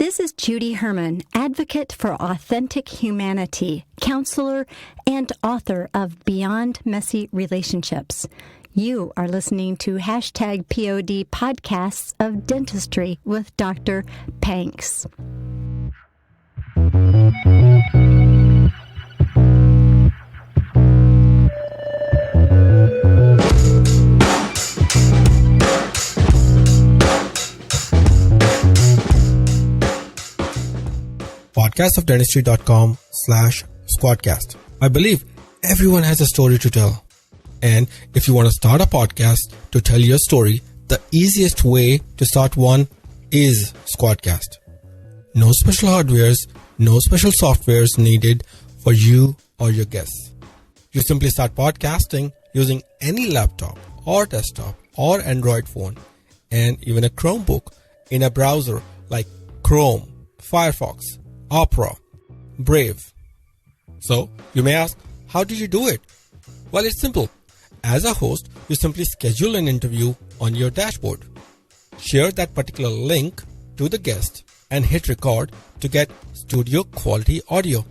This is Judy Herman, advocate for authentic humanity, counselor, and author of Beyond Messy Relationships. You are listening to #POD podcasts of dentistry with Dr. Panks. podcastofdentistry.com/squadcast. I believe everyone has a story to tell. And if you want to start a podcast to tell your story, the easiest way to start one is Squadcast. No special hardwares, no special softwares needed for you or your guests. You simply start podcasting using any laptop or desktop or Android phone and even a Chromebook in a browser like Chrome, Firefox, Opera, Brave. So, you may ask, how did you do it? Well, it's simple. As a host, you simply schedule an interview on your dashboard. Share that particular link to the guest and hit record to get studio quality audio.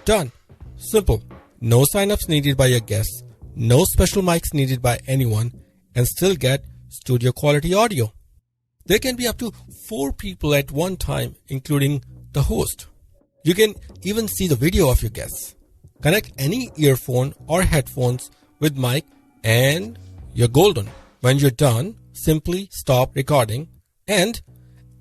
Done. Simple. No sign-ups needed by your guests, no special mics needed by anyone, and still get studio quality audio. There can be up to 4 people at one time, including the host. You can even see the video of your guests. Connect any earphone or headphones with mic and you're golden. When you're done, simply stop recording and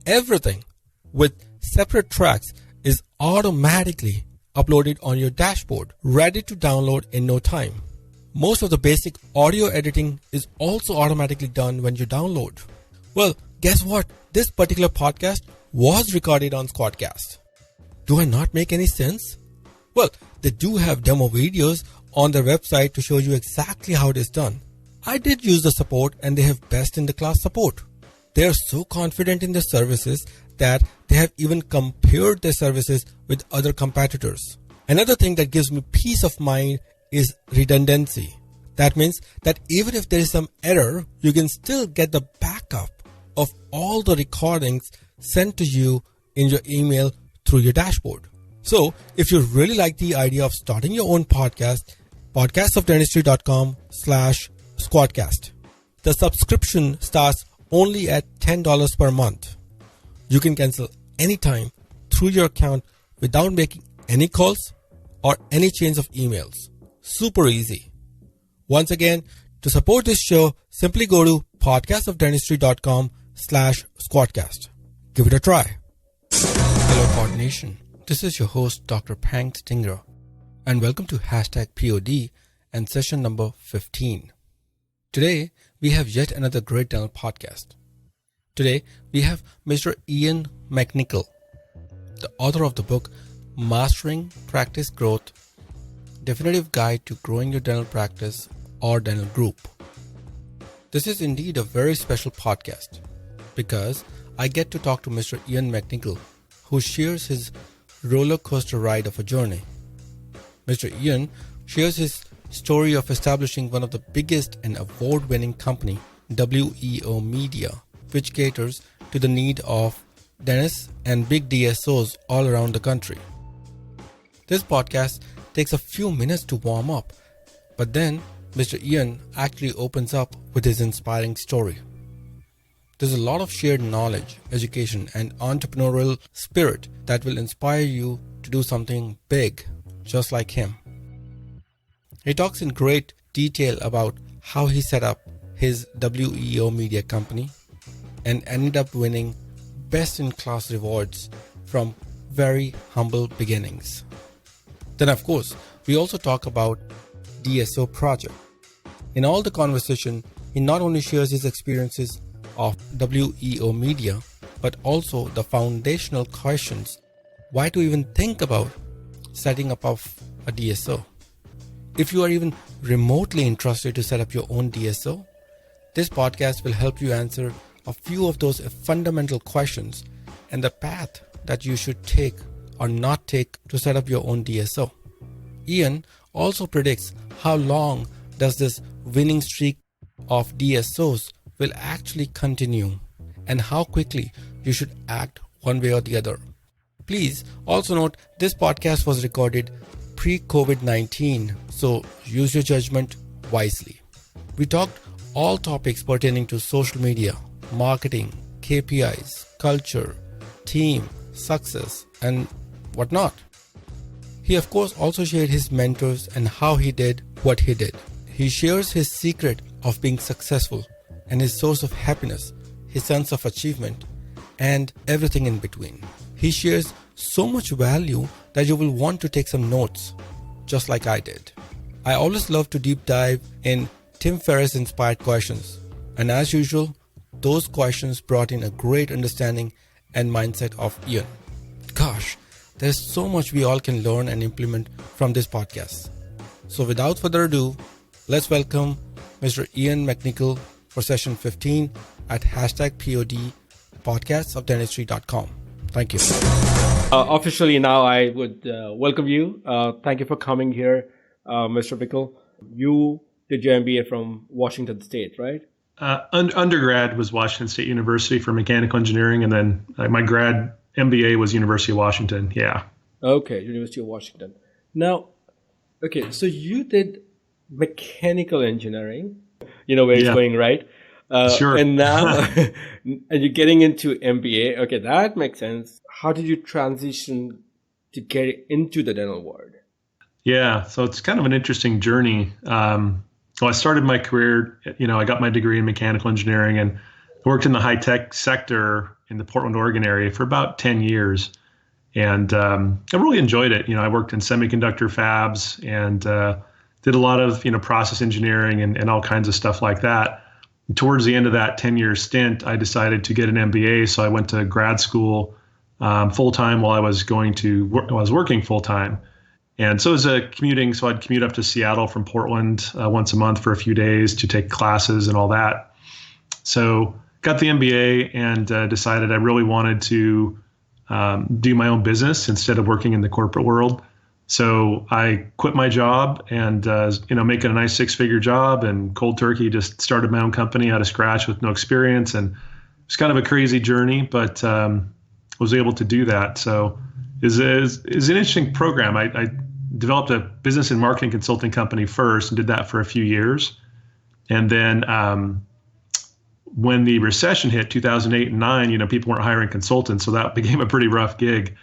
everything with separate tracks is automatically uploaded on your dashboard, ready to download in no time. Most of the basic audio editing is also automatically done when you download. Well, guess what? This particular podcast was recorded on Squadcast. Do I not make any sense? Well, they do have demo videos on their website to show you exactly how it is done. I did use the support and they have best in the class support. They are so confident in their services that they have even compared their services with other competitors. Another thing that gives me peace of mind is redundancy. That means that even if there is some error, you can still get the backup of all the recordings sent to you in your email through your dashboard. So, if you really like the idea of starting your own podcast, podcastofdentistry.com/squadcast. The subscription starts only at $10 per month. You can cancel anytime through your account without making any calls or any chains of emails. Super easy. Once again, to support this show, simply go to podcastofdentistry.com/squadcast. Give it a try. Hello, Pod Nation. This is your host, Dr. Panks Dhingra, and welcome to #POD and session number 15. Today, we have yet another great dental podcast. Today, we have Mr. Ian McNickel, the author of the book, Mastering Practice Growth, Definitive Guide to Growing Your Dental Practice or Dental Group. This is indeed a very special podcast because I get to talk to Mr. Ian McNickel, who shares his roller coaster ride of a journey. Mr. Ian shares his story of establishing one of the biggest and award-winning company, WEO Media, which caters to the need of dentists and big DSOs all around the country. This podcast takes a few minutes to warm up, but then Mr. Ian actually opens up with his inspiring story. There's a lot of shared knowledge, education, and entrepreneurial spirit that will inspire you to do something big, just like him. He talks in great detail about how he set up his WEO Media company and ended up winning best-in-class rewards from very humble beginnings. Then, of course, we also talk about DSO project. In all the conversation, he not only shares his experiences of WEO Media, but also the foundational questions why to even think about setting up a DSO. If you are even remotely interested to set up your own DSO, this podcast will help you answer a few of those fundamental questions and the path that you should take or not take to set up your own DSO. Ian also predicts how long does this winning streak of DSOs will actually continue and how quickly you should act one way or the other. Please also note this podcast was recorded pre-COVID-19, so use your judgment wisely. We talked all topics pertaining to social media, marketing, KPIs, culture, team, success, and whatnot. He of course also shared his mentors and how he did what he did. He shares his secret of being successful and his source of happiness, his sense of achievement, and everything in between. He shares so much value that you will want to take some notes, just like I did. I always love to deep dive in Tim Ferriss inspired questions, and as usual, those questions brought in a great understanding and mindset of Ian. Gosh, there's so much we all can learn and implement from this podcast. So without further ado, let's welcome Mr. Ian McNickel for session 15 at #POD podcastsofdentistry.com. Thank you. Officially now I would welcome you. Thank you for coming here, Mr. McNickel. You did your MBA from Washington State, right? Undergrad was Washington State University for mechanical engineering, and then my grad MBA was University of Washington. Yeah. Okay, University of Washington. Now, okay, so you did mechanical engineering. You know where it's going, right? Sure. And now you're getting into MBA. Okay, that makes sense. How did you transition to get into the dental world? Yeah, so it's kind of an interesting journey. So I started my career, I got my degree in mechanical engineering and worked in the high-tech sector in the Portland, Oregon area for about 10 years. And I really enjoyed it. I worked in semiconductor fabs and did a lot of, process engineering and all kinds of stuff like that. And towards the end of that 10-year stint, I decided to get an MBA. So I went to grad school full-time while I was working full-time. And so I'd commute up to Seattle from Portland once a month for a few days to take classes and all that. So got the MBA and decided I really wanted to do my own business instead of working in the corporate world. So I quit my job and, making a nice 6-figure job and cold turkey, just started my own company out of scratch with no experience. And it's kind of a crazy journey, but was able to do that. So it's an interesting program. I developed a business and marketing consulting company first and did that for a few years. And then when the recession hit 2008 and 9, people weren't hiring consultants. So that became a pretty rough gig.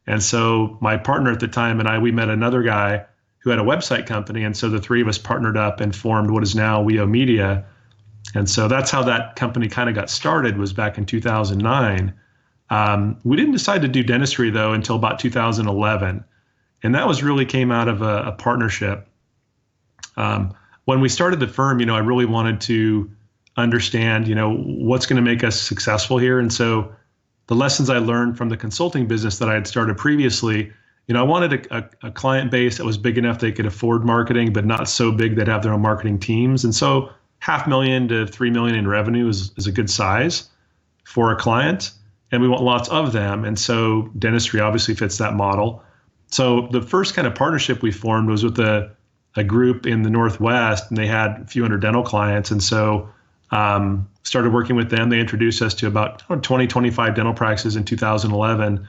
And so my partner at the time and we met another guy who had a website company. And so the three of us partnered up and formed what is now WEO Media. And so that's how that company kind of got started, was back in 2009. We didn't decide to do dentistry, though, until about 2011. And that really came out of a partnership. When we started the firm, I really wanted to understand, what's going to make us successful here. And so the lessons I learned from the consulting business that I had started previously, I wanted a client base that was big enough they could afford marketing, but not so big they'd have their own marketing teams. And so $500,000 to $3 million in revenue is a good size for a client. And we want lots of them. And so dentistry obviously fits that model. So the first kind of partnership we formed was with a group in the Northwest, and they had a few hundred dental clients. And so started working with them. They introduced us to about 20, 25 dental practices in 2011.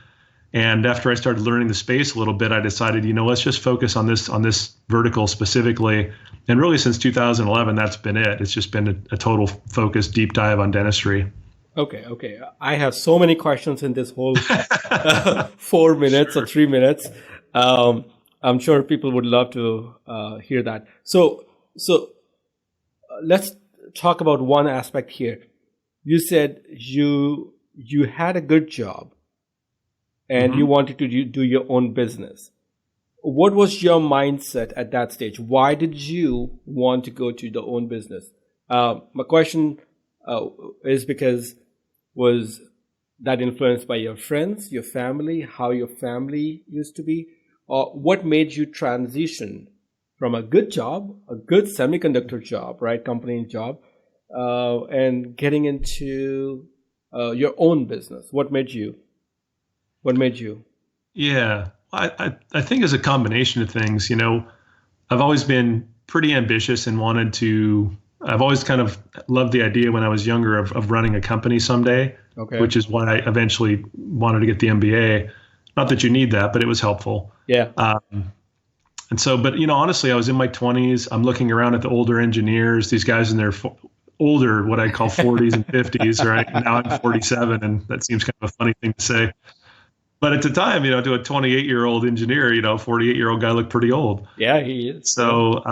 And after I started learning the space a little bit, I decided, let's just focus on this vertical specifically. And really since 2011, that's been it. It's just been a total focus, deep dive on dentistry. Okay. I have so many questions in this whole 4 minutes or 3 minutes. I'm sure people would love to hear that. So let's talk about one aspect here. You said you had a good job and you wanted to do your own business. What was your mindset at that stage? Why did you want to go to the own business? My question is because was that influenced by your friends, your family, how your family used to be? Or what made you transition from a good job, a good semiconductor job, right, company job, and getting into your own business? What made you? Yeah, I think it's a combination of things. I've always been pretty ambitious and I've always kind of loved the idea when I was younger of running a company someday, which is why I eventually wanted to get the MBA. Not that you need that, but it was helpful. Yeah. And so, but honestly, I was in my 20s. I'm looking around at the older engineers, these guys in their older, what I call 40s and 50s, right? And now I'm 47, and that seems kind of a funny thing to say. But at the time, to a 28-year-old engineer, 48-year-old guy looked pretty old. Yeah, he is. So,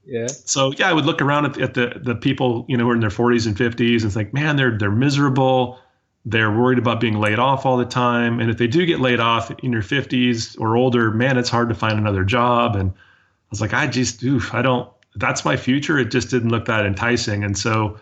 yeah. So I would look around at the people, who are in their 40s and 50s and think, man, they're miserable. They're worried about being laid off all the time. And if they do get laid off in your 50s or older, man, it's hard to find another job. And I was like, that's my future. It just didn't look that enticing. And so,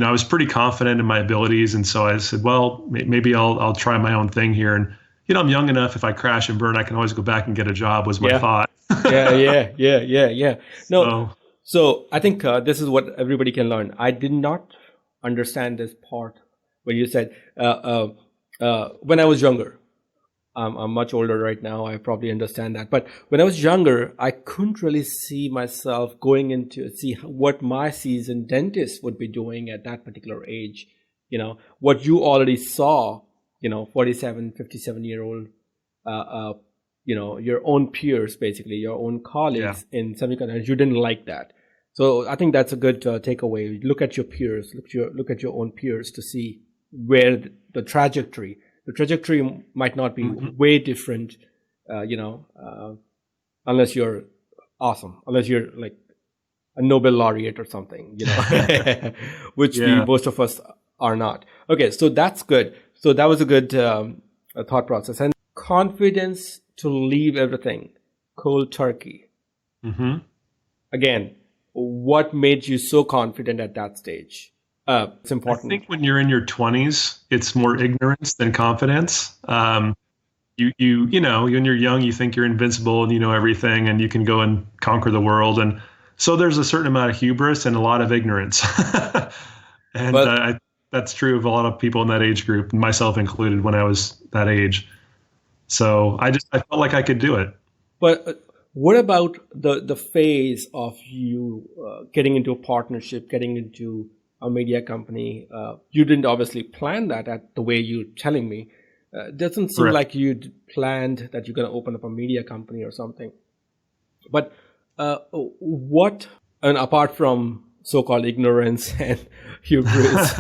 I was pretty confident in my abilities. And so I said, well, maybe I'll try my own thing here. And, I'm young enough. If I crash and burn, I can always go back and get a job was my thought. Yeah. No, so I think this is what everybody can learn. I did not understand this part where you said, when I was younger, I'm much older right now. I probably understand that. But when I was younger, I couldn't really see myself going see what my seasoned dentist would be doing at that particular age. What you already saw, 47, 57-year-old, your own peers, basically, your own colleagues in semiconductors, you didn't like that. So I think that's a good takeaway. Look at your peers, look at your own peers to see where the trajectory might not be way different, unless you're awesome, unless you're like a Nobel laureate or something, which most of us are not. Okay, so that's good. So that was a good thought process. And confidence to leave everything cold turkey. Mm-hmm. Again, what made you so confident at that stage? It's important. I think when you're in your 20s, it's more ignorance than confidence. When you're young, you think you're invincible and you know everything and you can go and conquer the world. And so there's a certain amount of hubris and a lot of ignorance. And that's true of a lot of people in that age group, myself included, when I was that age. So I felt like I could do it. But what about the phase of you getting into a partnership, getting into a media company? You didn't obviously plan that at the way you're telling me. Doesn't seem like you'd planned that you're going to open up a media company or something. But what, and apart from so-called ignorance and hubris,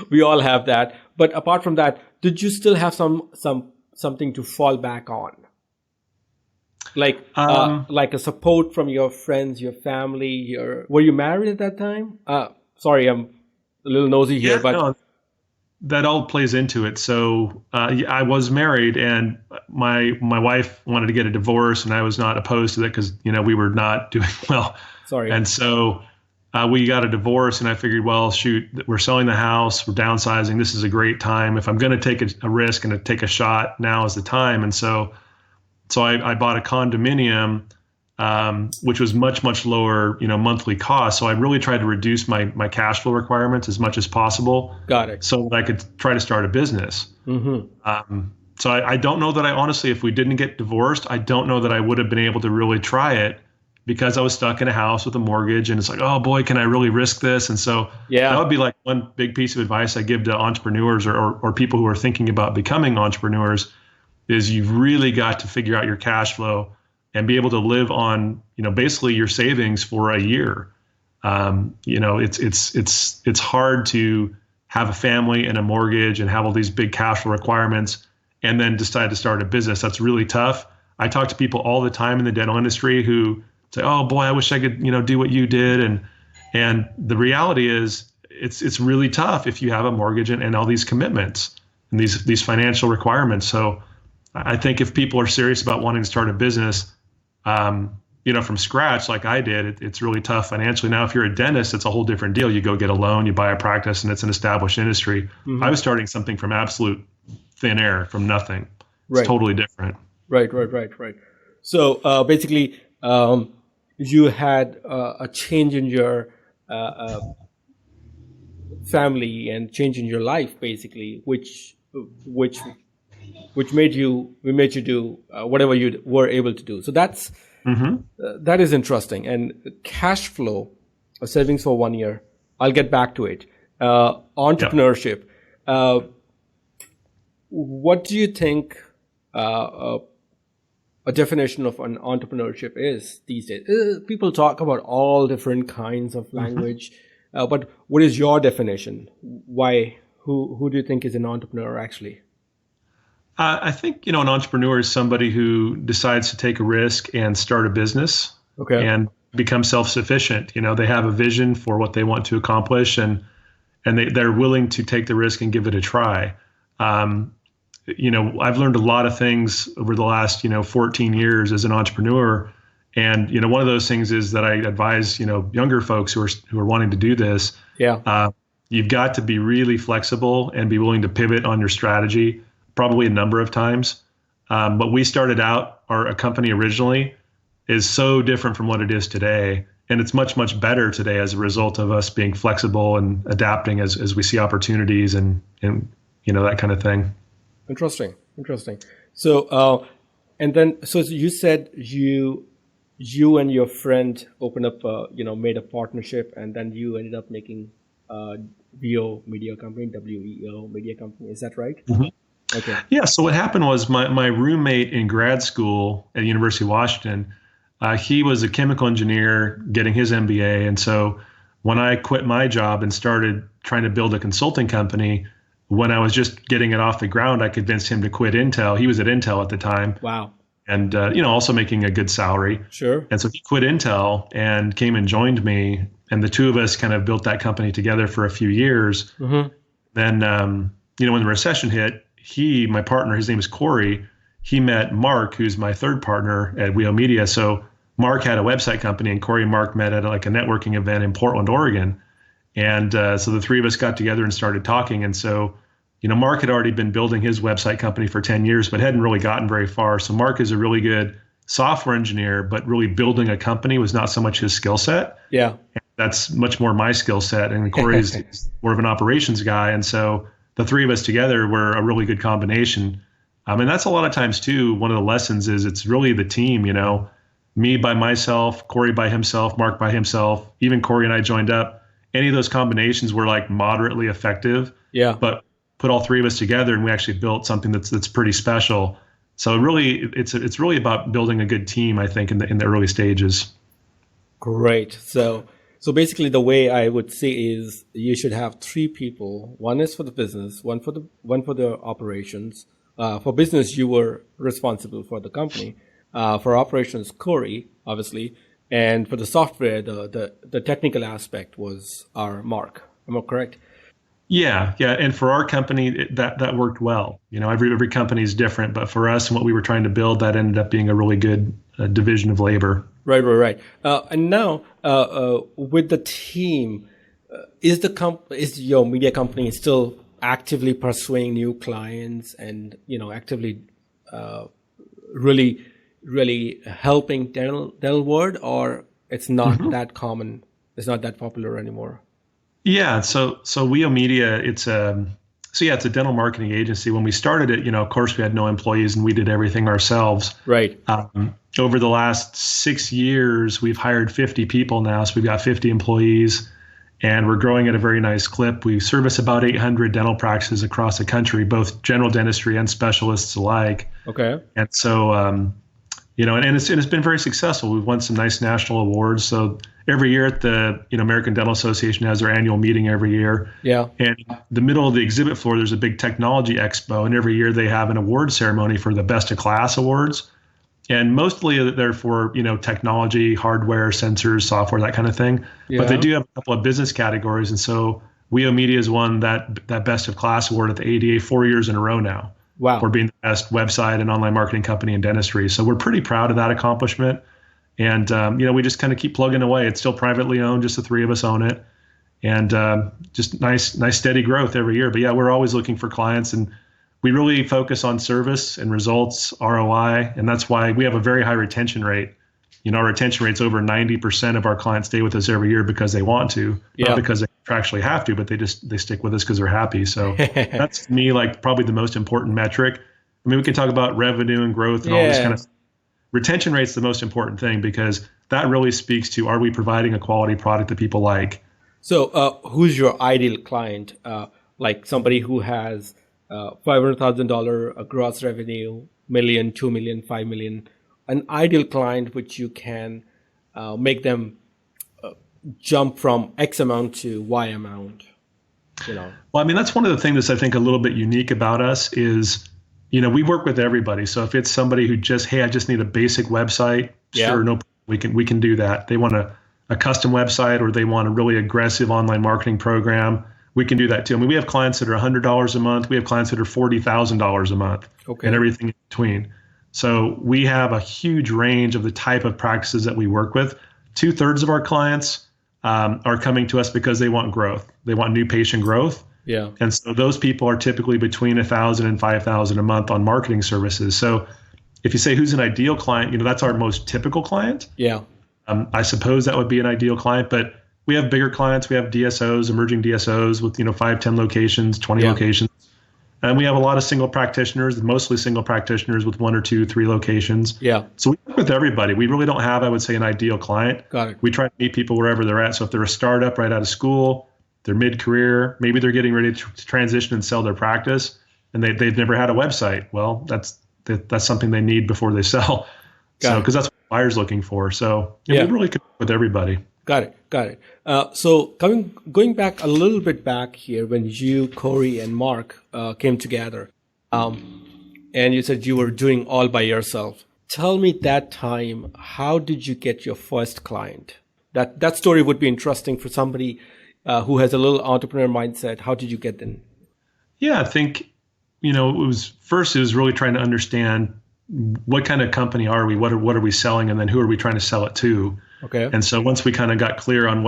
we all have that. But apart from that, did you still have something to fall back on? Like a support from your friends, your family, were you married at that time? Sorry, I'm a little nosy here, but no, that all plays into it. So I was married, and my wife wanted to get a divorce, and I was not opposed to that because we were not doing well. Sorry. And so we got a divorce, and I figured, well, shoot, we're selling the house, we're downsizing. This is a great time. If I'm going to take a risk and to take a shot, now is the time. And so I bought a condominium, which was much, much lower, monthly cost. So I really tried to reduce my cash flow requirements as much as possible. Got it. So that I could try to start a business. Mm-hmm. So I don't know that honestly, if we didn't get divorced, I don't know that I would have been able to really try it, because I was stuck in a house with a mortgage, and it's like, oh boy, can I really risk this? And so that would be like one big piece of advice I give to entrepreneurs or people who are thinking about becoming entrepreneurs, is you've really got to figure out your cash flow and be able to live on, basically your savings for a year. It's hard to have a family and a mortgage and have all these big cash flow requirements and then decide to start a business. That's really tough. I talk to people all the time in the dental industry who say, oh boy, I wish I could, do what you did. And the reality is it's really tough if you have a mortgage and all these commitments and these financial requirements. So I think if people are serious about wanting to start a business, from scratch, like I did, it's really tough financially. Now, if you're a dentist, it's a whole different deal. You go get a loan, you buy a practice, and it's an established industry. Mm-hmm. I was starting something from absolute thin air, from nothing. It's totally different. Right. So basically, you had a change in your family and change in your life, basically, which made you do whatever you were able to do. So that's that is interesting. And cash flow, savings for 1 year. I'll get back to it. Entrepreneurship. What do you think a definition of an entrepreneurship is these days. People talk about all different kinds of language, but what is your definition? Why? Who do you think is an entrepreneur actually? I think, an entrepreneur is somebody who decides to take a risk and start a business and become self-sufficient. They have a vision for what they want to accomplish, and they're willing to take the risk and give it a try. I've learned a lot of things over the last, 14 years as an entrepreneur. And, one of those things is that I advise, younger folks who are wanting to do this. Yeah. You've got to be really flexible and be willing to pivot on your strategy, probably a number of times. But we started out, a company originally is so different from what it is today. And it's much, much better today as a result of us being flexible and adapting as we see opportunities and that kind of thing. Interesting. So, so you said you and your friend opened up, made a partnership, and then you ended up making WEO Media Company, WEO Media Company. Is that right? Mm-hmm. Okay. Yeah. So what happened was my roommate in grad school at the University of Washington, he was a chemical engineer getting his MBA. And so when I quit my job and started trying to build a consulting company, when I was just getting it off the ground, I convinced him to quit Intel. He was at Intel at the time. Wow. And, also making a good salary. Sure. And so he quit Intel and came and joined me. And the two of us kind of built that company together for a few years. Mm-hmm. Then, when the recession hit, my partner, his name is Corey, he met Mark, who's my third partner at WEO Media. So Mark had a website company, and Corey and Mark met at a networking event in Portland, Oregon. And so the three of us got together and started talking. And so, Mark had already been building his website company for 10 years, but hadn't really gotten very far. So Mark is a really good software engineer, but really building a company was not so much his skill set. Yeah. That's much more my skill set. And Corey's more of an operations guy. And so the three of us together were a really good combination. And that's a lot of times too, one of the lessons is it's really the team, me by myself, Corey by himself, Mark by himself, even Corey and I joined up. Any of those combinations were like moderately effective. Yeah. But put all three of us together and we actually built something that's pretty special. So really, it's really about building a good team, I think, in the early stages. Great. So basically, the way I would say is you should have three people. One is for the business, one for the operations. For business, you were responsible for the company. For operations, Corey, obviously, and for the software, the technical aspect was our Mark. Am I correct? Yeah. And for our company, that worked well. Every company is different, but for us and what we were trying to build, that ended up being a really good division of labor. Right. And now with the team, is your media company still actively pursuing new clients and actively really helping dental world, or it's not that common? It's not that popular anymore. Yeah, so WEO Media, it's a dental marketing agency. When we started it, of course we had no employees and we did everything ourselves. Right. Over the last 6 years, we've hired 50 people now, so we've got 50 employees, and we're growing at a very nice clip. We service about 800 dental practices across the country, both general dentistry and specialists alike. Okay. And so, and it's been very successful. We've won some nice national awards. So every year at the American Dental Association has their annual meeting every year. Yeah. And the middle of the exhibit floor, there's a big technology expo, and every year they have an award ceremony for the best of class awards. And mostly they're for, technology, hardware, sensors, software, that kind of thing. Yeah. But they do have a couple of business categories. And so WEO Media has won that best of class award at the ADA 4 years in a row now. Wow. For being the best website and online marketing company in dentistry. So we're pretty proud of that accomplishment. And, we just kind of keep plugging away. It's still privately owned. Just the three of us own it. And just nice, steady growth every year. But yeah, we're always looking for clients, and we really focus on service and results, ROI. And that's why we have a very high retention rate. Our retention rate's over 90% of our clients stay with us every year because they want to, not because they actually have to, but they stick with us because they're happy. So that's to me like probably the most important metric. I mean, we can talk about revenue and growth and all this kind of stuff. Retention rate's the most important thing because that really speaks to, are we providing a quality product that people like? So who's your ideal client? Like somebody who has $500,000 gross revenue, million, 2 million, 5 million, an ideal client which you can make them jump from X amount to Y amount, Well, I mean, that's one of the things that's, I think, a little bit unique about us is, we work with everybody. So if it's somebody who I just need a basic website, sure, no, we can do that. They want a custom website, or they want a really aggressive online marketing program, we can do that too. I mean, we have clients that are $100 a month. We have clients that are $40,000 a month, and everything in between. So we have a huge range of the type of practices that we work with. 2/3 of our clients are coming to us because they want growth. They want new patient growth. Yeah. And so those people are typically between $1,000 and $5,000 a month on marketing services. So if you say who's an ideal client, that's our most typical client. Yeah. I suppose that would be an ideal client, but we have bigger clients. We have DSOs, emerging DSOs with 5, 10 locations, 20 locations. And we have a lot of single practitioners, mostly single practitioners with 1 or 2, 3 locations. Yeah. So we work with everybody. We really don't have, I would say, an ideal client. Got it. We try to meet people wherever they're at. So if they're a startup right out of school, they're mid-career, maybe they're getting ready to transition and sell their practice, and they've never had a website. Well, that's something they need before they sell. Because that's what the buyer's looking for. So we really connect with everybody. Got it. So going back a little bit back here, when you, Corey, and Mark came together, and you said you were doing all by yourself. Tell me that time, how did you get your first client? That story would be interesting for somebody who has a little entrepreneur mindset. How did you get them? Yeah, I think, it was really trying to understand what kind of company are we, what are we selling, and then who are we trying to sell it to? Okay. And so once we kind of got clear on,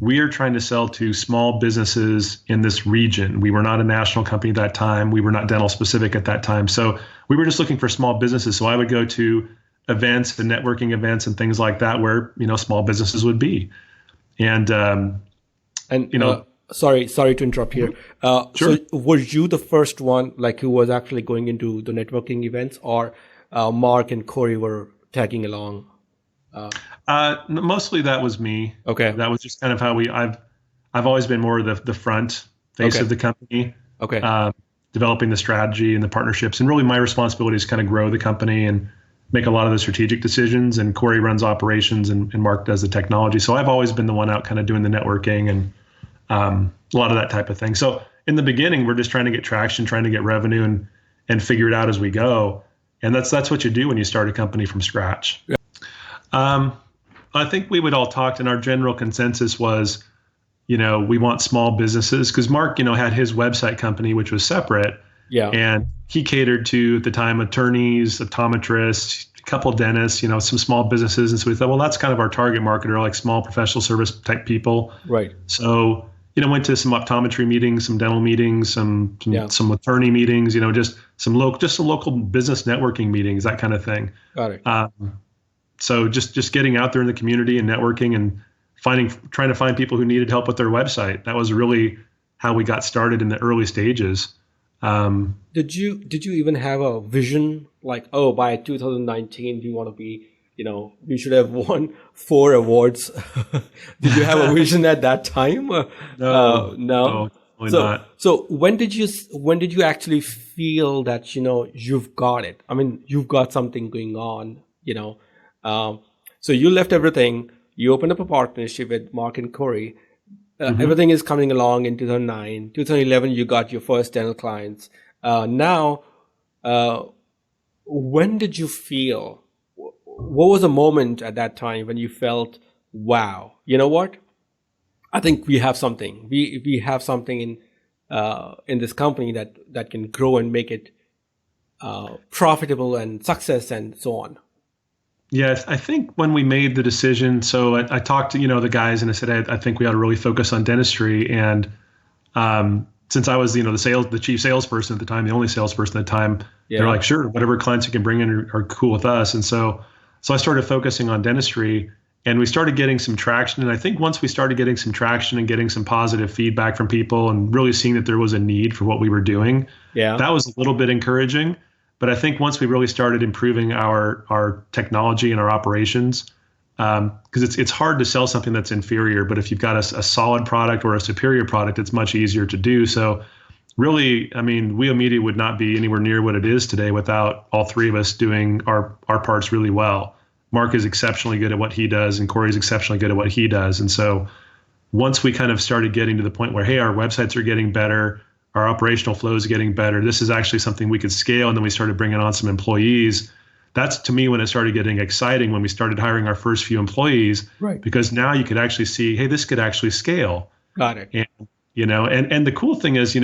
we are trying to sell to small businesses in this region. We were not a national company at that time. We were not dental specific at that time. So we were just looking for small businesses. So I would go to events and networking events and things like that where, small businesses would be. And sorry to interrupt here. Sure. So were you the first one, who was actually going into the networking events, or Mark and Corey were tagging along? Mostly that was me. Okay. That was just kind of how I've always been more the front face of the company. Okay. Developing the strategy and the partnerships, and really my responsibility is kind of grow the company and make a lot of the strategic decisions. And Corey runs operations, and Mark does the technology. So I've always been the one out kind of doing the networking and a lot of that type of thing. So in the beginning, we're just trying to get traction, trying to get revenue, and figure it out as we go. And that's what you do when you start a company from scratch. Yeah. I think we would all talk, and our general consensus was, we want small businesses, because Mark, had his website company, which was separate. Yeah. And he catered to, at the time, attorneys, optometrists, a couple of dentists, some small businesses. And so we thought, well, that's kind of our target market, or like small professional service type people. Right. So, went to some optometry meetings, some dental meetings, some attorney meetings, just some local business networking meetings, that kind of thing. Got it. So just getting out there in the community and networking and trying to find people who needed help with their website. That was really how we got started in the early stages. Did you even have a vision, by 2019 we want to be, we should have won 4 awards? Did you have a vision at that time? No, probably not. So when did you actually feel that you've got it? I mean, you've got something going on, So you left everything. You opened up a partnership with Mark and Corey. Everything is coming along in 2009. 2011, you got your first dental clients. Now, when did you feel? What was a moment at that time when you felt, wow, you know what? I think we have something. We have something in this company that can grow and make it profitable and success and so on. Yes, I think when we made the decision, so I talked to the guys, and I said I think we ought to really focus on dentistry. And since I was the chief salesperson at the time, the only salesperson at the time, they're like, sure, whatever clients you can bring in are cool with us. And so I started focusing on dentistry, and we started getting some traction. And I think once we started getting some traction and getting some positive feedback from people, and really seeing that there was a need for what we were doing, that was a little bit encouraging. But I think once we really started improving our technology and our operations, because it's hard to sell something that's inferior, but if you've got a solid product or a superior product, it's much easier to do. So really, I mean, WEO Media would not be anywhere near what it is today without all three of us doing our parts really well. Mark is exceptionally good at what he does, and Corey is exceptionally good at what he does. And so once we kind of started getting to the point where, hey, our websites are getting better, our operational flow is getting better, this is actually something we could scale, and then we started bringing on some employees. That's, to me, when it started getting exciting, when we started hiring our first few employees, right? Because now you could actually see, hey, this could actually scale. Got it. And, and the cool thing is,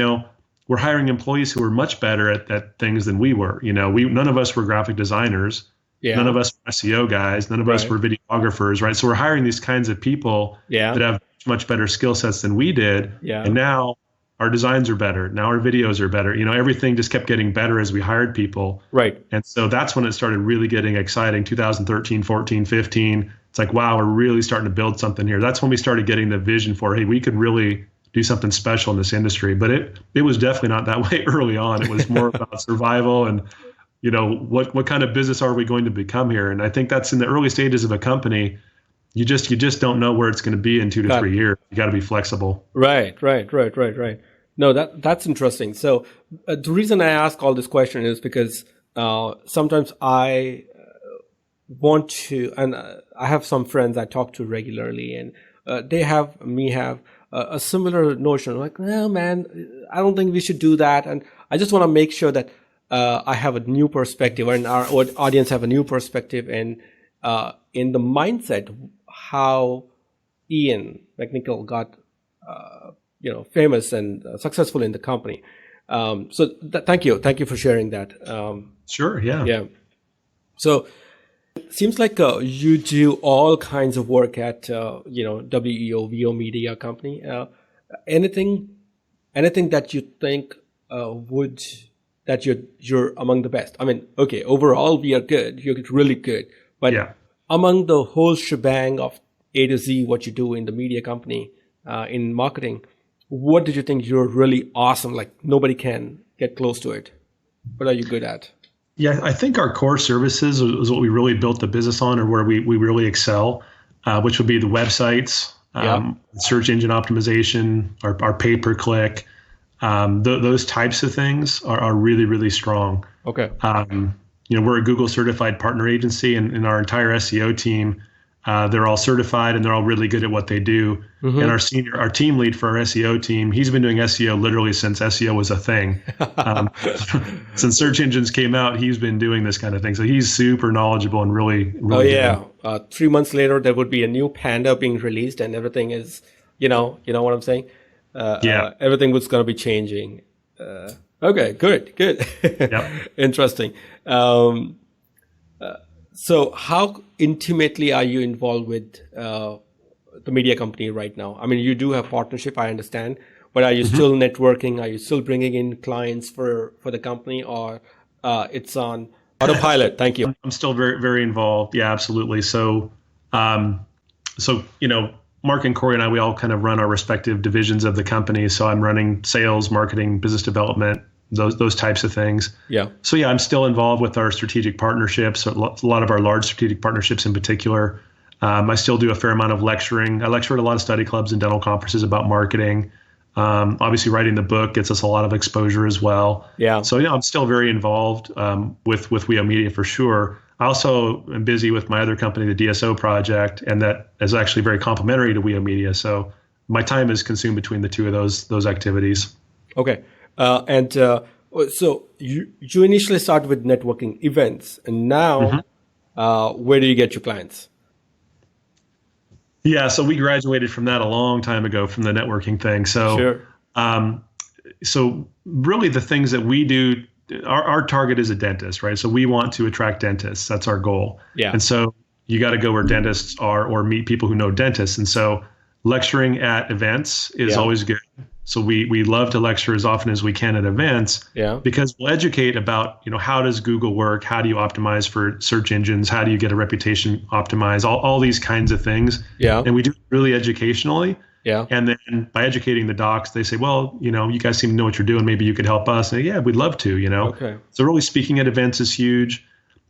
we're hiring employees who are much better at things than we were. None of us were graphic designers. Yeah. None of us were SEO guys. None of us were videographers, right? So we're hiring these kinds of people that have much better skill sets than we did. Yeah. And now our designs are better. Now our videos are better. Everything just kept getting better as we hired people. Right. And so that's when it started really getting exciting. 2013, 14, 15. It's like, wow, we're really starting to build something here. That's when we started getting the vision for, hey, we could really do something special in this industry. But it was definitely not that way early on. It was more about survival and, what kind of business are we going to become here? And I think that's in the early stages of a company. You just don't know where it's going to be in 2 to 3 years. You got to be flexible. Right. No, that's interesting. So the reason I ask all this question is because sometimes I want to, and I have some friends I talk to regularly, and they have a similar notion. Like, well, man, I don't think we should do that. And I just want to make sure that I have a new perspective, and our audience have a new perspective, and in the mindset how Ian McNickel got famous and successful in the company. So thank you for sharing that. Sure. Yeah. So it seems like you do all kinds of work at WEO Media company. Anything that you think that you're among the best? I mean, okay, overall we are good. You're really good, but among the whole shebang of A to Z, what you do in the media company, in marketing, what did you think you're really awesome? Like nobody can get close to it. What are you good at? Yeah, I think our core services is what we really built the business on, or where we really excel, which would be the websites, search engine optimization, our pay-per-click. Those types of things are really, really strong. Okay. We're a Google certified partner agency, and our entire SEO team, they're all certified and they're all really good at what they do. Mm-hmm. And our team lead for our SEO team, he's been doing SEO literally since SEO was a thing. Since search engines came out, he's been doing this kind of thing. So he's super knowledgeable and really good. 3 months later, there would be a new Panda being released, and everything is, you know what I'm saying? Everything was going to be changing. Okay, good. Yep. Interesting. So how intimately are you involved with the media company right now? I mean, you do have partnership, I understand, but are you still networking? Are you still bringing in clients for the company, or it's on autopilot? Thank you. I'm still very, very involved. Yeah, absolutely. So, Mark and Corey and I, we all kind of run our respective divisions of the company. So I'm running sales, marketing, business development, those types of things. Yeah. So I'm still involved with our strategic partnerships, a lot of our large strategic partnerships in particular. I still do a fair amount of lecturing. I lecture at a lot of study clubs and dental conferences about marketing. Obviously, writing the book gets us a lot of exposure as well. Yeah. So I'm still very involved with WEO Media for sure. I also am busy with my other company, the DSO project, and that is actually very complementary to WEO Media. So my time is consumed between the two of those activities. Okay. So you initially started with networking events, and now where do you get your clients? Yeah, so we graduated from that a long time ago, from the networking thing. So, sure. So really the things that we do, our target is a dentist, right? So we want to attract dentists. That's our goal. Yeah. And so you got to go where dentists are or meet people who know dentists. And so lecturing at events is always good. So we love to lecture as often as we can at events, because we'll educate about, how does Google work? How do you optimize for search engines? How do you get a reputation optimized? All these kinds of things. Yeah. And we do it really educationally. Yeah. And then by educating the docs, they say, well, you guys seem to know what you're doing. Maybe you could help us. And yeah, we'd love to, Okay. So really speaking at events is huge.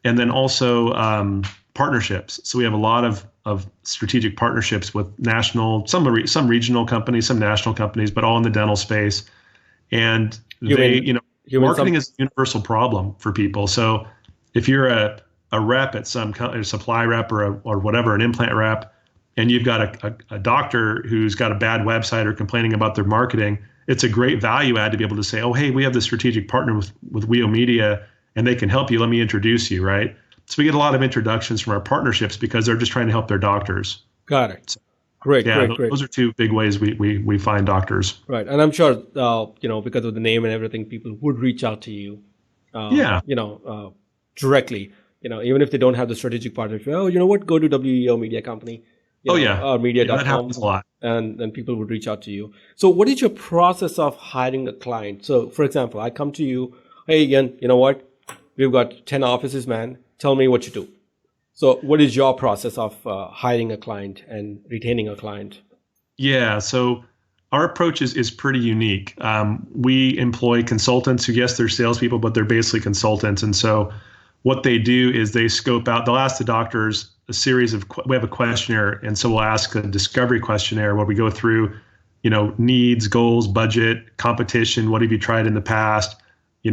And then also partnerships. So we have a lot of strategic partnerships with national, some regional companies, some national companies, but all in the dental space. And marketing is a universal problem for people. So if you're a rep at a supply rep or whatever, an implant rep, and you've got a doctor who's got a bad website or complaining about their marketing, it's a great value add to be able to say, oh, hey, we have this strategic partner with WEO Media, and they can help you. Let me introduce you, right? So we get a lot of introductions from our partnerships because they're just trying to help their doctors. Got it. So, great. Those are two big ways we find doctors. Right. And I'm sure, because of the name and everything, people would reach out to you, directly, even if they don't have the strategic partnership. Oh, you know what? Go to WEO Media Company. Or media.com. That happens a lot. And then people would reach out to you. So what is your process of hiring a client? So, for example, I come to you, hey, Ian, you know what? We've got 10 offices, man. Tell me what you do. So what is your process of hiring a client and retaining a client? Yeah, so our approach is pretty unique. We employ consultants who, yes, they're salespeople, but they're basically consultants. And so what they do is they scope out, they'll ask the doctors we have a questionnaire. And so we'll ask a discovery questionnaire where we go through, needs, goals, budget, competition. What have you tried in the past?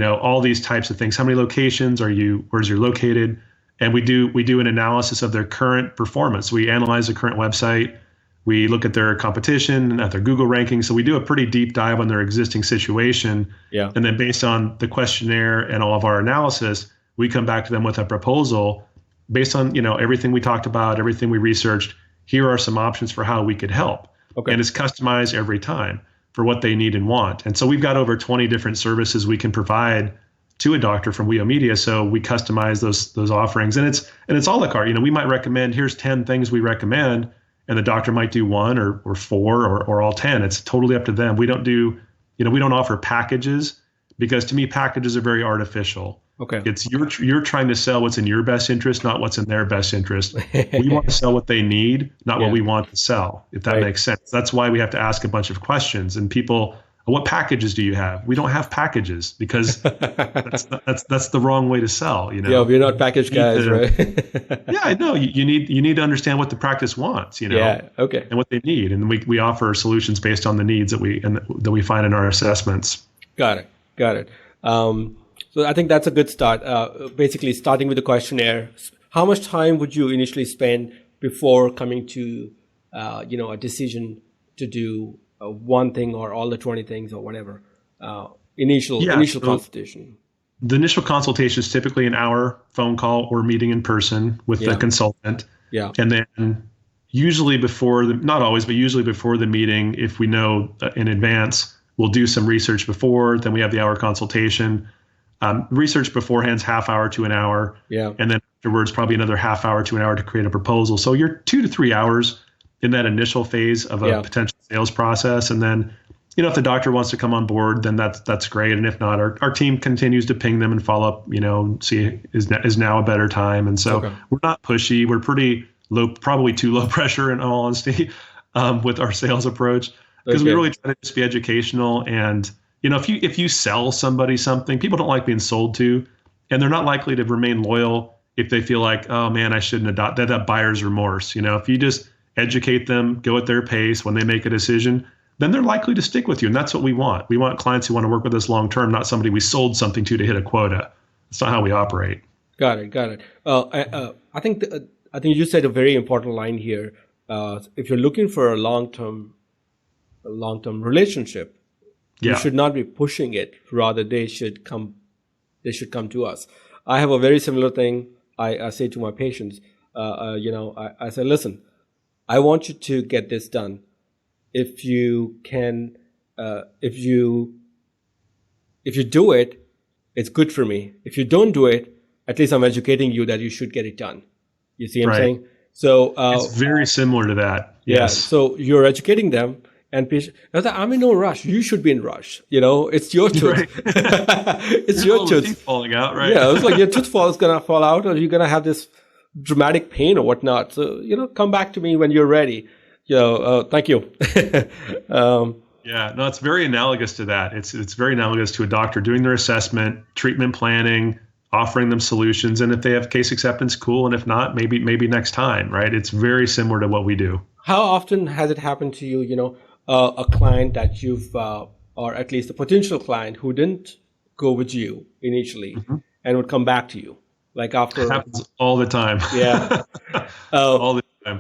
All these types of things. How many locations where's you're located? And we do an analysis of their current performance. We analyze the current website. We look at their competition, at their Google rankings. So we do a pretty deep dive on their existing situation. Yeah. And then based on the questionnaire and all of our analysis, we come back to them with a proposal based on, everything we talked about, everything we researched. Here are some options for how we could help. Okay. And it's customized every time for what they need and want. And so we've got over 20 different services we can provide to a doctor from WEO Media. So we customize those offerings, and it's a la carte. We might recommend, here's 10 things we recommend, and the doctor might do one or four or all 10. It's totally up to them. We don't offer packages, because to me, packages are very artificial. Okay. It's you're trying to sell what's in your best interest, not what's in their best interest. We want to sell what they need, not what we want to sell, if that makes sense. That's why we have to ask a bunch of questions. And people, what packages do you have? We don't have packages, because that's the wrong way to sell. Yeah, we're not package guys, right? Yeah, I know. You need to understand what the practice wants, Yeah, okay. and what they need, and we offer solutions based on the needs that we find in our assessments. Got it. So I think that's a good start. Basically, starting with the questionnaire. How much time would you initially spend before coming to, a decision to do one thing or all the 20 things or whatever? Initial consultation. The initial consultation is typically an hour phone call or meeting in person with the consultant. Yeah. And then usually not always, but usually before the meeting, if we know in advance, we'll do some research before, then we have the hour consultation. Research beforehand's half hour to an hour. Yeah. And then afterwards, probably another half hour to an hour to create a proposal. So you're 2 to 3 hours in that initial phase of a potential sales process. And then, if the doctor wants to come on board, then that's great. And if not, our team continues to ping them and follow up, see is now a better time. And so we're not pushy. We're pretty low, probably too low pressure in all honesty, with our sales approach, because we really try to just be educational. And, if you sell somebody something, people don't like being sold to, and they're not likely to remain loyal if they feel like, oh man, I shouldn't adopt that buyer's remorse. If you just educate them, go at their pace when they make a decision, then they're likely to stick with you. And that's what we want. We want clients who want to work with us long term, not somebody we sold something to hit a quota. That's not how we operate. Got it. I think you said a very important line here. If you're looking for a long-term relationship, you should not be pushing it. Rather, they should come to us. I have a very similar thing. I say to my patients, I say, listen, I want you to get this done. If you can, if you do it, it's good for me. If you don't do it, at least I'm educating you that you should get it done. You see what I'm saying? So it's very similar to that. Yes. Yeah. So you're educating them, and I'm in no rush. You should be in rush. It's your tooth. Right. It's your tooth teeth falling out, right? Yeah, it's like your tooth is gonna fall out, or you're gonna have this dramatic pain or whatnot. So come back to me when you're ready. Thank you. Yeah, no, it's very analogous to that. It's very analogous to a doctor doing their assessment, treatment planning, offering them solutions, and if they have case acceptance, cool, and if not, maybe next time, right? It's very similar to what we do. How often has it happened to you? A client that you've or at least a potential client who didn't go with you initially and would come back to you? Like after It happens all the time. Yeah. All the time.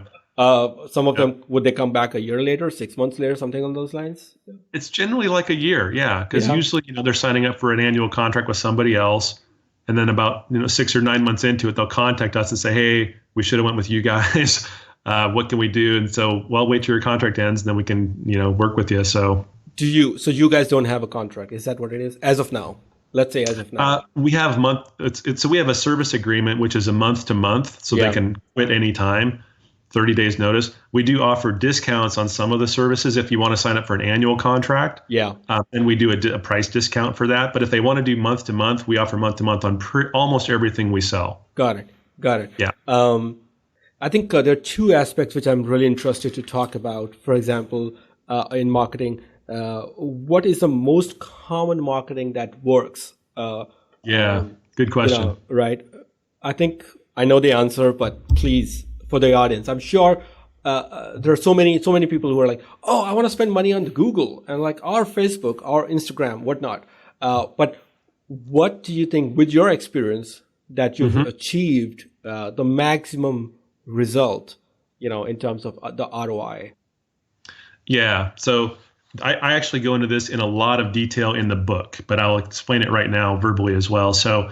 Some of them, would they come back a year later, 6 months later, something along those lines? It's generally like a year, yeah, because usually they're signing up for an annual contract with somebody else, and then about 6 or 9 months into it, they'll contact us and say, "Hey, we should have went with you guys. What can we do?" And so, well, wait till your contract ends, and then we can work with you. So you guys don't have a contract? Is that what it is as of now? Let's say as of now. We have so we have a service agreement, which is a month to month, so they can quit any time. 30 days notice. We do offer discounts on some of the services if you want to sign up for an annual contract. Yeah. And we do a price discount for that. But if they want to do month to month, we offer month to month on almost everything we sell. Got it. Yeah. I think there are two aspects which I'm really interested to talk about. For example, in marketing, what is the most common marketing that works? Good question. Right. I think I know the answer, but please, for the audience, I'm sure there are so many people who are like, "Oh, I want to spend money on Google and or Facebook or Instagram, whatnot." But what do you think, with your experience, that you've achieved the maximum result, in terms of the ROI? Yeah. So I actually go into this in a lot of detail in the book, but I'll explain it right now verbally as well. So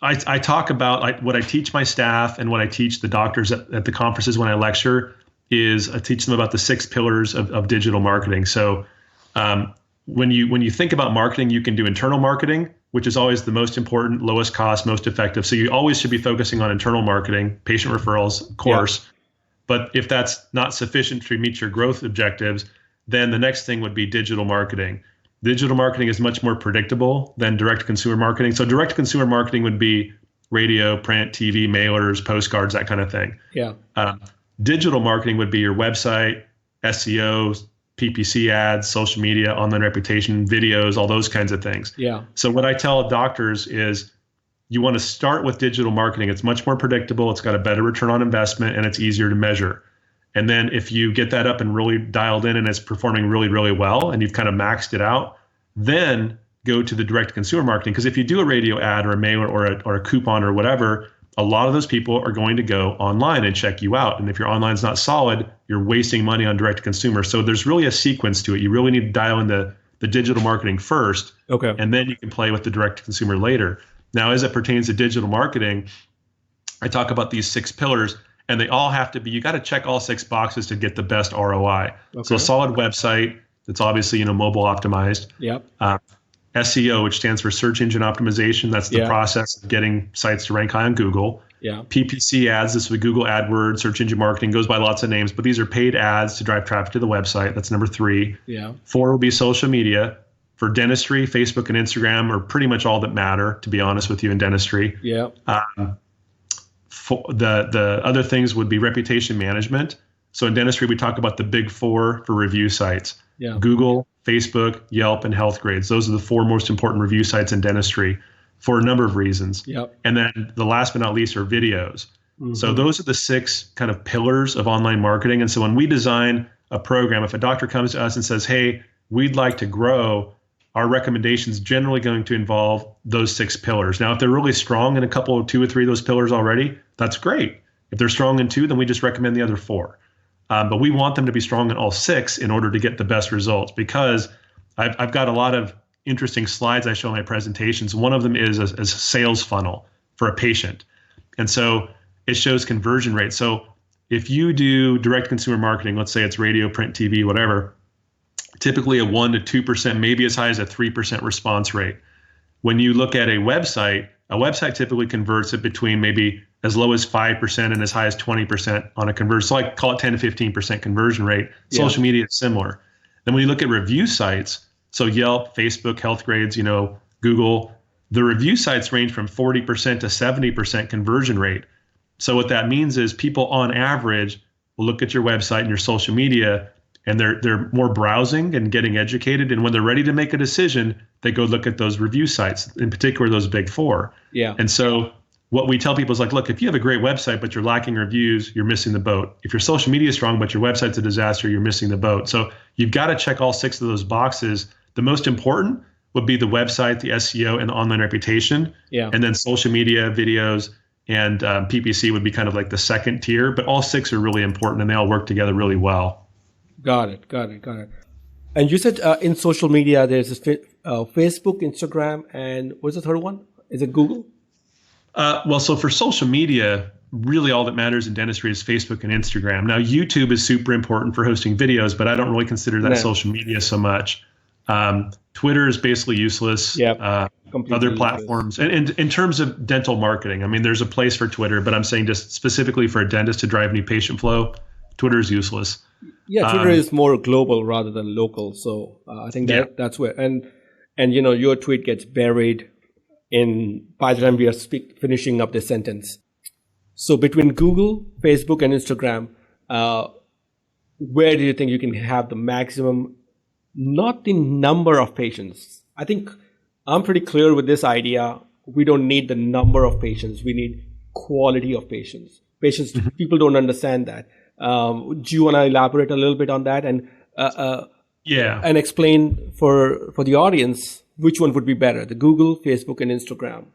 I talk about what I teach my staff and what I teach the doctors at the conferences when I lecture is I teach them about the 6 pillars of digital marketing. So when you think about marketing, you can do internal marketing, which is always the most important, lowest cost, most effective. So you always should be focusing on internal marketing, patient referrals, of course. Yeah. But if that's not sufficient to meet your growth objectives, then the next thing would be digital marketing. Digital marketing is much more predictable than direct-to-consumer marketing. So direct-to-consumer marketing would be radio, print, TV, mailers, postcards, that kind of thing. Yeah. Digital marketing would be your website, SEO, PPC ads, social media, online reputation, videos, all those kinds of things. Yeah. So what I tell doctors is you want to start with digital marketing. It's much more predictable. It's got a better return on investment, and it's easier to measure. And then if you get that up and really dialed in and it's performing really, really well, and you've kind of maxed it out, then go to the direct consumer marketing. Because if you do a radio ad or a mailer or a coupon or whatever, a lot of those people are going to go online and check you out. And if your online's not solid, you're wasting money on direct to consumer. So there's really a sequence to it. You really need to dial in the digital marketing first. Okay. And then you can play with the direct to consumer later. Now, as it pertains to digital marketing, I talk about these 6 pillars. And they all have to be, you got to check all 6 boxes to get the best ROI. Okay. So a solid website that's obviously, mobile optimized. Yep. SEO, which stands for search engine optimization. That's the process of getting sites to rank high on Google. Yeah. PPC ads, this would be Google AdWords, search engine marketing, goes by lots of names, but these are paid ads to drive traffic to the website. That's number 3. Yeah. 4 will be social media. For dentistry, Facebook and Instagram are pretty much all that matter, to be honest with you, in dentistry. Yeah. The other things would be reputation management. So in dentistry, we talk about the big 4 for review sites. Yeah. Google, Facebook, Yelp, and HealthGrades. Those are the 4 most important review sites in dentistry for a number of reasons. Yep. And then the last but not least are videos. Mm-hmm. So those are the 6 kind of pillars of online marketing. And so when we design a program, if a doctor comes to us and says, "Hey, we'd like to grow," our recommendations generally going to involve those 6 pillars. Now, if they're really strong in a couple of 2 or 3 of those pillars already, that's great. If they're strong in 2, then we just recommend the other 4. But we want them to be strong in all 6 in order to get the best results, because I've got a lot of interesting slides I show in my presentations. One of them is a sales funnel for a patient. And so it shows conversion rate. So if you do direct consumer marketing, let's say it's radio, print, TV, whatever, typically a 1 to 2%, maybe as high as a 3% response rate. When you look at a website typically converts at between maybe as low as 5% and as high as 20% on a conversion. So I call it 10 to 15% conversion rate. Yeah. Social media is similar. Then when you look at review sites, so Yelp, Facebook, HealthGrades, Google, the review sites range from 40% to 70% conversion rate. So what that means is people on average will look at your website and your social media, and they're more browsing and getting educated. And when they're ready to make a decision, they go look at those review sites, in particular those big 4. Yeah. And so what we tell people is like, look, if you have a great website, but you're lacking reviews, you're missing the boat. If your social media is strong, but your website's a disaster, you're missing the boat. So you've got to check all 6 of those boxes. The most important would be the website, the SEO, and the online reputation. Yeah. And then social media, videos, and PPC would be kind of like the second tier. But all 6 are really important, and they all work together really well. Got it. And you said in social media, there's this, Facebook, Instagram, and what's the third one? Is it Google? Well, so for social media, really all that matters in dentistry is Facebook and Instagram. Now, YouTube is super important for hosting videos, but I don't really consider that social media so much. Twitter is basically useless. Other platforms. And in terms of dental marketing, I mean, there's a place for Twitter, but I'm saying just specifically for a dentist to drive new patient flow, Twitter is useless. Yeah, Twitter is more global rather than local. So I think that's where, and your tweet gets buried by the time we are finishing up this sentence. So between Google, Facebook, and Instagram, where do you think you can have the maximum, not the number of patients? I think I'm pretty clear with this idea. We don't need the number of patients. We need quality of patients. People don't understand that. Do you want to elaborate a little bit on that and explain for the audience which one would be better, the Google, Facebook, and Instagram?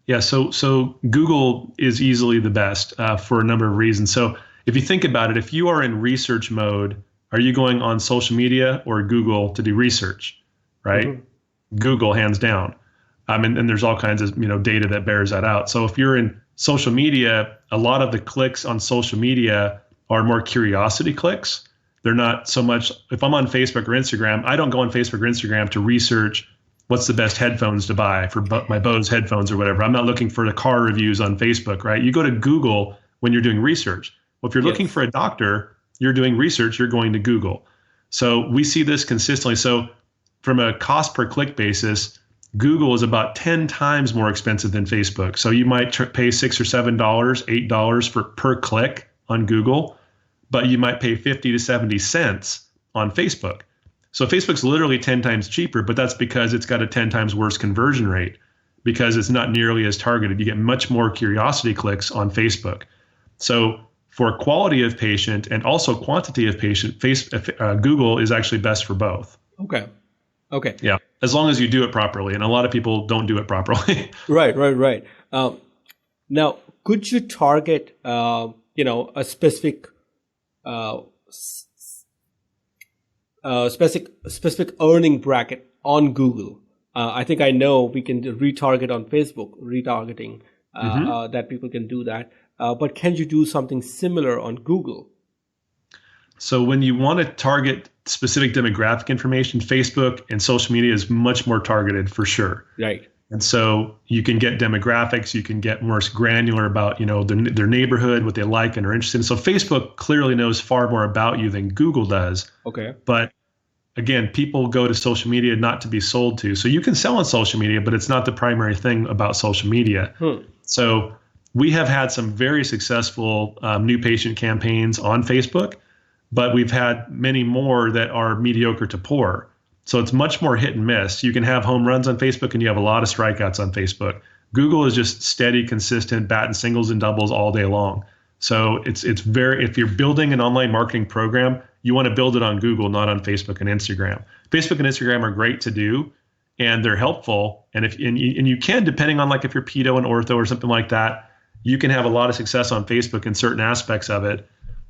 Yeah, so Google is easily the best for a number of reasons. So if you think about it, if you are in research mode, are you going on social media or Google to do research, right? Mm-hmm. Google, hands down. And there's all kinds of data that bears that out. So if you're in social media, a lot of the clicks on social media are more curiosity clicks. They're not so much, if I'm on Facebook or Instagram, I don't go on Facebook or Instagram to research what's the best headphones to buy for my Bose headphones or whatever. I'm not looking for the car reviews on Facebook, right? You go to Google when you're doing research. Well, if you're looking for a doctor, you're doing research, you're going to Google. So we see this consistently. So from a cost per click basis, Google is about 10 times more expensive than Facebook. So you might pay $6 or $7, $8 per click on Google, but you might pay 50 to 70 cents on Facebook. So Facebook's literally 10 times cheaper, but that's because it's got a 10 times worse conversion rate because it's not nearly as targeted. You get much more curiosity clicks on Facebook. So for quality of patient and also quantity of patient, Google is actually best for both. Okay. Yeah, as long as you do it properly, and a lot of people don't do it properly. Right. Now, could you target, a specific earning bracket on Google? I think I know we can retarget on Facebook, retargeting, that people can do that. But can you do something similar on Google? So when you want to target specific demographic information, Facebook and social media is much more targeted for sure. Right. And so you can get demographics, you can get more granular about, their neighborhood, what they like and are interested in. So Facebook clearly knows far more about you than Google does. Okay. But again, people go to social media not to be sold to. So you can sell on social media, but it's not the primary thing about social media. So we have had some very successful new patient campaigns on Facebook, but we've had many more that are mediocre to poor. So it's much more hit and miss. You can have home runs on Facebook and you have a lot of strikeouts on Facebook. Google is just steady, consistent, batting singles and doubles all day long. So it's very, if you're building an online marketing program, you want to build it on Google, not on Facebook and Instagram. Facebook and Instagram are great to do and they're helpful. And you can, depending on like if you're pedo and ortho or something like that, you can have a lot of success on Facebook in certain aspects of it.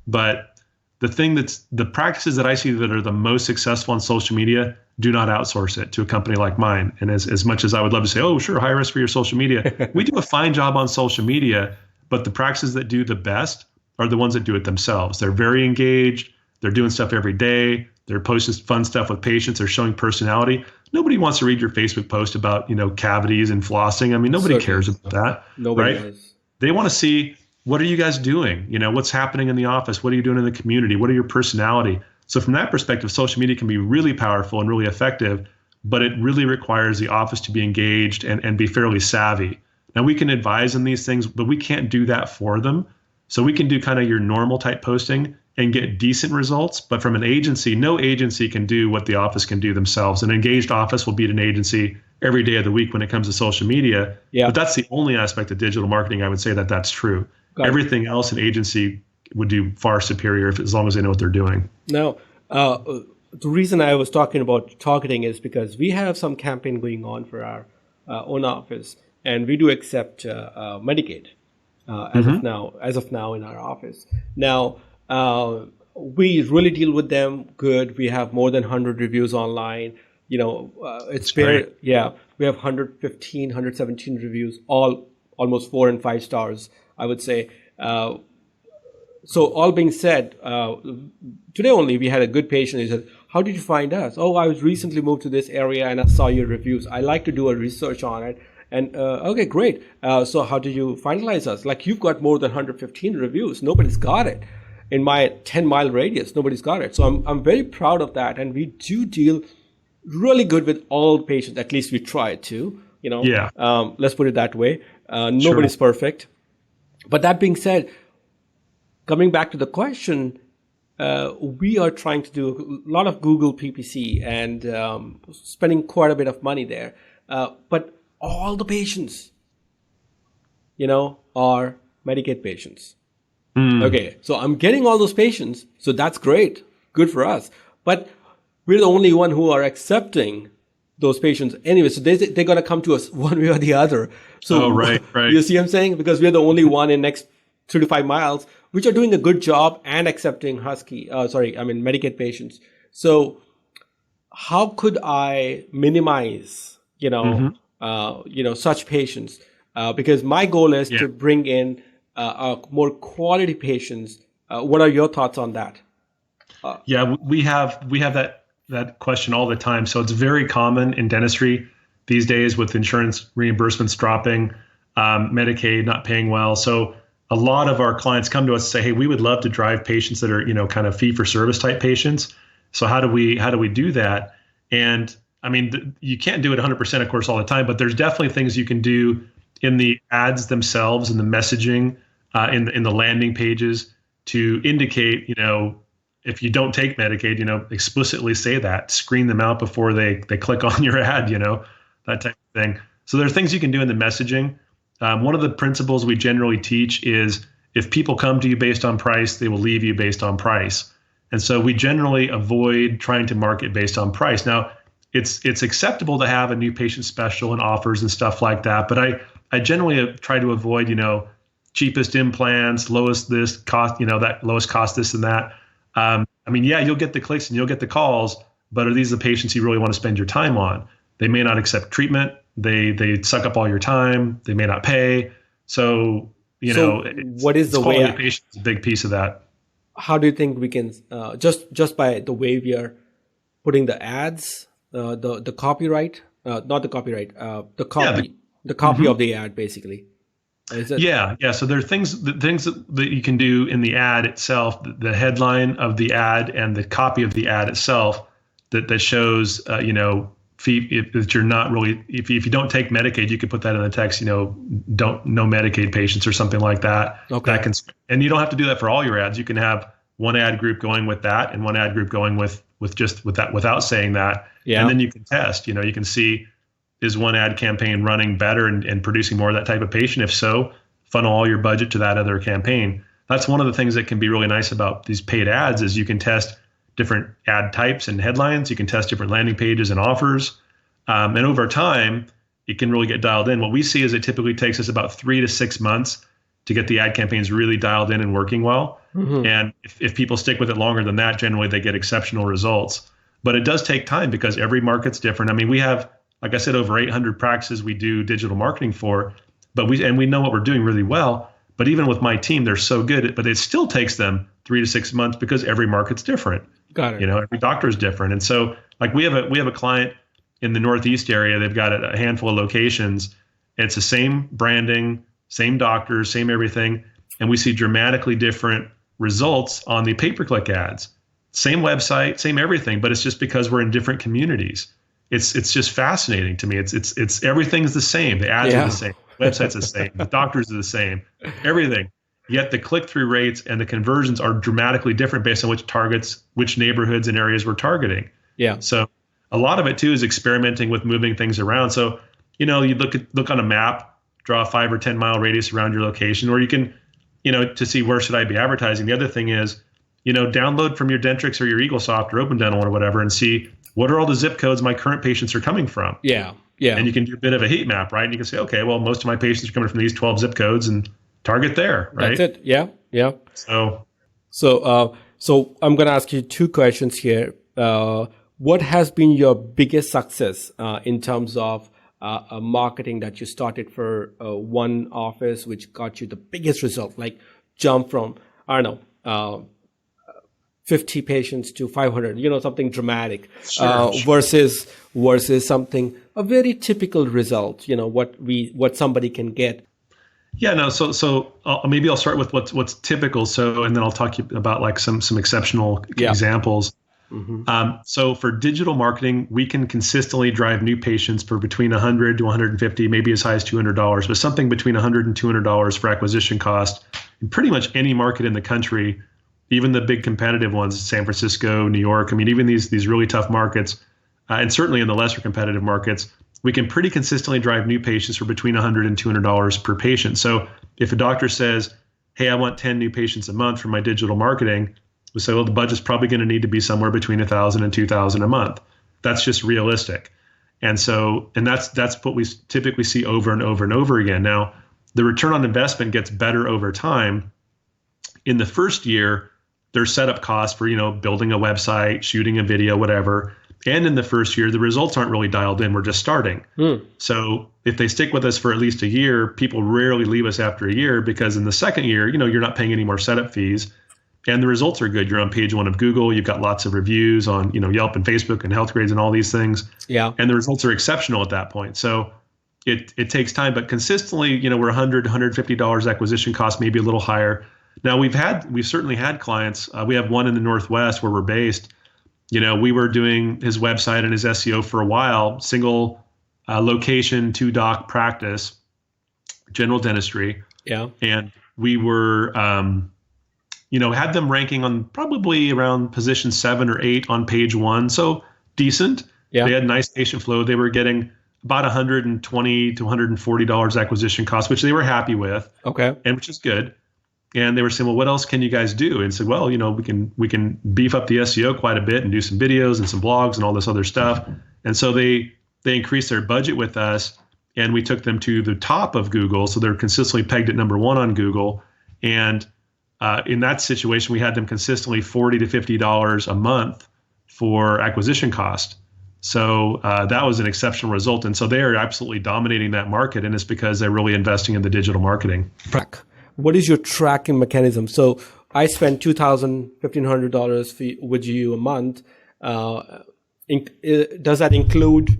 But the practices that I see that are the most successful on social media, do not outsource it to a company like mine. And as much as I would love to say, oh, sure, hire us for your social media, we do a fine job on social media, but the practices that do the best are the ones that do it themselves. They're very engaged. They're doing stuff every day. They're posting fun stuff with patients. They're showing personality. Nobody wants to read your Facebook post about, cavities and flossing. I mean, nobody cares about that. Nobody right? does. They want to see, what are you guys doing? What's happening in the office? What are you doing in the community? What are your personality? So from that perspective, social media can be really powerful and really effective, but it really requires the office to be engaged and be fairly savvy. Now we can advise on these things, but we can't do that for them. So we can do kind of your normal type posting and get decent results. But from an agency, no agency can do what the office can do themselves. An engaged office will beat an agency every day of the week when it comes to social media. Yeah. But that's the only aspect of digital marketing I would say that that's true. Everything else an agency would do far superior as long as they know what they're doing. Now, the reason I was talking about targeting is because we have some campaign going on for our own office, and we do accept Medicaid as of now in our office. Now, we really deal with them good. We have more than 100 reviews online. It's fair. Yeah, we have 115, 117 reviews, all almost 4 and 5 stars, I would say. So all being said, today only we had a good patient. He said, "How did you find us?" "Oh, I was recently moved to this area and I saw your reviews. I like to do a research on it." And okay, great. So how did you finalize us? Like, you've got more than 115 reviews. Nobody's got it. In my 10-mile radius, nobody's got it. So I'm very proud of that. And we do deal really good with all patients. At least we try to, Yeah. Let's put it that way. Nobody's perfect. But that being said, coming back to the question, we are trying to do a lot of Google PPC and spending quite a bit of money there. But all the patients, are Medicaid patients. Okay, so I'm getting all those patients, so that's great, good for us. But we're the only one who are accepting those patients anyway, so they're going to come to us one way or the other. So right. You see what I'm saying? Because we're the only one in next 3 to 5 miles, which are doing a good job and accepting Medicaid patients. So how could I minimize, such patients? Because my goal is to bring in more quality patients. What are your thoughts on that? We have that question all the time. So it's very common in dentistry these days with insurance reimbursements dropping, Medicaid not paying well. So a lot of our clients come to us and say, "Hey, we would love to drive patients that are, kind of fee for service type patients. So how do we do that?" And I mean, you can't do it 100%, of course, all the time, but there's definitely things you can do in the ads themselves, in the messaging, in the landing pages to indicate, if you don't take Medicaid, explicitly say that, screen them out before they click on your ad, that type of thing. So there are things you can do in the messaging. One of the principles we generally teach is if people come to you based on price, they will leave you based on price. And so we generally avoid trying to market based on price. Now, it's acceptable to have a new patient special and offers and stuff like that, but I generally try to avoid, cheapest implants, lowest this cost, that lowest cost this and that. You'll get the clicks and you'll get the calls, but are these the patients you really want to spend your time on? They may not accept treatment. They suck up all your time. They may not pay. So, what is the way? Patient is a big piece of that. How do you think we can just by the way we are putting the ads, the copyright, not the copyright, the copy, the copy of the ad, basically. So there are things that you can do in the ad itself, the headline of the ad and the copy of the ad itself that shows, if you're not really, if you don't take Medicaid, you could put that in the text, no Medicaid patients or something like that. Okay. And you don't have to do that for all your ads. You can have one ad group going with that and one ad group going with that without saying that. Yeah. And then you can test, you can see, is one ad campaign running better and producing more of that type of patient? If so, funnel all your budget to that other campaign. That's one of the things that can be really nice about these paid ads is you can test different ad types and headlines. You can test different landing pages and offers. And over time, it can really get dialed in. What we see is it typically takes us about 3 to 6 months to get the ad campaigns really dialed in and working well. Mm-hmm. And if people stick with it longer than that, generally they get exceptional results. But it does take time because every market's different. I mean, we have, like I said, over 800 practices we do digital marketing for, but we know what we're doing really well. But even with my team, they're so good, but it still takes them 3 to 6 months because every market's different. Got it. Every doctor is different. And so like we have a client in the Northeast area, they've got a handful of locations. It's the same branding, same doctors, same everything. And we see dramatically different results on the pay-per-click ads. Same website, same everything, but it's just because we're in different communities. It's just fascinating to me. It's everything's the same. The ads are the same. Website's the same. The doctors are the same. Everything. Yet the click-through rates and the conversions are dramatically different based on which neighborhoods and areas we're targeting. Yeah. So a lot of it too is experimenting with moving things around. So, you look on a map, draw a 5 or 10 mile radius around your location, or you can, to see where should I be advertising. The other thing is, download from your Dentrix or your EagleSoft or Open Dental or whatever and see what are all the zip codes my current patients are coming from. Yeah. And you can do a bit of a heat map, right? And you can say, okay, well, most of my patients are coming from these 12 zip codes and target there, right? That's it. Yeah. So I'm going to ask you 2 questions here. What has been your biggest success in terms of marketing that you started for one office, which got you the biggest result, like jump from, 50 patients to 500, something dramatic, Sure. versus something, a very typical result, what somebody can get. Yeah, no. So maybe I'll start with what's typical. So, and then I'll talk about like some exceptional examples. Mm-hmm. So for digital marketing, we can consistently drive new patients for between $100 to $150, maybe as high as $200, but something between $100 and $200 for acquisition cost in pretty much any market in the country, even the big competitive ones, San Francisco, New York. I mean, even these really tough markets, and certainly in the lesser competitive markets, we can pretty consistently drive new patients for between $100 and $200 per patient. So if a doctor says, hey, I want 10 new patients a month for my digital marketing, we say, well, the budget's probably going to need to be somewhere between $1,000 and $2,000 a month. That's just realistic. And that's what we typically see over and over and over again. Now, the return on investment gets better over time. In the first year, there's setup costs for, building a website, shooting a video, whatever. And in the first year, the results aren't really dialed in. We're just starting. So if they stick with us for at least a year, people rarely leave us after a year, because in the second year, you're not paying any more setup fees and the results are good. You're on page 1 of Google. You've got lots of reviews on, Yelp and Facebook and health grades and all these things. Yeah. And the results are exceptional at that point. So it takes time, but consistently, we're $100, $150 acquisition cost, maybe a little higher. Now we've certainly had clients. We have one in the Northwest where we're based. We were doing his website and his SEO for a while, single location, 2-doc practice, general dentistry. Yeah. And we were, had them ranking on probably around position 7 or 8 on page 1. So decent. Yeah. They had nice patient flow. They were getting about $120 to $140 acquisition cost, which they were happy with. Okay. And which is good. And they were saying, well, what else can you guys do? And said, well, we can beef up the SEO quite a bit and do some videos and some blogs and all this other stuff. And so they increased their budget with us, and we took them to the top of Google. So they're consistently pegged at number 1 on Google. And in that situation, we had them consistently $40 to $50 a month for acquisition cost. So that was an exceptional result. And so they are absolutely dominating that market. And it's because they're really investing in the digital marketing. What is your tracking mechanism? So I spend $2,000, $1,500 with you a month. Does that include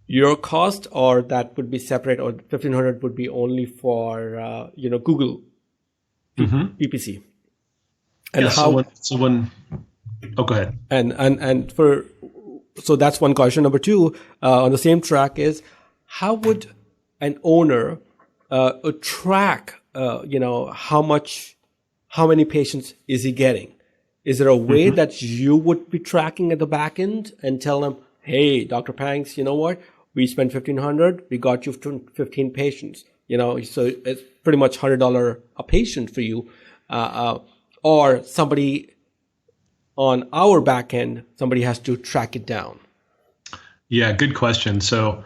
your cost, or that would be separate, or $1,500 would be only for Google PPC? And go ahead. And so that's one question. Number 2, on the same track is, how would an owner track? How many patients is he getting? Is there a way that you would be tracking at the back end and tell them, hey, Dr. Panks, you know what? We spent $1,500. We got you 15 patients. So it's pretty much $100 a patient for you. Or somebody on our back end, somebody has to track it down. Yeah, good question. So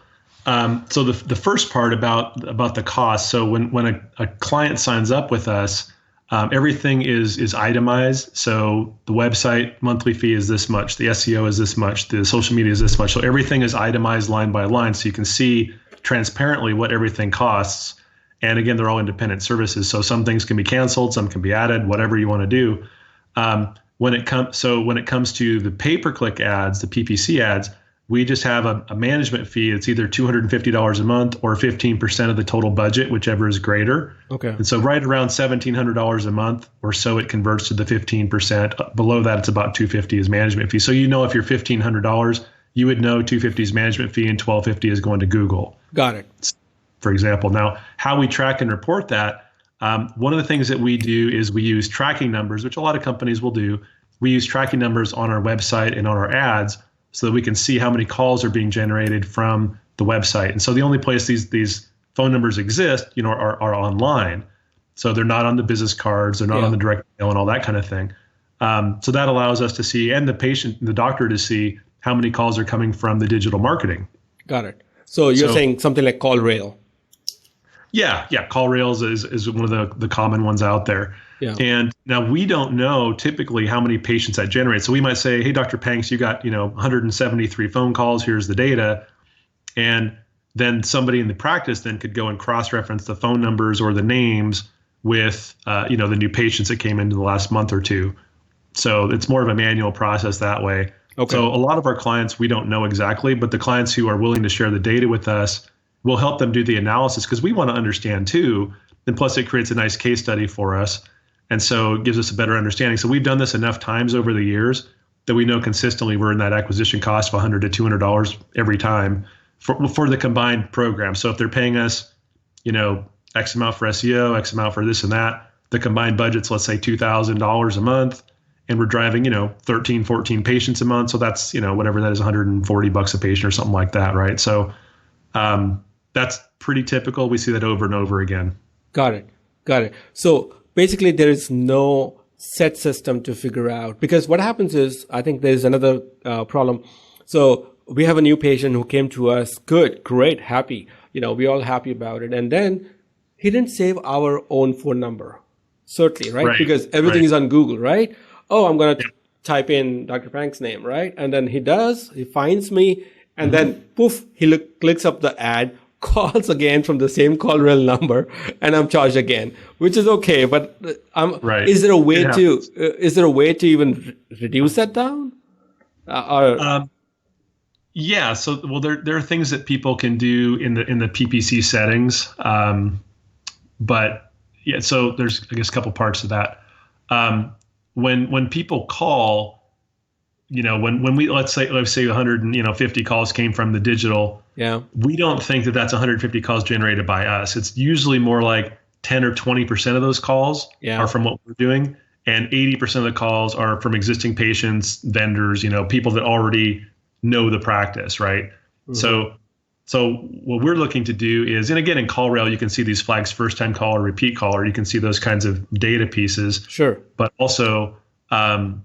the first part about the cost. So when a client signs up with us, everything is itemized. So the website monthly fee is this much, the SEO is this much, the social media is this much. So everything is itemized line by line, so you can see transparently what everything costs. And again, they're all independent services. So some things can be canceled, some can be added, whatever you want to do. When it comes to the pay-per-click ads, the PPC ads, we just have a management fee. It's either $250 a month or 15% of the total budget, whichever is greater. Okay. And so right around $1,700 a month or so, it converts to the 15%. Below that, it's about $250 is management fee. So if you're $1,500, you would know $250 is management fee and $1,250 is going to Google. Got it. For example. Now, how we track and report that, one of the things that we do is we use tracking numbers, which a lot of companies will do. We use tracking numbers on our website and on our ads, so that we can see how many calls are being generated from the website. And so the only place these phone numbers exist, are online. So they're not on the business cards, they're not on the direct mail and all that kind of thing. So that allows us to see, and the doctor to see how many calls are coming from the digital marketing. Got it. So you're saying something like CallRail. Yeah. CallRails is one of the common ones out there. Yeah. And now we don't know typically how many patients that generates. So we might say, hey, Dr. Panks, you got 173 phone calls. Here's the data. And then somebody in the practice then could go and cross-reference the phone numbers or the names with the new patients that came into the last month or two. So it's more of a manual process that way. Okay. So a lot of our clients, we don't know exactly, but the clients who are willing to share the data with us, we'll help them do the analysis because we want to understand too. And plus it creates a nice case study for us. And so it gives us a better understanding. So we've done this enough times over the years that we know consistently we're in that acquisition cost of $100 to $200 every time for the combined program. So if they're paying us, X amount for SEO, X amount for this and that, the combined budget's, let's say $2,000 a month, and we're driving, 13, 14 patients a month. So that's, whatever that is, $140 a patient or something like that. Right. So that's pretty typical. We see that over and over again. Got it. So basically there is no set system to figure out, because what happens is, I think there's another problem. So we have a new patient who came to us. Good, great, happy. We're all happy about it. And then he didn't save our own phone number. Certainly, right? Because everything is on Google, right? Oh, I'm going to type in Dr. Panks' name, right? And then he finds me, and then poof, he clicks up the ad, calls again from the same CallRail number, and I'm charged again, which is okay. But is there a way to even reduce that down? Yeah. So, there are things that people can do in the PPC settings. But yeah, so there's, I guess, a couple parts to that. When people call, when we, let's say 150 calls came from the digital, we don't think that that's 150 calls generated by us. It's usually more like 10 or 20% of those calls are from what we're doing. And 80% of the calls are from existing patients, vendors, people that already know the practice, right? Mm-hmm. So what we're looking to do is, and again, in CallRail, you can see these flags, first time call or repeat caller. You can see those kinds of data pieces. Sure. But also, when,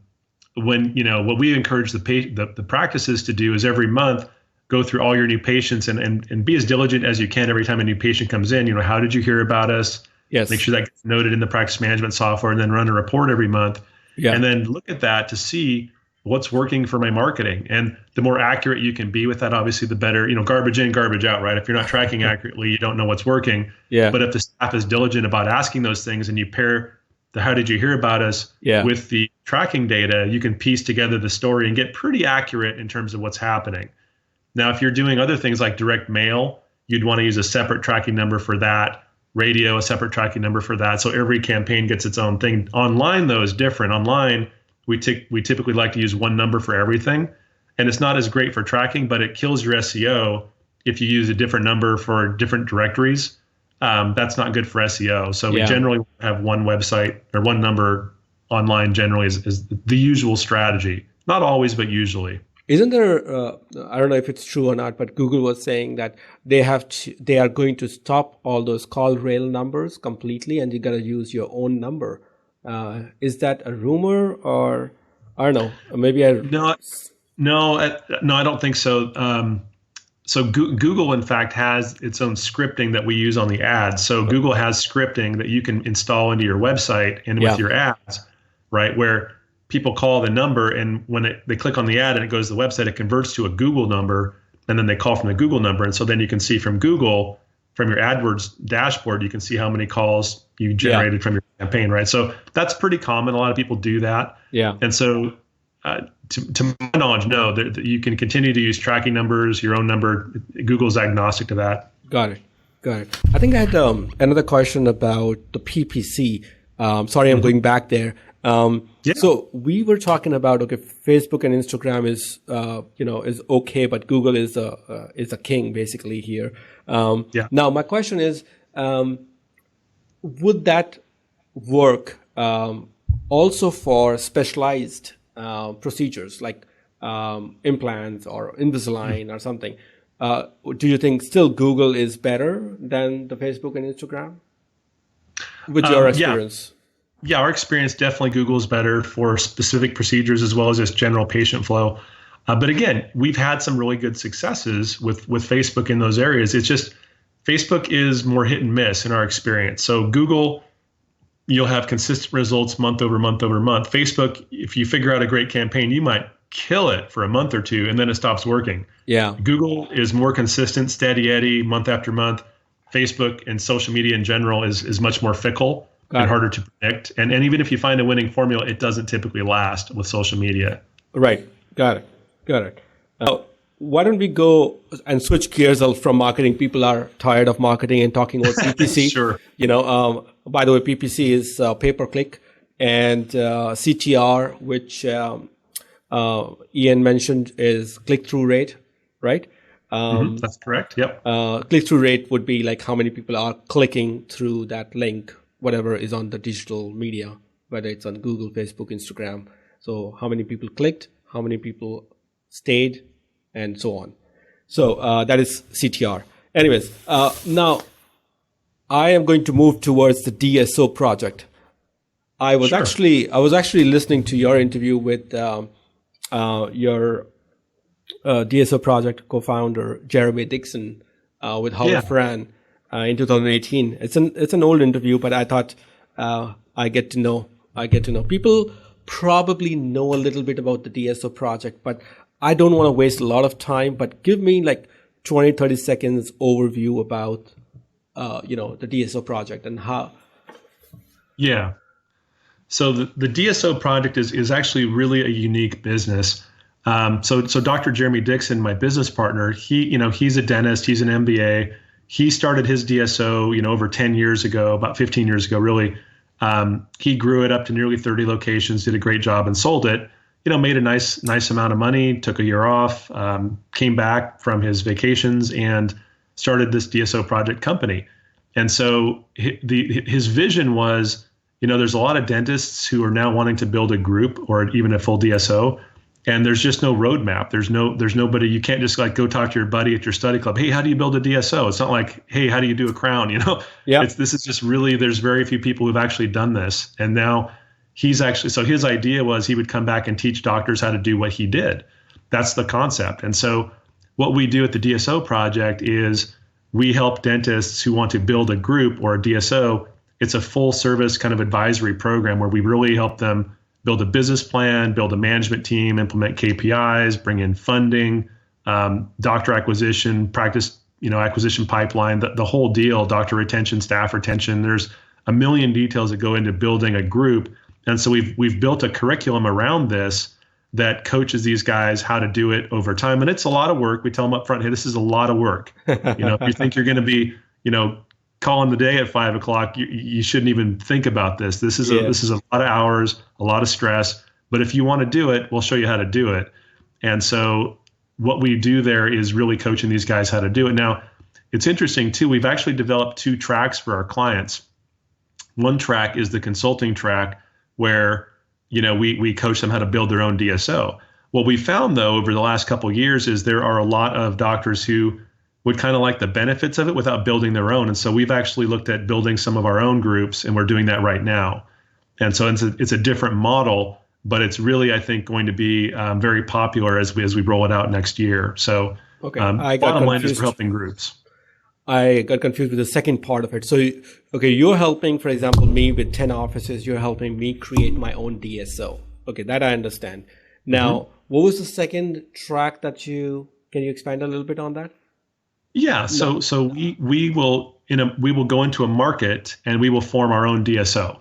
what we encourage the practices to do is every month, go through all your new patients and be as diligent as you can every time a new patient comes in. How did you hear about us? Yes. Make sure that gets noted in the practice management software, and then run a report every month. Yeah. And then look at that to see what's working for my marketing. And the more accurate you can be with that, obviously the better, garbage in, garbage out, right? If you're not tracking accurately, you don't know what's working. Yeah. But if the staff is diligent about asking those things, and you pair the how did you hear about us with the tracking data, you can piece together the story and get pretty accurate in terms of what's happening. Now, if you're doing other things like direct mail, you'd want to use a separate tracking number for that. Radio, a separate tracking number for that. So every campaign gets its own thing. Online, though, is different. Online, we typically like to use one number for everything. And it's not as great for tracking, but it kills your SEO if you use a different number for different directories. That's not good for SEO. So we generally have one website or one number online generally is the usual strategy. Not always, but usually. Isn't there, I don't know if it's true or not, but Google was saying that they are going to stop all those CallRail numbers completely, and you got to use your own number. Is that a rumor, or I don't know? Maybe No, I don't think so. So Google, in fact, has its own scripting that we use on the ads. So Google has scripting that you can install into your website and with your ads, right? Where people call the number, and when they click on the ad and it goes to the website, it converts to a Google number, and then they call from the Google number. And so then you can see from Google, from your AdWords dashboard, you can see how many calls you generated from your campaign, right? So that's pretty common. A lot of people do that. Yeah. And so to my knowledge, no, that you can continue to use tracking numbers, your own number. Google's agnostic to that. Got it. I think I had another question about the PPC. Sorry, I'm going back there. So we were talking about, okay, Facebook and Instagram is okay, but Google is a king basically here. Now my question is, would that work also for specialized procedures? Like implants or Invisalign or something. Do you think still Google is better than the Facebook and Instagram with your experience? Yeah, our experience, definitely Google is better for specific procedures as well as just general patient flow. But again, we've had some really good successes with Facebook in those areas. It's just Facebook is more hit and miss in our experience. So Google, you'll have consistent results month over month over month. Facebook, if you figure out a great campaign, you might kill it for a month or two and then it stops working. Yeah. Google is more consistent, steady Eddie, month after month. Facebook and social media in general is much more fickle and harder to predict. And even if you find a winning formula, it doesn't typically last with social media. Right. Got it. Why don't we go and switch gears from marketing? People are tired of marketing and talking about PPC. Sure. By the way, PPC is pay-per-click, and CTR, which Ian mentioned, is click-through rate, right? That's correct. Yep. Click-through rate would be like how many people are clicking through that link, whatever is on the digital media, whether it's on Google, Facebook, Instagram. So how many people clicked, how many people stayed, and so on. So that is CTR. Anyways, now I am going to move towards the DSO project. I was actually listening to your interview with your DSO project co-founder Jeremy Dixon with Howard Fran in 2018. It's an old interview, but I thought I get to know people probably know a little bit about the DSO project, but I don't want to waste a lot of time. But give me like 20-30 seconds overview about the DSO project and how. Yeah. So the DSO project is actually really a unique business. So Dr. Jeremy Dixon, my business partner, he's a dentist, he's an MBA. He started his DSO, over 10 years ago, about 15 years ago, really. He grew it up to nearly 30 locations, did a great job and sold it, made a nice amount of money, took a year off, came back from his vacations and started this DSO project company. And so his vision was, there's a lot of dentists who are now wanting to build a group or even a full DSO, and there's just no roadmap. There's nobody. You can't just like go talk to your buddy at your study club. Hey, how do you build a DSO? It's not like, hey, how do you do a crown? Yeah. This is just really, there's very few people who've actually done this. And now so his idea was he would come back and teach doctors how to do what he did. That's the concept. And so what we do at the DSO project is we help dentists who want to build a group or a DSO. It's a full service kind of advisory program where we really help them build a business plan, build a management team, implement KPIs, bring in funding, doctor acquisition, practice, acquisition pipeline, the whole deal, doctor retention, staff retention. There's a million details that go into building a group. And so we've built a curriculum around this that coaches these guys how to do it over time. And it's a lot of work. We tell them up front, hey, this is a lot of work. If you think you're going to be, calling the day at 5 o'clock, you shouldn't even think about this. This is a lot of hours, a lot of stress. But if you want to do it, we'll show you how to do it. And so what we do there is really coaching these guys how to do it. Now, it's interesting too. We've actually developed 2 tracks for our clients. One track is the consulting track where, we coach them how to build their own DSO. What we found though, over the last couple of years is there are a lot of doctors who would kind of like the benefits of it without building their own. And so we've actually looked at building some of our own groups, and we're doing that right now. And so it's a different model, but it's really, I think, going to be very popular as we roll it out next year. So bottom line is we're helping groups. I got confused with the second part of it. So, you're helping, for example, me with 10 offices. You're helping me create my own DSO. Okay, that I understand. Now, What was the second track can you expand a little bit on that? Yeah, so we will go into a market and we will form our own DSO.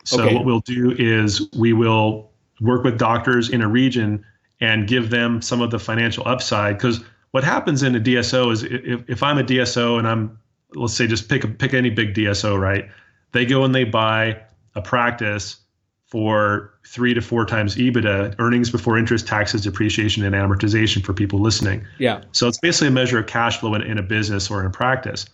So what we'll do is we will work with doctors in a region and give them some of the financial upside. Because what happens in a DSO is if I'm a DSO and let's say just pick any big DSO, right? They go and they buy a practice for 3 to 4 times EBITDA, earnings before interest, taxes, depreciation, and amortization for people listening. Yeah. So it's basically a measure of cash flow in a business or in a practice.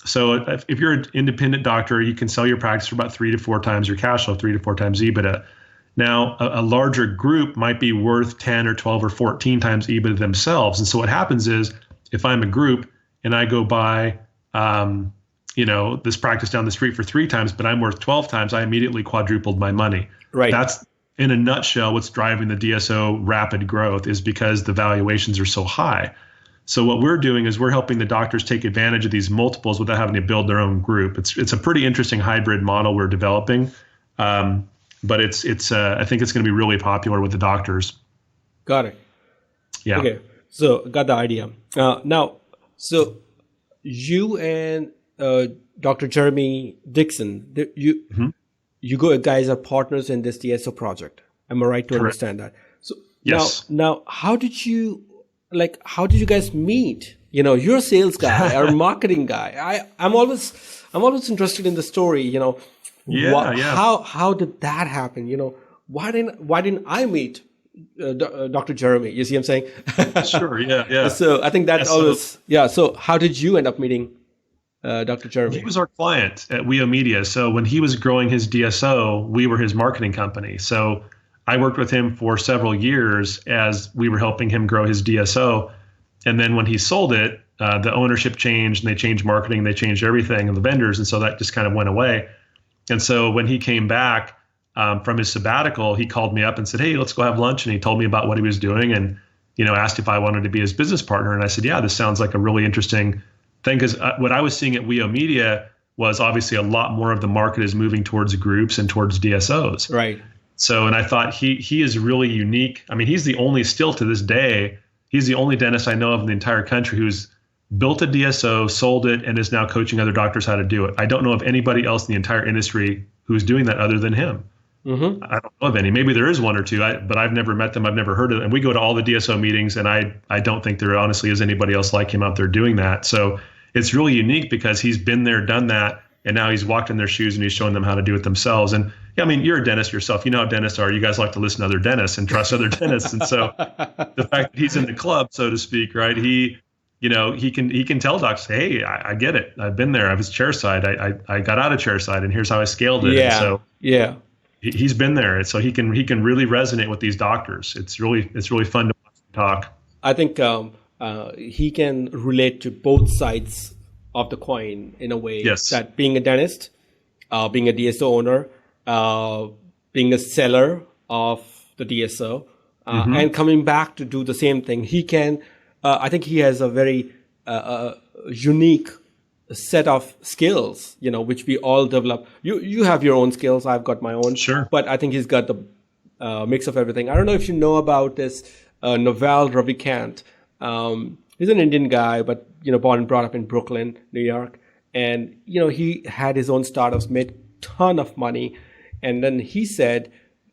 So if you're an independent doctor, you can sell your practice for about 3 to 4 times your cash flow, 3 to 4 times EBITDA. Now, a larger group might be worth 10 or 12 or 14 times EBITDA themselves. And so what happens is if I'm a group and I go buy, this practice down the street for 3 times, but I'm worth 12 times, I immediately quadrupled my money. Right. That's, in a nutshell, what's driving the DSO rapid growth is because the valuations are so high. So what we're doing is we're helping the doctors take advantage of these multiples without having to build their own group. It's a pretty interesting hybrid model we're developing, but it's I think it's going to be really popular with the doctors. Got it. Yeah. Okay. So got the idea. Now, so you and Dr. Jeremy Dixon, you guys are partners in this DSO project. Am I right to understand that? So yes. Now, how did you guys meet? You're a sales guy or a marketing guy. I'm always interested in the story. How did that happen? Why didn't I meet Dr. Jeremy? You see what I'm saying? Sure. Yeah. So I think that So how did you end up meeting Dr. Jeremy? He was our client at WEO Media. So when he was growing his DSO, we were his marketing company. So I worked with him for several years as we were helping him grow his DSO. And then when he sold it, the ownership changed and they changed marketing, they changed everything and the vendors. And so that just kind of went away. And so when he came back from his sabbatical, he called me up and said, hey, let's go have lunch. And he told me about what he was doing and, asked if I wanted to be his business partner. And I said, yeah, this sounds like a really interesting thing. Because what I was seeing at WEO Media was obviously a lot more of the market is moving towards groups and towards DSOs. Right. So, and I thought he is really unique. I mean, he's the only, still to this day, he's the only dentist I know of in the entire country who's built a DSO, sold it, and is now coaching other doctors how to do it. I don't know of anybody else in the entire industry who's doing that other than him. Mm-hmm. I don't know of any. Maybe there is one or two, but I've never met them. I've never heard of them. And we go to all the DSO meetings, and I don't think there honestly is anybody else like him out there doing that. So it's really unique because he's been there, done that, and now he's walked in their shoes and he's showing them how to do it themselves. And I mean, you're a dentist yourself. You know how dentists are. You guys like to listen to other dentists and trust other dentists. And so the fact that he's in the club, so to speak, right? He can tell docs, hey, I get it. I've been there. I was chairside. I got out of chairside, and here's how I scaled it. Yeah. And so he's been there, and so he can really resonate with these doctors. It's really fun to watch him talk. I think he can relate to both sides of the coin in a way. Yes. That being a dentist, being a DSO owner, being a seller of the DSO, and coming back to do the same thing. He can, I think he has a very unique set of skills, which we all develop. You have your own skills. I've got my own. Sure. But I think he's got the mix of everything. I don't know if you know about this Naval Ravikant. He's an Indian guy, but born and brought up in Brooklyn, New York, and he had his own startups, made ton of money, and then he said,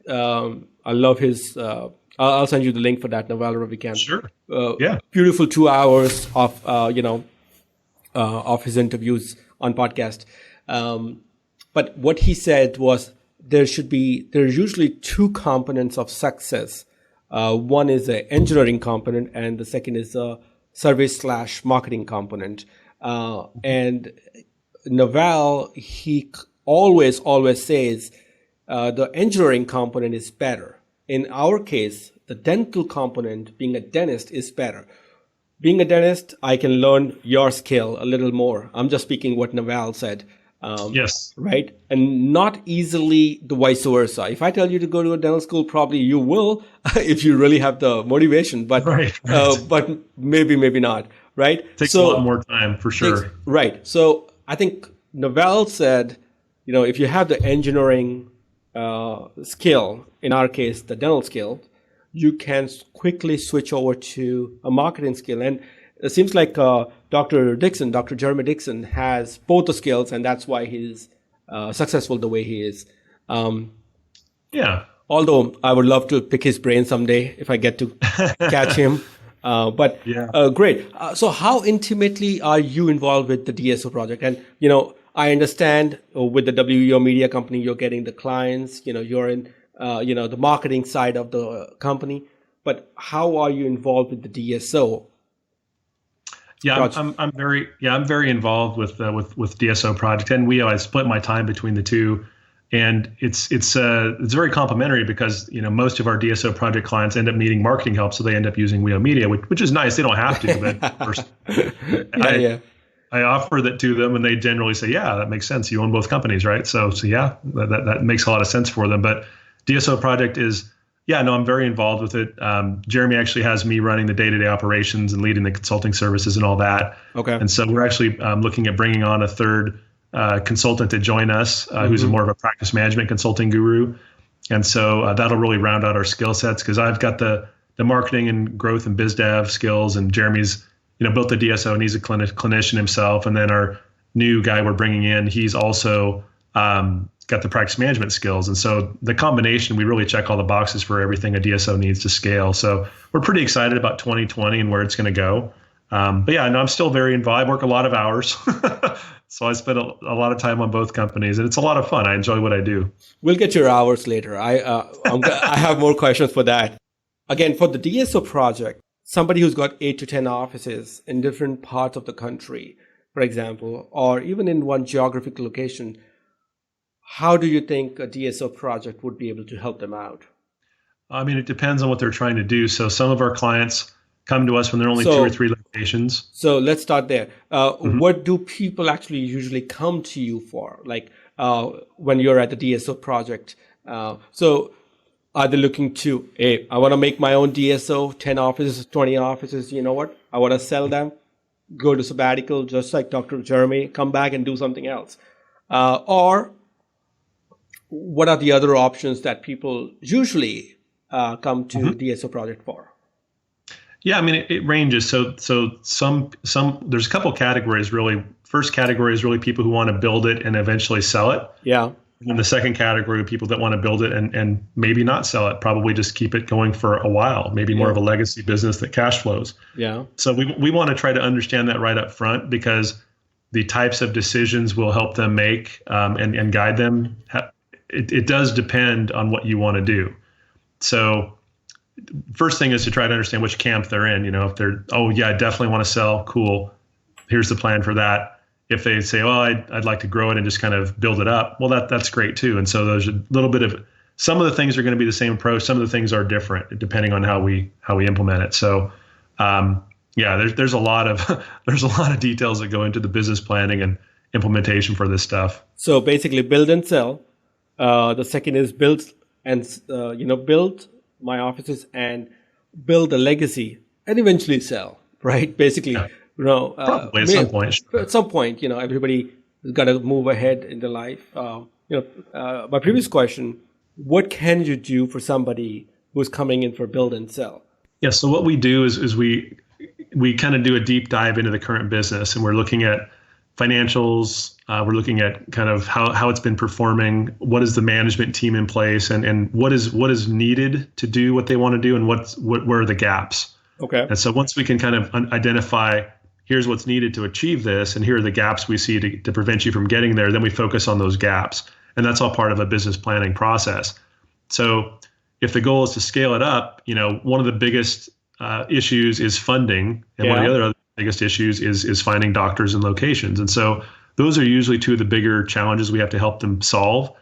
"I love his." I'll send you the link for that, Naval Ravikant. Sure. Beautiful 2 hours of of his interviews on podcast. But what he said was there's usually 2 components of success. One is the engineering component, and the second is the service/marketing component. And Naval, he always says the engineering component is better. In our case, the dental component, being a dentist, is better. Being a dentist, I can learn your skill a little more. I'm just speaking what Naval said. Yes. Right? And not easily the vice versa. If I tell you to go to a dental school, probably you will if you really have the motivation. But right. But maybe not. Right? Takes a lot more time for sure. Right. So I think Naval said, if you have the engineering skill, in our case, the dental skill, you can quickly switch over to a marketing skill. And it seems like Dr. Jeremy Dixon has both the skills, and that's why he's successful the way he is. Although I would love to pick his brain someday if I get to catch him. Great. So how intimately are you involved with the DSO project? And, I understand with the WEO Media company, you're getting the clients, you're in, the marketing side of the company. But how are you involved with the DSO? Yeah, I'm very involved with DSO project and WEO. I split my time between the two. And it's very complimentary because, most of our DSO project clients end up needing marketing help. So they end up using WEO Media, which is nice. They don't have to, but of course, I offer that to them and they generally say, yeah, that makes sense. You own both companies, right? So yeah, that makes a lot of sense for them. But DSO project is, I'm very involved with it. Jeremy actually has me running the day-to-day operations and leading the consulting services and all that. Okay. And so we're actually looking at bringing on a third consultant to join us, who's more of a practice management consulting guru. And so that'll really round out our skill sets because I've got the marketing and growth and biz dev skills, and Jeremy's built the DSO and he's a clinician himself. And then our new guy we're bringing in, he's also got the practice management skills. And so the combination, we really check all the boxes for everything a DSO needs to scale. So we're pretty excited about 2020 and where it's going to go. But yeah, I'm still very involved. I work a lot of hours. So I spend a lot of time on both companies and it's a lot of fun. I enjoy what I do. We'll get your hours later. I have more questions for that. Again, for the DSO project, somebody who's got 8 to 10 offices in different parts of the country, for example, or even in one geographic location, how do you think a DSO project would be able to help them out? I mean, it depends on what they're trying to do. So some of our clients come to us when they're only 2 or 3 locations. So let's start there. What do people actually usually come to you for? Like when you're at the DSO project. So are they looking to, hey, I want to make my own DSO, 10 offices, 20 offices. You know what? I want to sell them, go to sabbatical, just like Dr. Jeremy, come back and do something else. Or what are the other options that people usually come to DSO project for? Yeah, I mean, it ranges. So some there's a couple categories really. First category is really people who want to build it and eventually sell it. Yeah. And the second category of people that want to build it and maybe not sell it, probably just keep it going for a while, maybe more of a legacy business that cash flows. Yeah. So we want to try to understand that right up front because the types of decisions we'll help them make and guide them. It does depend on what you want to do. So first thing is to try to understand which camp they're in. If they're, I definitely want to sell, cool. Here's the plan for that. If they say, I'd like to grow it and just kind of build it up, well, that's great too. And so there's a little bit of, some of the things are going to be the same approach. Some of the things are different depending on how we implement it. So, there's a lot of details that go into the business planning and implementation for this stuff. So basically build and sell. The second is build my offices and build a legacy and eventually sell, right? Basically, probably at some point. At some point, everybody has got to move ahead in their life. My previous question, what can you do for somebody who's coming in for build and sell? Yeah. So what we do is we kind of do a deep dive into the current business and we're looking at financials. We're looking at kind of how it's been performing. What is the management team in place, and what is needed to do what they want to do, and where are the gaps? Okay. And so once we can kind of identify, here's what's needed to achieve this, and here are the gaps we see to prevent you from getting there, then we focus on those gaps, and that's all part of a business planning process. So if the goal is to scale it up, one of the biggest issues is funding, and one of the other biggest issues is finding doctors and locations, and so those are usually two of the bigger challenges we have to help them solve.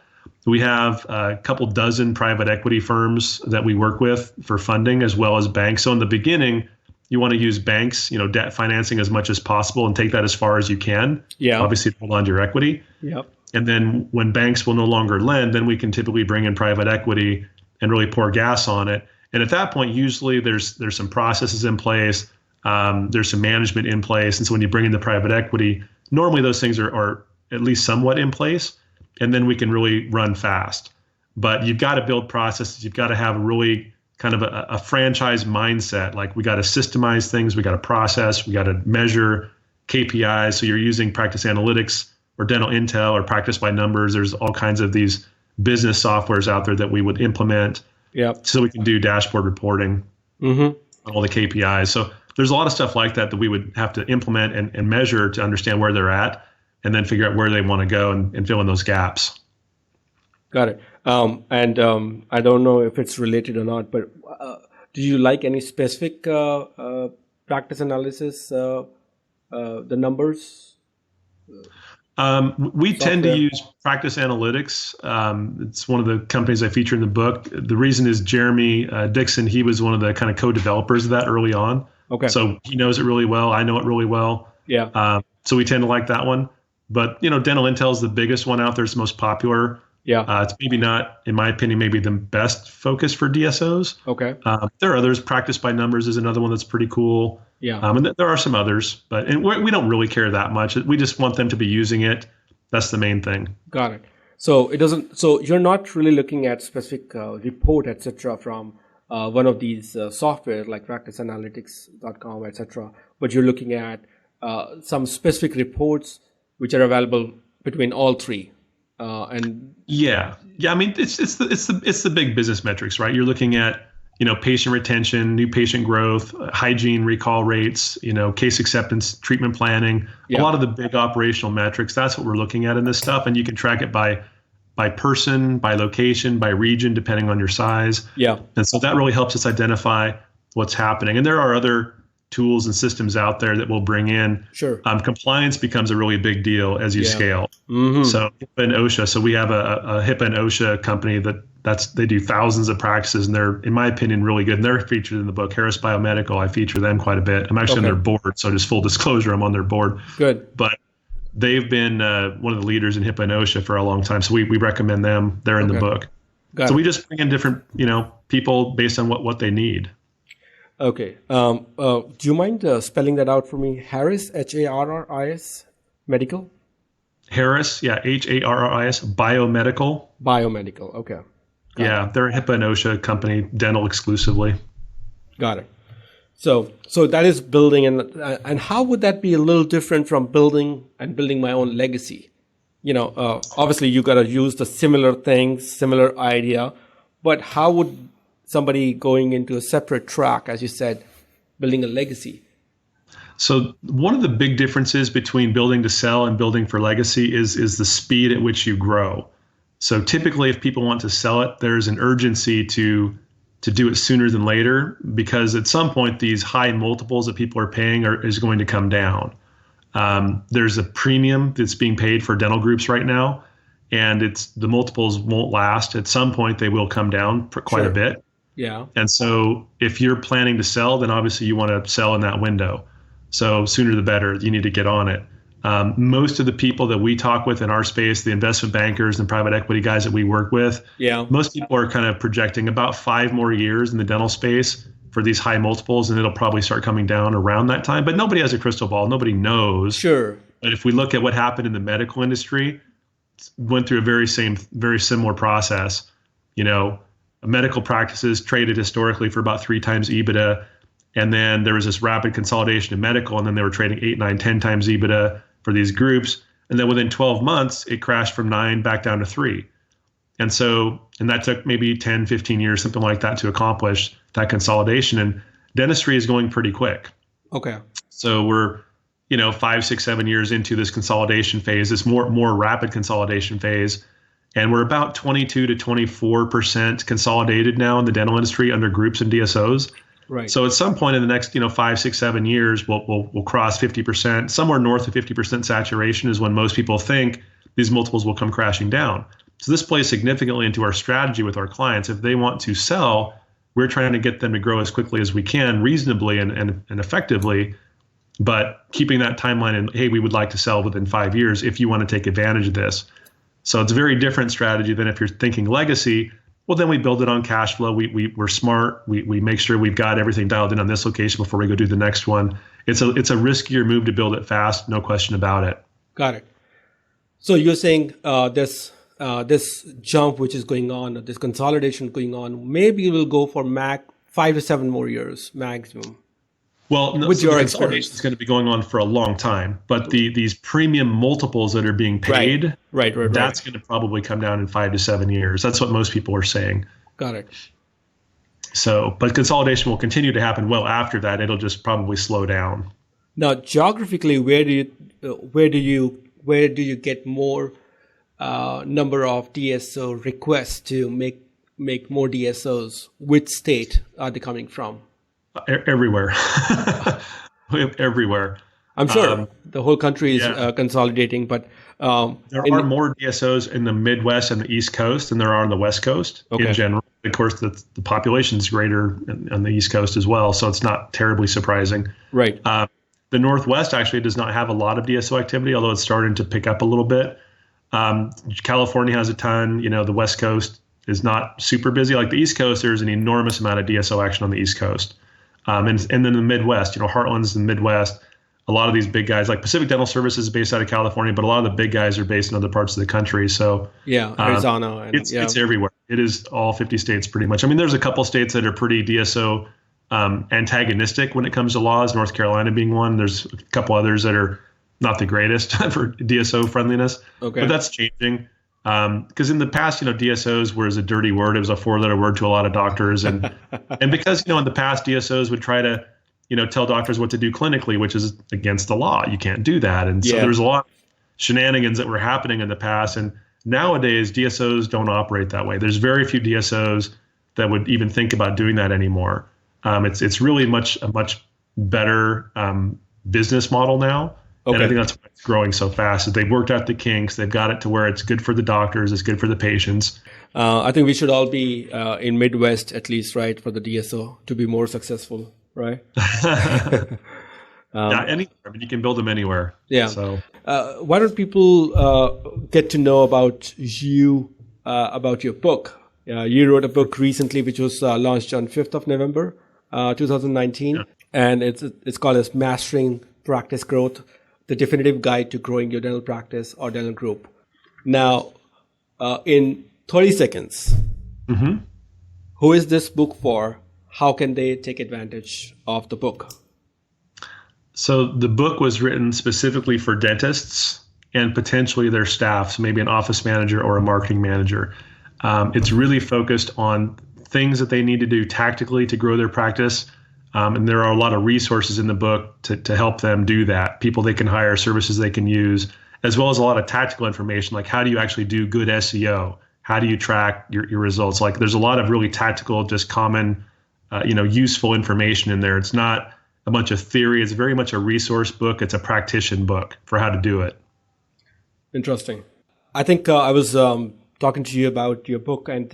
We have a couple dozen private equity firms that we work with for funding as well as banks. So in the beginning, you want to use banks, debt financing as much as possible and take that as far as you can. Yeah. Obviously, hold on to your equity. Yep. And then when banks will no longer lend, then we can typically bring in private equity and really pour gas on it. And at that point, usually there's some processes in place. There's some management in place. And so when you bring in the private equity, normally those things are at least somewhat in place, and then we can really run fast. But you've got to build processes. You've got to have really kind of a franchise mindset. Like we got to systemize things. We got to process. We got to measure KPIs. So you're using practice analytics or dental intel or practice by numbers. There's all kinds of these business softwares out there that we would implement. So we can do dashboard reporting on all the KPIs. So there's a lot of stuff like that we would have to implement and measure to understand where they're at and then figure out where they want to go and fill in those gaps. Got it. I don't know if it's related or not, but do you like any specific practice analysis, the numbers? We tend to Software. use Practice Analytics. It's one of the companies I feature in the book. The reason is Jeremy Dixon. He was one of the kind of co-developers of that early on. Okay. So he knows it really well. I know it really well. Yeah. So we tend to like that one. But, Dental Intel is the biggest one out there. It's the most popular. Yeah. It's maybe not, in my opinion, maybe the best focus for DSOs. Okay. There are others. Practice by Numbers is another one that's pretty cool. Yeah. And there are some others, but we don't really care that much. We just want them to be using it. That's the main thing. Got it. So it doesn't. So you're not really looking at specific report, etc., from one of these software like practiceanalytics.com, etc. But you're looking at some specific reports which are available between all three. And yeah. I mean, it's the big business metrics, right? You're looking at patient retention, new patient growth, hygiene, recall rates, case acceptance, treatment planning, a lot of the big operational metrics. That's what we're looking at in this stuff. And you can track it by person, by location, by region, depending on your size. Yeah. And so that really helps us identify what's happening. And there are other tools and systems out there that we'll bring in. Sure. Compliance becomes a really big deal as you scale. Mm-hmm. So HIPAA and OSHA. So we have a HIPAA and OSHA company they do thousands of practices, and they're, in my opinion, really good. And they're featured in the book. Harris Biomedical, I feature them quite a bit. I'm actually on their board, so just full disclosure, I'm on their board. Good. But they've been one of the leaders in HIPAA and OSHA for a long time. So we recommend them. They're in the book. Got so it. we just bring in different, people based on what they need. Okay. Do you mind spelling that out for me? Harris, Harris, medical? Harris, Harris, Biomedical. Biomedical. Okay. Yeah, they're a HIPAA and OSHA company, dental exclusively. Got it. So that is building, and how would that be a little different from building my own legacy? Obviously you got to use the similar things, similar idea, but how would somebody going into a separate track, as you said, building a legacy? So one of the big differences between building to sell and building for legacy is the speed at which you grow. So typically, if people want to sell it, there's an urgency to do it sooner than later, because at some point these high multiples that people are paying is going to come down. There's a premium that's being paid for dental groups right now, and the multiples won't last. At some point, they will come down quite a bit. Yeah. And so if you're planning to sell, then obviously you want to sell in that window. So sooner the better. You need to get on it. Most of the people that we talk with in our space, the investment bankers and private equity guys that we work with, most people are kind of projecting about 5 more years in the dental space for these high multiples, and it'll probably start coming down around that time. But nobody has a crystal ball. Nobody knows. Sure. But if we look at what happened in the medical industry, went through a very similar process. Medical practices traded historically for about 3 times EBITDA. And then there was this rapid consolidation in medical, and then they were trading 8, 9, 10 times EBITDA for these groups. And then within 12 months, it crashed from 9 back down to 3. And that took maybe 10, 15 years, something like that, to accomplish that consolidation. And dentistry is going pretty quick. Okay. So we're, 5, 6, 7 years into this consolidation phase, this more rapid consolidation phase. And we're about 22 to 24% consolidated now in the dental industry under groups and DSOs. Right. So at some point in the next, 5, 6, 7 years, we'll cross 50%. Somewhere north of 50% saturation is when most people think these multiples will come crashing down. So this plays significantly into our strategy with our clients. If they want to sell, we're trying to get them to grow as quickly as we can, reasonably and effectively, but keeping that timeline in, hey, we would like to sell within 5 years if you want to take advantage of this. So it's a very different strategy than if you're thinking legacy. Well, then we build it on cash flow. We're smart. We make sure we've got everything dialed in on this location before we go do the next one. It's a riskier move to build it fast, no question about it. Got it. So you're saying this jump which is going on, this consolidation going on, maybe it will go for 5 to 7 more years maximum. Well, no, so the consolidation is going to be going on for a long time, but these premium multiples that are being paid, that's going to probably come down in 5 to 7 years. That's what most people are saying. Got it. So, but consolidation will continue to happen well after that. It'll just probably slow down. Now, geographically, where do you get more number of DSO requests to make more DSOs? Which state are they coming from? Everywhere. Everywhere. I'm sure the whole country is consolidating, but There are more DSOs in the Midwest and the East Coast than there are on the West Coast in general. Of course, the population is greater on the East Coast as well, so it's not terribly surprising. Right. The Northwest actually does not have a lot of DSO activity, although it's starting to pick up a little bit. California has a ton. The West Coast is not super busy. Like the East Coast, there's an enormous amount of DSO action on the East Coast. And then the Midwest, Heartland's in the Midwest. A lot of these big guys, like Pacific Dental Services, is based out of California, but a lot of the big guys are based in other parts of the country. So Arizona, and it's everywhere. It is all 50 states pretty much. I mean, there's a couple states that are pretty DSO antagonistic when it comes to laws. North Carolina being one. There's a couple others that are not the greatest for DSO friendliness, but that's changing. Because in the past, DSOs was a dirty word. It was a 4-letter word to a lot of doctors, and because in the past DSOs would try to tell doctors what to do clinically, which is against the law. You can't do that. And so there's a lot of shenanigans that were happening in the past. And nowadays, DSOs don't operate that way. There's very few DSOs that would even think about doing that anymore. It's really a much better business model now. And I think that's why it's growing so fast. Is they've worked out the kinks. They've got it to where it's good for the doctors. It's good for the patients. I think we should all be in Midwest, at least, right, for the DSO to be more successful. Right. Anywhere. I mean, you can build them anywhere. Yeah. So, why don't people get to know about you, about your book? You wrote a book recently, which was launched on 5th of November, 2019, and it's called as Mastering Practice Growth: The Definitive Guide to Growing Your Dental Practice or Dental Group. Now, in 30 seconds, who is this book for? How can they take advantage of the book? So the book was written specifically for dentists and potentially their staff, so maybe an office manager or a marketing manager. It's really focused on things that they need to do tactically to grow their practice. And there are a lot of resources in the book to help them do that. People they can hire, services they can use, as well as a lot of tactical information, like how do you actually do good SEO? How do you track your results? Like there's a lot of really tactical, just common useful information in there. It's not a bunch of theory. It's very much a resource book. It's a practitioner book for how to do it. Interesting. I think I was talking to you about your book, and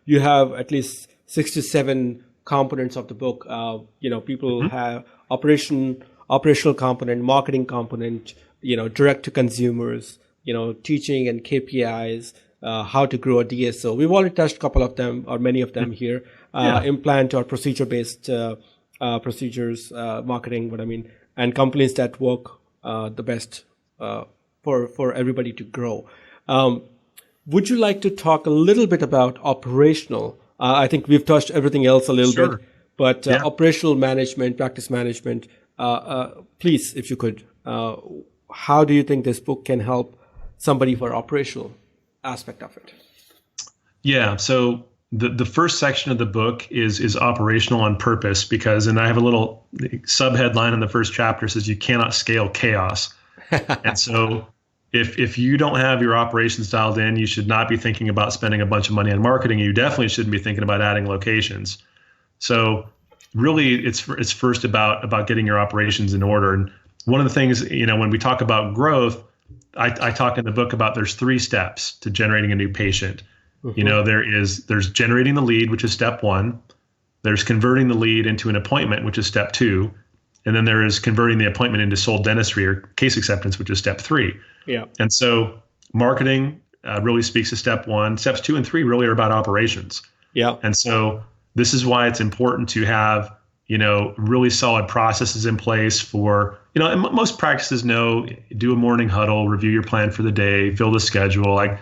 you have at least 6 to 7 components of the book. People have operational component, marketing component, direct to consumers, teaching and KPIs, how to grow a DSO. We've already touched a couple of them or many of them here. Implant or procedure-based procedures, marketing, and companies that work the best for everybody to grow. Would you like to talk a little bit about operational? I think we've touched everything else a little bit, but operational management, practice management, please, if you could, how do you think this book can help somebody for operational aspect of it? Yeah, so the first section of the book is operational on purpose because, and I have a little subheadline in the first chapter says you cannot scale chaos. And so if you don't have your operations dialed in, you should not be thinking about spending a bunch of money on marketing. You definitely shouldn't be thinking about adding locations. So really it's first about getting your operations in order. And one of the things, when we talk about growth, I talk in the book about there's 3 steps to generating a new patient. There's generating the lead, which is step 1. There's converting the lead into an appointment, which is step 2. And then there is converting the appointment into sold dentistry or case acceptance, which is step 3. Yeah. And so marketing really speaks to step 1. Steps 2 and 3 really are about operations. Yeah. And so this is why it's important to have, really solid processes in place for, and most practices do a morning huddle, review your plan for the day, fill the schedule. Like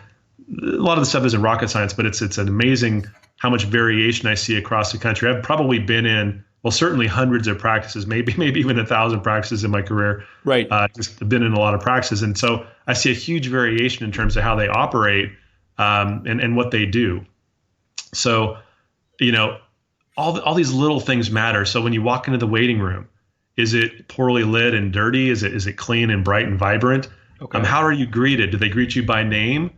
a lot of the stuff isn't rocket science, but it's an amazing how much variation I see across the country. I've probably been in, certainly hundreds of practices, maybe even 1,000 practices in my career. Right. Just been in a lot of practices. And so I see a huge variation in terms of how they operate and what they do. So, all these little things matter. So when you walk into the waiting room, is it poorly lit and dirty? Is it clean and bright and vibrant? Okay. How are you greeted? Do they greet you by name?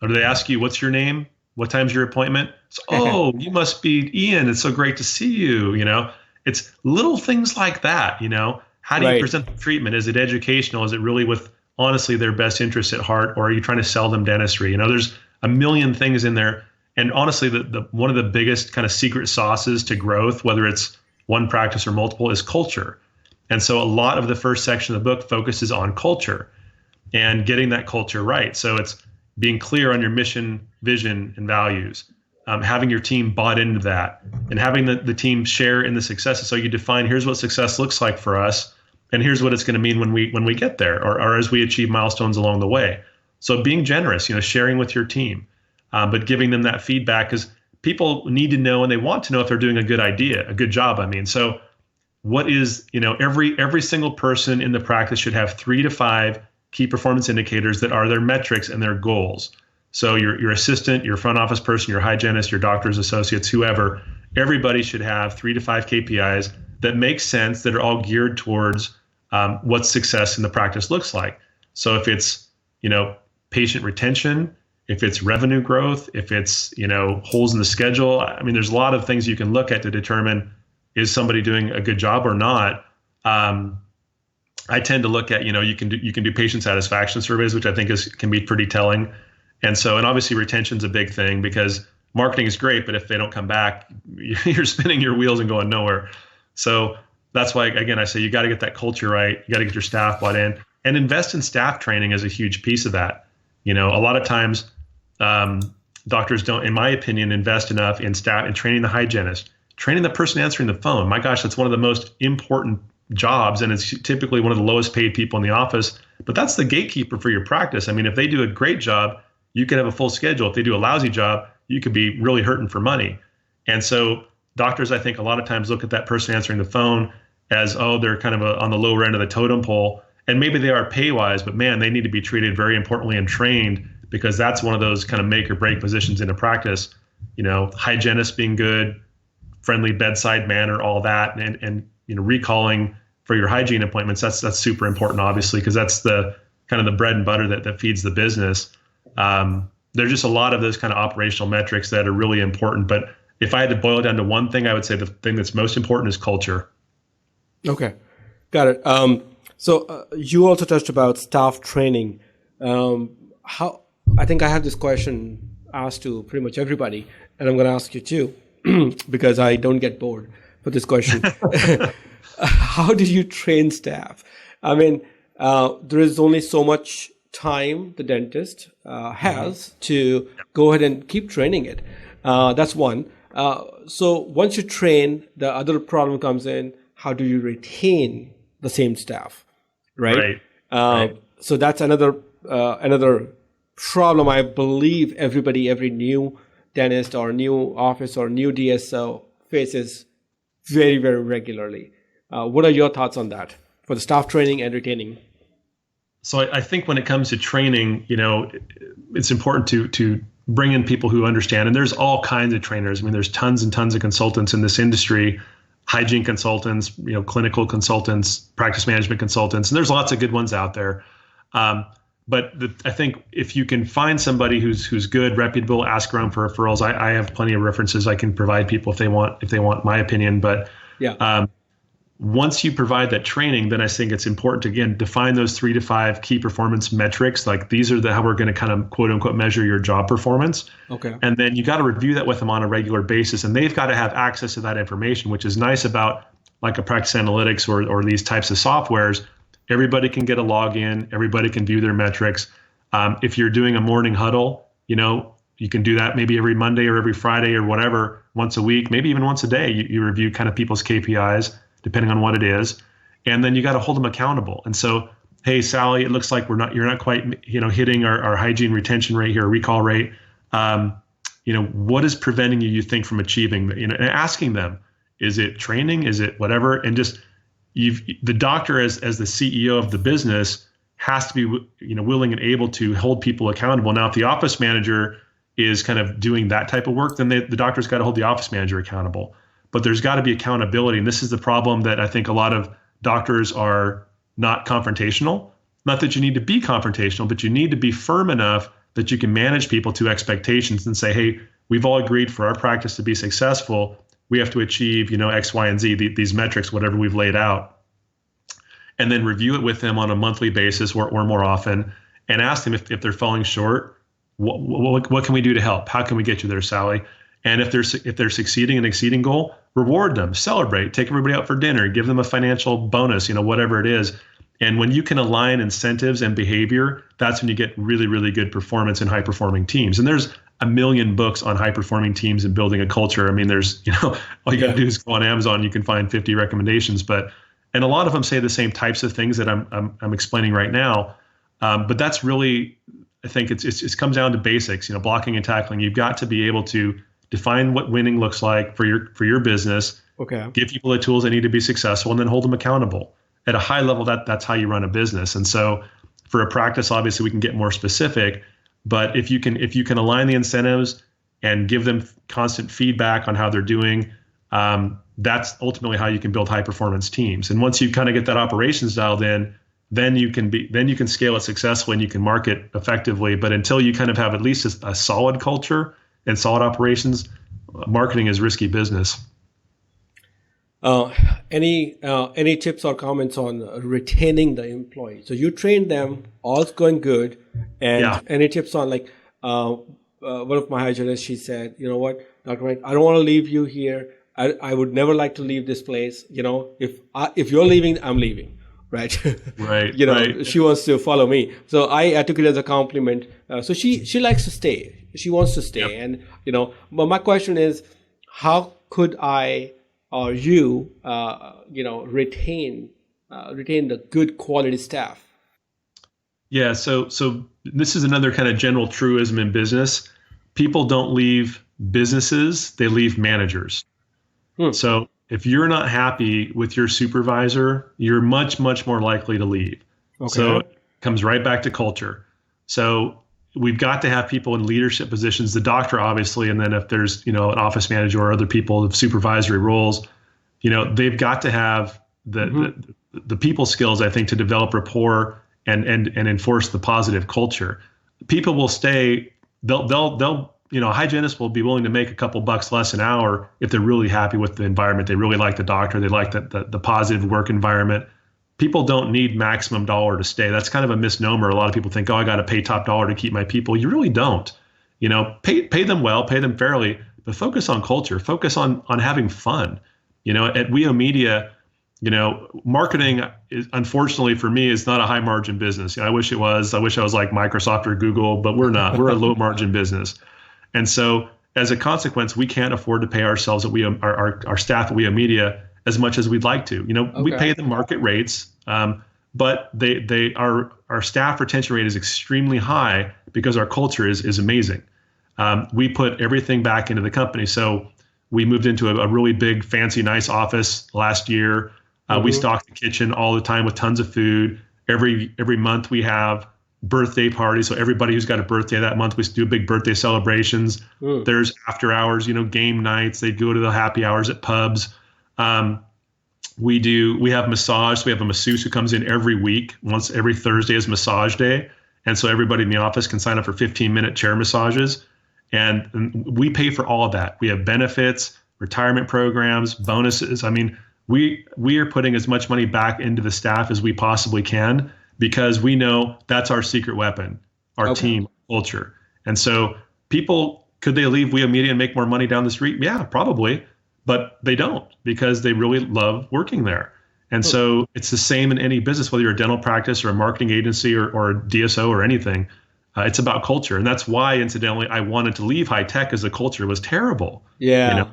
Or do they ask you, what's your name? What time's your appointment? So, you must be Ian. It's so great to see you. It's little things like that. How do you present the treatment? Is it educational? Is it really with honestly their best interest at heart, or are you trying to sell them dentistry? You know, there's a million things in there. And honestly, the one of the biggest kind of secret sauces to growth, whether it's one practice or multiple, is culture. And so a lot of the first section of the book focuses on culture and getting that culture right. So it's being clear on your mission, vision, and values, having your team bought into that, and having the team share in the successes. So you define, here's what success looks like for us, and here's what it's going to mean when we get there, or as we achieve milestones along the way. So being generous, you know, sharing with your team, but giving them that feedback, because people need to know and they want to know if they're doing a good job. I mean, so what is, you know, every single person in the practice should have 3 to 5 key performance indicators that are their metrics and their goals. So your assistant, your front office person, your hygienist, your doctors, associates, whoever, everybody should have 3 to 5 KPIs that make sense, that are all geared towards what success in the practice looks like. So if it's, you know, patient retention, if it's revenue growth, if it's, you know, holes in the schedule, I mean, there's a lot of things you can look at to determine, is somebody doing a good job or not? I tend to look at, you know, you can do patient satisfaction surveys, which I think can be pretty telling. And obviously retention's a big thing, because marketing is great, but if they don't come back, you're spinning your wheels and going nowhere. So that's why, again, I say you got to get that culture right. You got to get your staff bought in, and invest in staff training is a huge piece of that. You know, a lot of times doctors don't, in my opinion, invest enough in staff and training the hygienist, training the person answering the phone. My gosh, that's one of the most important jobs, and it's typically one of the lowest paid people in the office, but that's the gatekeeper for your practice. I mean, if they do a great job, you could have a full schedule. If they do a lousy job, you could be really hurting for money. And so doctors, I think, a lot of times look at that person answering the phone as, oh, they're kind of on the lower end of the totem pole. And maybe they are pay-wise, but man, they need to be treated very importantly and trained, because that's one of those kind of make or break positions in a practice. You know, hygienist being good, friendly bedside manner, all that, and you know, recalling for your hygiene appointments, that's super important, obviously, because that's the kind of the bread and butter that feeds the business. There's just a lot of those kind of operational metrics that are really important. But if I had to boil it down to one thing, I would say the thing that's most important is culture. Okay, got it. So you also touched about staff training. How, I think I have this question asked to pretty much everybody, and I'm going to ask you too, because I don't get bored with this question. How do you train staff? I mean, there is only so much time the dentist has to go ahead and keep training it. That's one. So once you train, the other problem comes in: how do you retain the same staff? Right. So that's another problem I believe every new dentist or new office or new DSO faces very, very regularly. What are your thoughts on that for the staff training and retaining? So I think when it comes to training, you know, it's important to bring in people who understand. And there's all kinds of trainers. I mean, there's tons and tons of consultants in this industry, hygiene consultants, you know, clinical consultants, practice management consultants, and there's lots of good ones out there. But I think if you can find somebody who's good, reputable, ask around for referrals. I have plenty of references I can provide people if they want my opinion. But yeah. Once you provide that training, then I think it's important to, again, define those 3 to 5 key performance metrics. Like, these are how we're going to kind of quote unquote measure your job performance. Okay. And then you got to review that with them on a regular basis, and they've got to have access to that information, which is nice about like a practice analytics or these types of softwares. Everybody can get a login. Everybody can view their metrics. If you're doing a morning huddle, you know, you can do that maybe every Monday or every Friday or whatever, once a week, maybe even once a day. You review kind of people's KPIs, depending on what it is. And then you got to hold them accountable. And so, hey, Sally, it looks like you're not quite, you know, hitting our hygiene retention rate here, recall rate. You know, what is preventing you think, from achieving, you know, and asking them, is it training? Is it whatever? And just, the doctor as the CEO of the business has to be, you know, willing and able to hold people accountable. Now, if the office manager is kind of doing that type of work, then the doctor's got to hold the office manager accountable. But there's got to be accountability. And this is the problem, that I think a lot of doctors are not confrontational. Not that you need to be confrontational, but you need to be firm enough that you can manage people to expectations and say, hey, we've all agreed for our practice to be successful, we have to achieve, you know, X, Y, and Z, these metrics, whatever we've laid out. and then review it with them on a monthly basis or more often, and ask them if they're falling short, what can we do to help? How can we get you there, Sally? And if they're succeeding and exceeding goal, reward them, celebrate, take everybody out for dinner, give them a financial bonus, whatever it is. And when you can align incentives and behavior, that's when you get really, really good performance in high-performing teams. And there's a million books on high-performing teams and building a culture. I mean, there's, all you got to do is go on Amazon, you can find 50 recommendations. And a lot of them say the same types of things that I'm explaining right now. But that's really, I think it comes down to basics, blocking and tackling. You've got to be able to define what winning looks like for your business. Okay. Give people the tools they need to be successful, and then hold them accountable. At a high level, that's how you run a business. And so for a practice, obviously we can get more specific, but if you can align the incentives and give them constant feedback on how they're doing, that's ultimately how you can build high performance teams. And once you kind of get that operations dialed in, then you can scale it successfully and you can market effectively. But until you kind of have at least a solid culture and solid operations, marketing is risky business. Any tips or comments on retaining the employee? So you train them, all's going good, and any tips on one of my hygienists, she said, you know what, Dr. Mike, I don't want to leave you here. I would never like to leave this place. If you're leaving, I'm leaving. Right. Right. Right. She wants to follow me. So I took it as a compliment. So she likes to stay. She wants to stay. Yep. And, but my question is, how could I or you, retain the good quality staff? Yeah. So this is another kind of general truism in business. People don't leave businesses, they leave managers. So if you're not happy with your supervisor, you're much, much more likely to leave. Okay. So it comes right back to culture. So we've got to have people in leadership positions, the doctor, obviously, and then if there's, an office manager or other people of supervisory roles, they've got to have the people skills, I think, to develop rapport and enforce the positive culture. People will stay, a hygienist will be willing to make a couple bucks less an hour if they're really happy with the environment. They really like the doctor. They like the positive work environment. People don't need maximum dollar to stay. That's kind of a misnomer. A lot of people think, I got to pay top dollar to keep my people. You really don't. Pay them well, pay them fairly, but focus on culture. Focus on having fun. At WEO Media, marketing is, unfortunately for me, is not a high margin business. I wish it was. I wish I was like Microsoft or Google, but we're not. We're a low margin business. And so as a consequence, we can't afford to pay ourselves at our staff at WEO Media as much as we'd like to. We pay the market rates, but our staff retention rate is extremely high because our culture is amazing. We put everything back into the company. So we moved into a really big, fancy, nice office last year. We stock the kitchen all the time with tons of food. Every month we have birthday parties. So everybody who's got a birthday that month, we do big birthday celebrations. There's after hours, game nights. They go to the happy hours at pubs. We have massage. So we have a masseuse who comes in every week. Once every Thursday is massage day. And so everybody in the office can sign up for 15-minute chair massages. And we pay for all of that. We have benefits, retirement programs, bonuses. I mean, we are putting as much money back into the staff as we possibly can, because we know that's our secret weapon, our team culture. And so could they leave WEO Media and make more money down the street? Yeah, probably, but they don't, because they really love working there. And so it's the same in any business, whether you're a dental practice or a marketing agency or a DSO or anything. It's about culture. And that's why, incidentally, I wanted to leave high tech, because the culture was terrible. Yeah.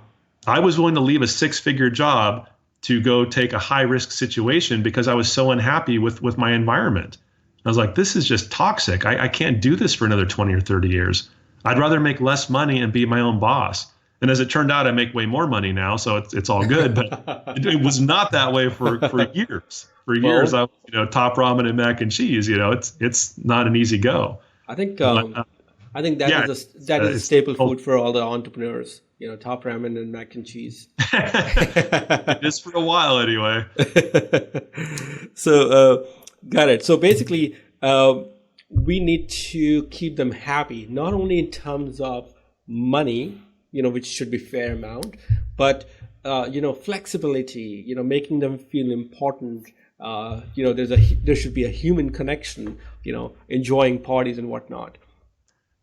I was willing to leave a 6-figure job to go take a high risk situation because I was so unhappy with my environment. I was like, this is just toxic. I can't do this for another 20 or 30 years. I'd rather make less money and be my own boss. And as it turned out, I make way more money now, so it's all good. But it was not that way for years. For years, I was top ramen and mac and cheese. It's not an easy go. I think that is a staple food for all the entrepreneurs. Top ramen and mac and cheese. Just for a while, anyway. So, got it. So basically, we need to keep them happy, not only in terms of money, which should be fair amount, but flexibility. Making them feel important. there should be a human connection, enjoying parties and whatnot.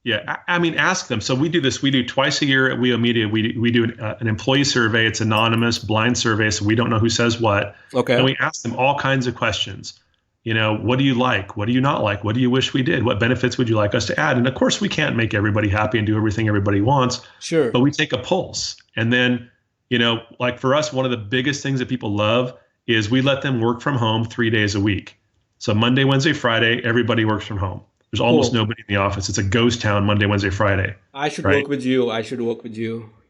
Yeah, I mean, ask them. So we do this. We do twice a year at WEO Media. We do an employee survey. It's anonymous, blind survey, so we don't know who says what. Okay. And we ask them all kinds of questions. What do you like? What do you not like? What do you wish we did? What benefits would you like us to add? And of course, we can't make everybody happy and do everything everybody wants. Sure. But we take a pulse. And then, like for us, one of the biggest things that people love is we let them work from home 3 days a week. So Monday, Wednesday, Friday, everybody works from home. There's almost nobody in the office. It's a ghost town Monday, Wednesday, Friday. I should work with you.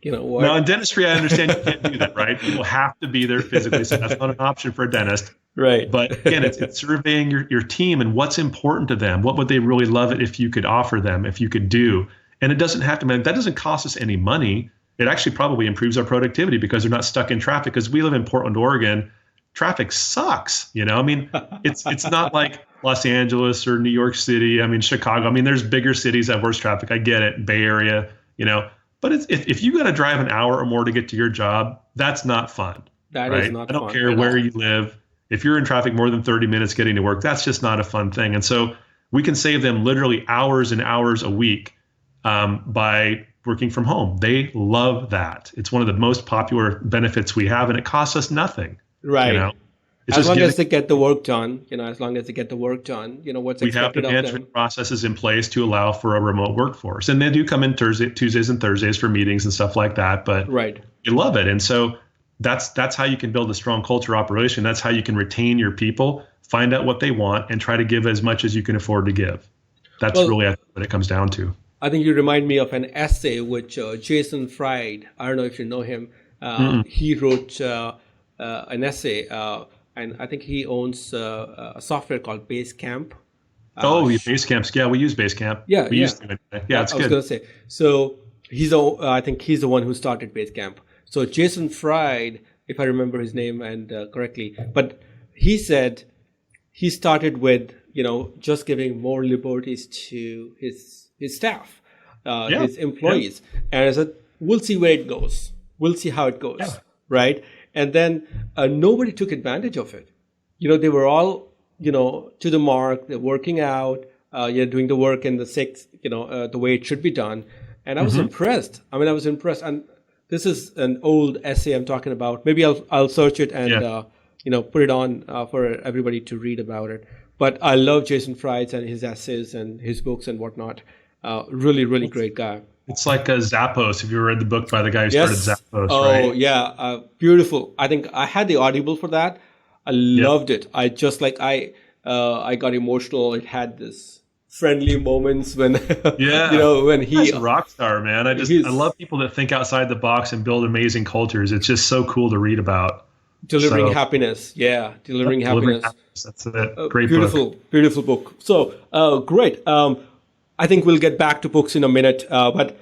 You know what? Now, in dentistry, I understand you can't do that, right? People have to be there physically, so that's not an option for a dentist. Right. But again, it's surveying your team and what's important to them. What would they really love it if you could offer them, if you could do? And it doesn't have to, that doesn't cost us any money. It actually probably improves our productivity because they're not stuck in traffic. Because we live in Portland, Oregon. Traffic sucks. It's not like Los Angeles or New York City. Chicago. There's bigger cities that have worse traffic. I get it. Bay Area, But if you got to drive an hour or more to get to your job, that's not fun. That right? is not I don't fun care at where all. you live. If you're in traffic more than 30 minutes getting to work, that's just not a fun thing. And so we can save them literally hours and hours a week by working from home. They love that. It's one of the most popular benefits we have, and it costs us nothing. Right. It's as long as they get the work done, what's we have the expected of management them. processes in place to allow for a remote workforce. And they do come in Tuesdays and Thursdays for meetings and stuff like that, but Right. you love it. And so that's how you can build a strong culture operation. That's how you can retain your people, find out what they want, and try to give as much as you can afford to give. That's really what it comes down to. I think you remind me of an essay which Jason Fried, I don't know if you know him, he wrote an essay, and I think he owns a software called Basecamp. Basecamp. Yeah, we use Basecamp. Yeah, we used to. Yeah, it's I was good. going to say. So I think he's the one who started Basecamp. So Jason Fried, if I remember his name and correctly, but he said he started with just giving more liberties to his staff, his employees, and I said we'll see where it goes. We'll see how it goes, right? And then nobody took advantage of it. They were all to the mark. They're working out, doing the work in the the way it should be done. And I was impressed. I was impressed. And this is an old essay I'm talking about. Maybe I'll search it and put it on for everybody to read about it. But I love Jason Fried and his essays and his books and whatnot. Really, really great guy. It's like a Zappos. Have you ever read the book by the guy who started Zappos? Oh, yeah. Beautiful. I think I had the Audible for that. I loved it. I got emotional. It had this friendly moments when, when he's a rock star, man. I love people that think outside the box and build amazing cultures. It's just so cool to read about. Delivering happiness. Yeah. Delivering happiness. That's it. Great book. Beautiful book. So, great. I think we'll get back to books in a minute. But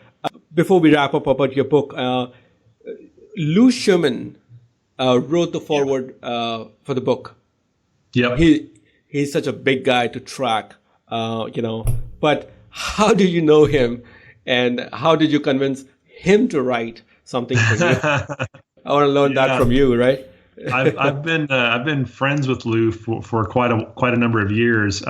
before we wrap up about your book, Lou Sherman wrote the foreword for the book. Yep. He's such a big guy to track, But how do you know him, and how did you convince him to write something for you? I want to learn that from you, right? I've been friends with Lou for quite a number of years.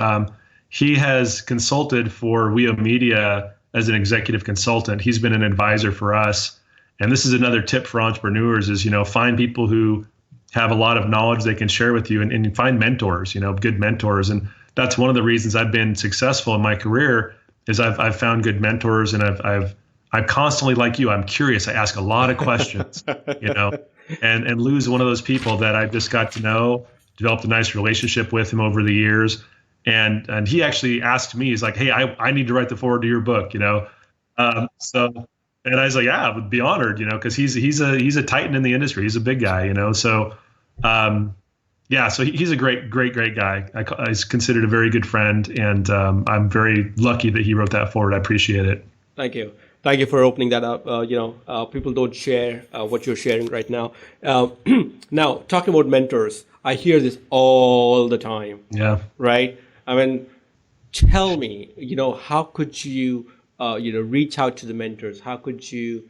He has consulted for WEO Media as an executive consultant. He's been an advisor for us. And this is another tip for entrepreneurs is, find people who have a lot of knowledge they can share with you and find mentors, good mentors. And that's one of the reasons I've been successful in my career is I've found good mentors, and I'm constantly like you. I'm curious. I ask a lot of questions, and Lou's one of those people that I've just got to know, developed a nice relationship with him over the years. And he actually asked me, he's like, hey, I need to write the foreword to your book, and I was like, yeah, I would be honored, because he's a titan in the industry. He's a big guy, so so he's a great guy. He's considered a very good friend, and I'm very lucky that he wrote that foreword. I appreciate it. Thank you for opening that up. People don't share what you're sharing right now. Now, talking about mentors, I hear this all the time. Yeah. Right? Tell me, how could you, reach out to the mentors? How could you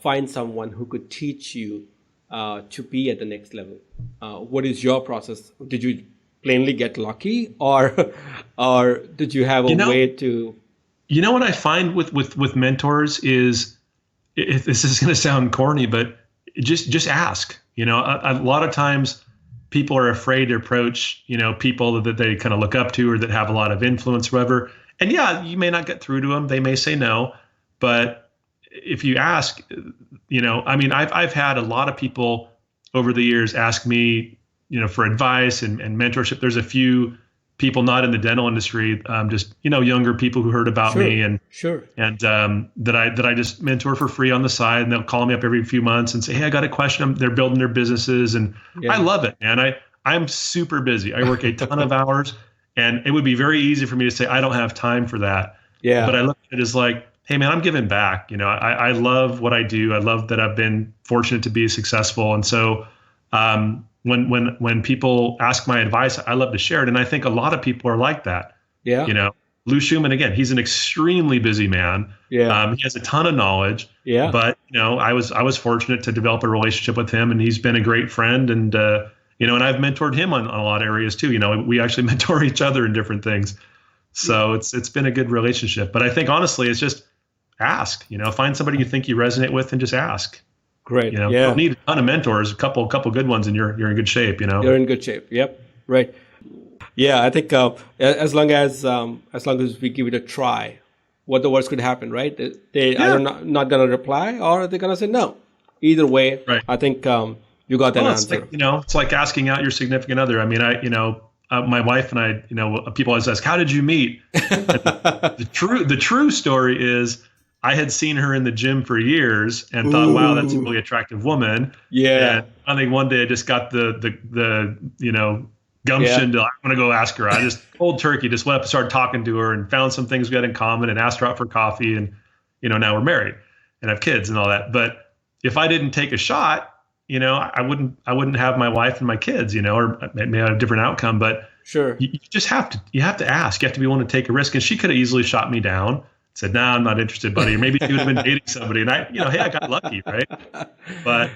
find someone who could teach you to be at the next level? What is your process? Did you plainly get lucky, or did you have a way to? You know what I find with mentors is, this is going to sound corny, but just ask. A lot of times people are afraid to approach, people that they kind of look up to or that have a lot of influence, whatever. And yeah, you may not get through to them. They may say no, but if you ask, I've had a lot of people over the years ask me, for advice and mentorship. There's a few people not in the dental industry, just, younger people who heard about me and that I just mentor for free on the side, and they'll call me up every few months and say, hey, I got a question. They're building their businesses, and I love it, man. I'm super busy. I work a ton of hours, and it would be very easy for me to say, I don't have time for that. Yeah. But I look at it as like, hey man, I'm giving back. I love what I do. I love that I've been fortunate to be successful. And so, when people ask my advice, I love to share it. And I think a lot of people are like that. Yeah. Lou Schumann, again, he's an extremely busy man. Yeah. He has a ton of knowledge. Yeah. But, I was fortunate to develop a relationship with him, and he's been a great friend. And, and I've mentored him on a lot of areas too. We actually mentor each other in different things. So it's been a good relationship. But I think honestly, it's just ask, find somebody you think you resonate with and just ask. Great. You don't need a ton of mentors, a couple good ones, and you're in good shape, You're in good shape. Yep. Right. Yeah, I think as long as we give it a try, what the worst could happen, right? They either not going to reply, or they're going to say no. Either way, right. I think you got that answer. It's like asking out your significant other. I mean, my wife and I, people always ask, how did you meet? The true story is, I had seen her in the gym for years and thought, wow, that's a really attractive woman. Yeah. And I think one day I just got the gumption to, I'm going to go ask her. I just cold turkey, just went up and started talking to her and found some things we had in common and asked her out for coffee. And, now we're married and have kids and all that. But if I didn't take a shot, I wouldn't have my wife and my kids, or may have a different outcome. But sure, you just have to ask. You have to be willing to take a risk. And she could have easily shot me down. Said, no, I'm not interested, buddy. Or maybe she would have been dating somebody. And hey, I got lucky, right? But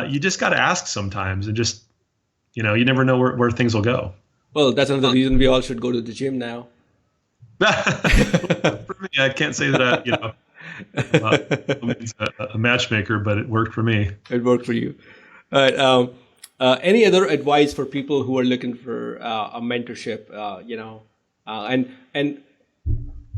you just got to ask sometimes, and just, you never know where things will go. Well, that's another reason we all should go to the gym now. For me, I can't say that a matchmaker, but it worked for me. It worked for you. All right. Any other advice for people who are looking for a mentorship, and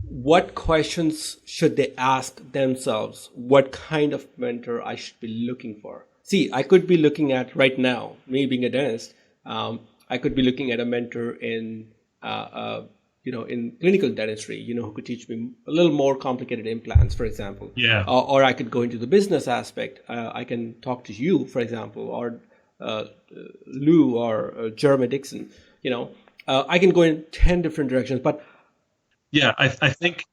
what questions should they ask themselves? What kind of mentor I should be looking for? See, I could be looking at right now, me being a dentist, I could be looking at a mentor in clinical dentistry, who could teach me a little more complicated implants, for example. Yeah. Or I could go into the business aspect. I can talk to you, for example, or Lou or Jeremy Dixon. I can go in 10 different directions, but yeah, I think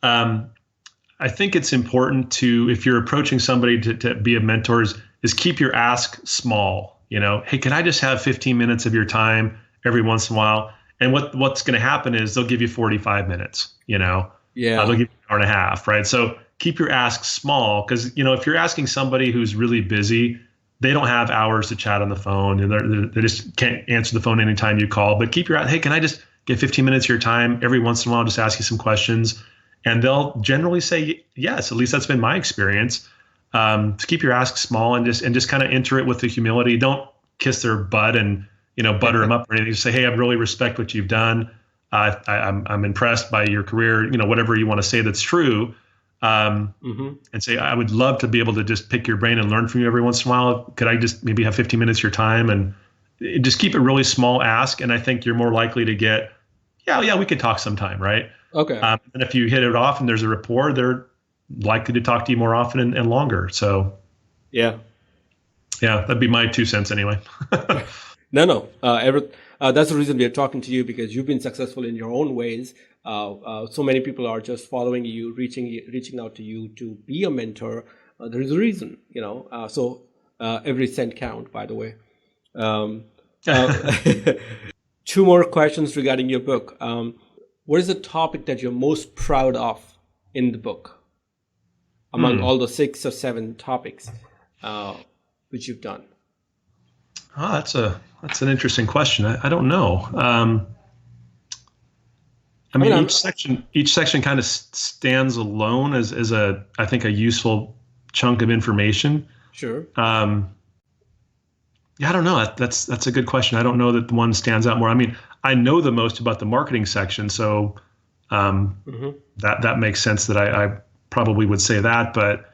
it's important to, if you're approaching somebody to be a mentor, is keep your ask small. Hey, can I just have 15 minutes of your time every once in a while? And what's going to happen is they'll give you 45 minutes. They'll give you an hour and a half, right? So keep your ask small, because if you're asking somebody who's really busy, they don't have hours to chat on the phone, and they just can't answer the phone anytime you call. But keep your hey, can I just get 15 minutes of your time every once in a while, just ask you some questions, and they'll generally say yes. At least that's been my experience. To keep your ask small and just kind of enter it with the humility. Don't kiss their butt and butter them up or anything. Just say, hey, I really respect what you've done. I'm impressed by your career. Whatever you want to say that's true. And say, I would love to be able to just pick your brain and learn from you every once in a while. Could I just maybe have 15 minutes of your time? And just keep it really small ask. And I think you're more likely to get, we could talk sometime, right? Okay. And if you hit it off and there's a rapport, they're likely to talk to you more often and longer. So, yeah, that'd be my 2 cents anyway. No. That's the reason we are talking to you, because you've been successful in your own ways. So many people are just following you, reaching out to you to be a mentor. There is a reason, so every cent count, by the way. 2 more questions regarding your book. What is the topic that you're most proud of in the book among all the 6 or 7 topics? which you've done? Oh, that's an interesting question. I don't know. I mean, each section kind of stands alone as I think a useful chunk of information. Sure. Yeah, I don't know. That's a good question. I don't know that the one stands out more. I mean, I know the most about the marketing section, so that makes sense that I probably would say that. But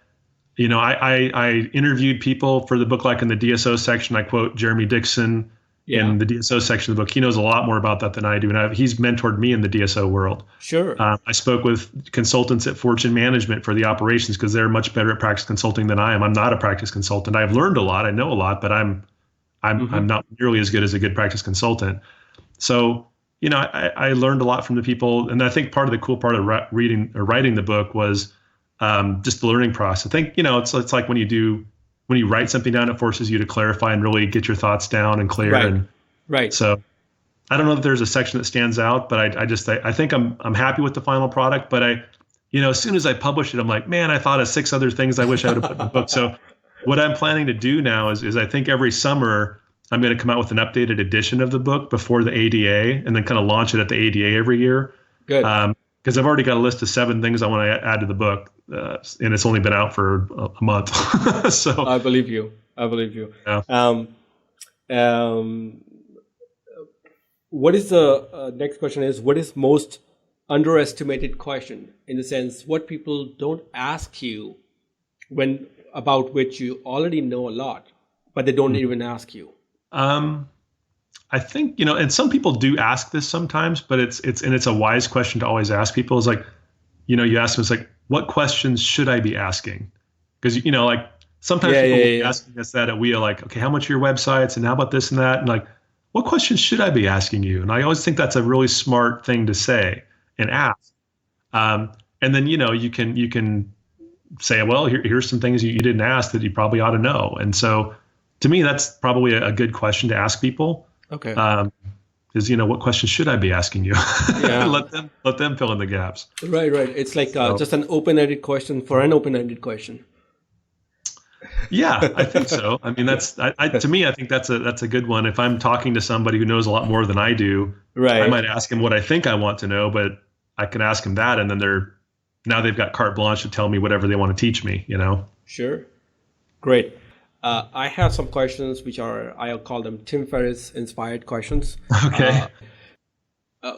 I interviewed people for the book, like in the DSO section. I quote Jeremy Dixon in the DSO section of the book. He knows a lot more about that than I do, and he's mentored me in the DSO world. Sure. I spoke with consultants at Fortune Management for the operations because they're much better at practice consulting than I am. I'm not a practice consultant. I've learned a lot. I know a lot, but I'm not nearly as good as a good practice consultant. So, I learned a lot from the people. And I think part of the cool part of writing the book was just the learning process. I think, it's like when you write something down, it forces you to clarify and really get your thoughts down and clear. Right. So I don't know that there's a section that stands out, but I think I'm happy with the final product. But as soon as I publish it, I'm like, man, I thought of 6 other things I wish I would have put in the book. So what I'm planning to do now is I think every summer I'm going to come out with an updated edition of the book before the ADA, and then kind of launch it at the ADA every year. Good. Because I've already got a list of 7 things I want to add to the book, and it's only been out for a month. So I believe you. Yeah. What is the next question is, what is most underestimated question, in the sense what people don't ask you about which you already know a lot, but they don't even ask you? I think, and some people do ask this sometimes, but it's a wise question to always ask people. Is like, you ask them, it's like, what questions should I be asking? Because, like sometimes people will be asking us that at WEO, like, okay, how much are your websites and how about this and that? And like, what questions should I be asking you? And I always think that's a really smart thing to say and ask. And then, you can say, well, here's some things you didn't ask that you probably ought to know. And so to me, that's probably a good question to ask people. Okay. Is, what questions should I be asking you? Yeah. let them fill in the gaps. Right. It's like just an open-ended question for an open-ended question. Yeah, I think so. I mean, to me, I think that's a good one. If I'm talking to somebody who knows a lot more than I do, right, I might ask him what I think I want to know, but I can ask him that, and then they've got carte blanche to tell me whatever they want to teach me. Sure. Great. I have some questions which I'll call them Tim Ferriss inspired questions. Okay.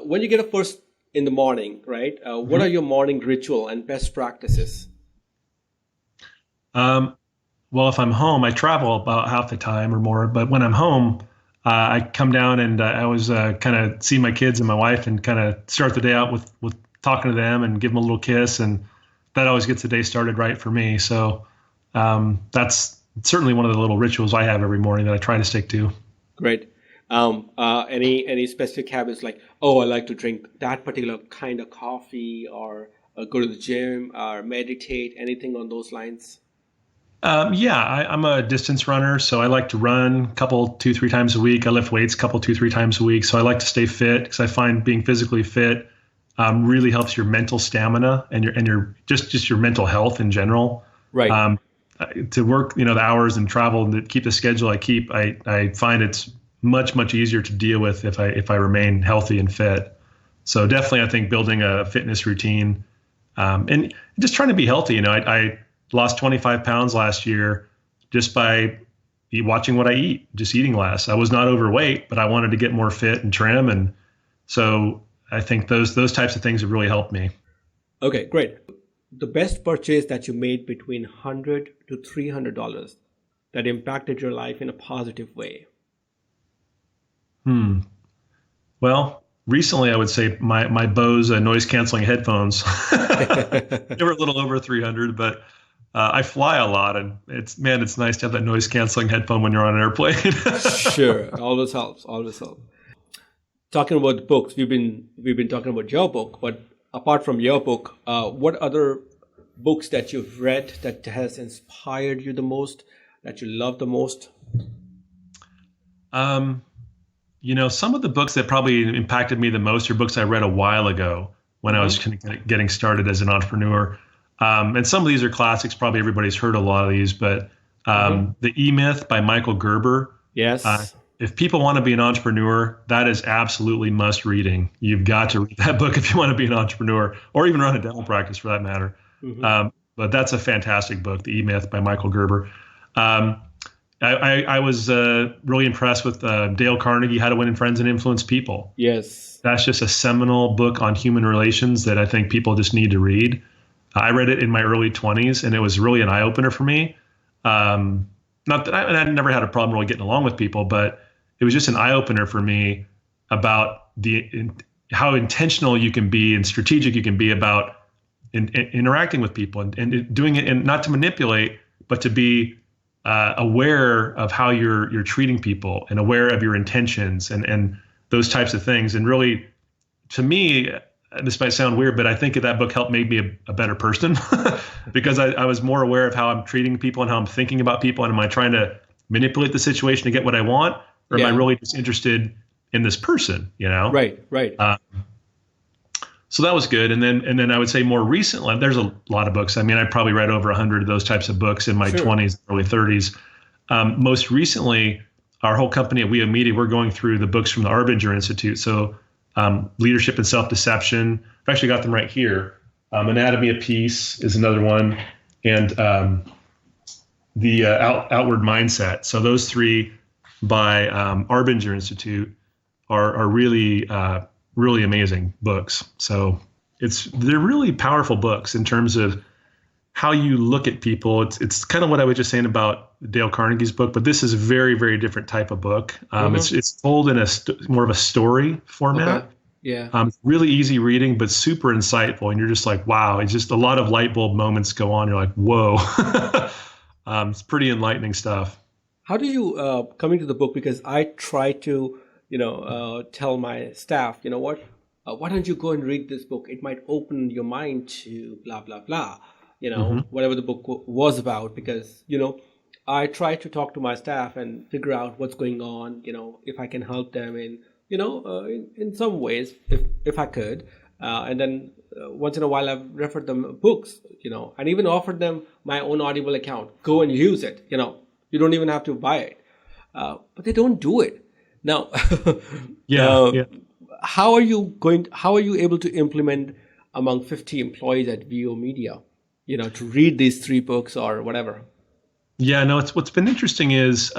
When you get up first in the morning, right? What are your morning ritual and best practices? Well, if I'm home, I travel about half the time or more. But when I'm home, I come down and I always kind of see my kids and my wife and kind of start the day out with talking to them and give them a little kiss. And that always gets the day started right for me. So that's certainly one of the little rituals I have every morning that I try to stick to. Great. Any specific habits, like, I like to drink that particular kind of coffee, or go to the gym, or meditate, anything on those lines? I'm a distance runner, so I like to run 2-3 times a week. I lift weights 2-3 times a week. So I like to stay fit because I find being physically fit really helps your mental stamina and your just your mental health in general. Right. To work, the hours and travel and to keep the schedule I keep, I find it's much easier to deal with if I remain healthy and fit. So definitely, I think building a fitness routine and just trying to be healthy. I lost 25 pounds last year just by watching what I eat, just eating less. I was not overweight, but I wanted to get more fit and trim. And so I think those types of things have really helped me. Okay, great. The best purchase that you made between $100 to $300 that impacted your life in a positive way? Well, recently I would say my Bose noise canceling headphones. They were a little over 300, but I fly a lot, and it's nice to have that noise canceling headphone when you're on an airplane. Sure, always helps. Talking about books, we've been talking about your book, but apart from your book, what other books that you've read that has inspired you the most, that you love the most? Some of the books that probably impacted me the most are books I read a while ago when I was getting started as an entrepreneur. And some of these are classics. Probably everybody's heard a lot of these, but The E-Myth by Michael Gerber. Yes. If people want to be an entrepreneur, that is absolutely must reading. You've got to read that book if you want to be an entrepreneur, or even run a dental practice for that matter. But that's a fantastic book, The E-Myth by Michael Gerber. I was really impressed with Dale Carnegie, How to Win Friends and Influence People. Yes. That's just a seminal book on human relations that I think people just need to read. I read it in my early 20s, and it was really an eye-opener for me. Not that I never had a problem really getting along with people, but it was just an eye-opener for me about how intentional you can be and strategic you can be about interacting with people and doing it, and not to manipulate, but to be aware of how you're treating people and aware of your intentions and those types of things. And really, to me, this might sound weird, but I think that book helped make me a better person because I was more aware of how I'm treating people and how I'm thinking about people. And am I trying to manipulate the situation to get what I want? Or am I really just interested in this person, you know? Right. So that was good. And then I would say more recently, there's a lot of books. I mean, I probably read over 100 of those types of books in my 20s, early 30s. Most recently, our whole company at WEO Media, we're going through the books from the Arbinger Institute. So Leadership and Self-Deception. I've actually got them right here. Anatomy of Peace is another one. And the Outward Mindset. So those three by Arbinger Institute are really really amazing books. So they're really powerful books in terms of how you look at people. It's kind of what I was just saying about Dale Carnegie's book, but this is a very, very different type of book. It's told in more of a story format. Okay. Yeah. Really easy reading, but super insightful. And you're just like, wow, it's just a lot of light bulb moments go on. You're like, whoa. It's pretty enlightening stuff. How do you come into the book? Because I try to tell my staff, you know what, why don't you go and read this book? It might open your mind to blah, blah, blah, whatever the book was about. Because, I try to talk to my staff and figure out what's going on, if I can help them in some ways, if I could. And then once in a while, I've referred them books, and even offered them my own Audible account. Go and use it. You don't even have to buy it. But they don't do it. Now, how are you able to implement among 50 employees at WEO Media, to read these 3 books or whatever? Yeah, no, what's been interesting is,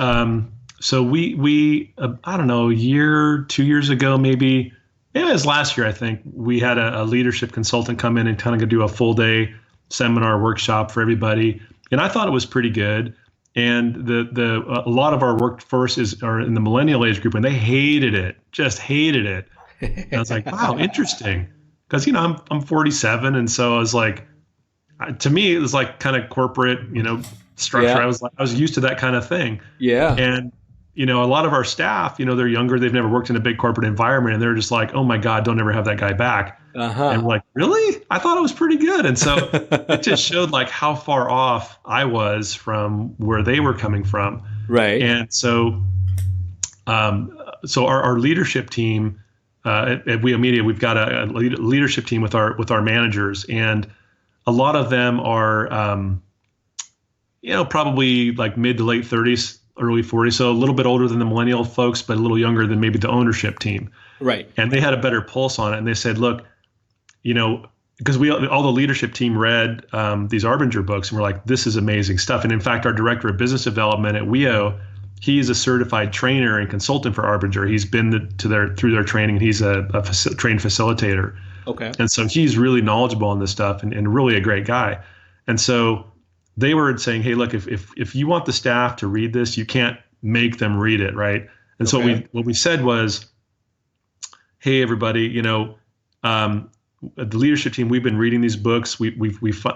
so we I don't know, 2 years ago, maybe it was last year, I think, we had a leadership consultant come in and kind of do a full day seminar workshop for everybody. And I thought it was pretty good. And a lot of our workforce are in the millennial age group, and they just hated it. And I was like, wow, interesting. Because, I'm 47. And so I was like, to me, it was like kind of corporate, structure. Yeah. I was used to that kind of thing. Yeah. And, a lot of our staff, they're younger. They've never worked in a big corporate environment. And they're just like, oh my God, don't ever have that guy back. And we're like, really? I thought it was pretty good. And so it just showed like how far off I was from where they were coming from. Right. And so, our leadership team at WEO Media, we've got a leadership team with our managers, and a lot of them are, probably like mid to late 30s, early 40s. So a little bit older than the millennial folks, but a little younger than maybe the ownership team. Right. And they had a better pulse on it. And they said, look, because all the leadership team read these Arbinger books, and we're like, this is amazing stuff. And in fact, our director of business development at WEO, he's a certified trainer and consultant for Arbinger. He's been through their training, and he's a trained facilitator. Okay. And so he's really knowledgeable on this stuff and really a great guy. And so they were saying, hey, look, if you want the staff to read this, you can't make them read it, right? And so what we said was, hey, everybody, the leadership team, we've been reading these books.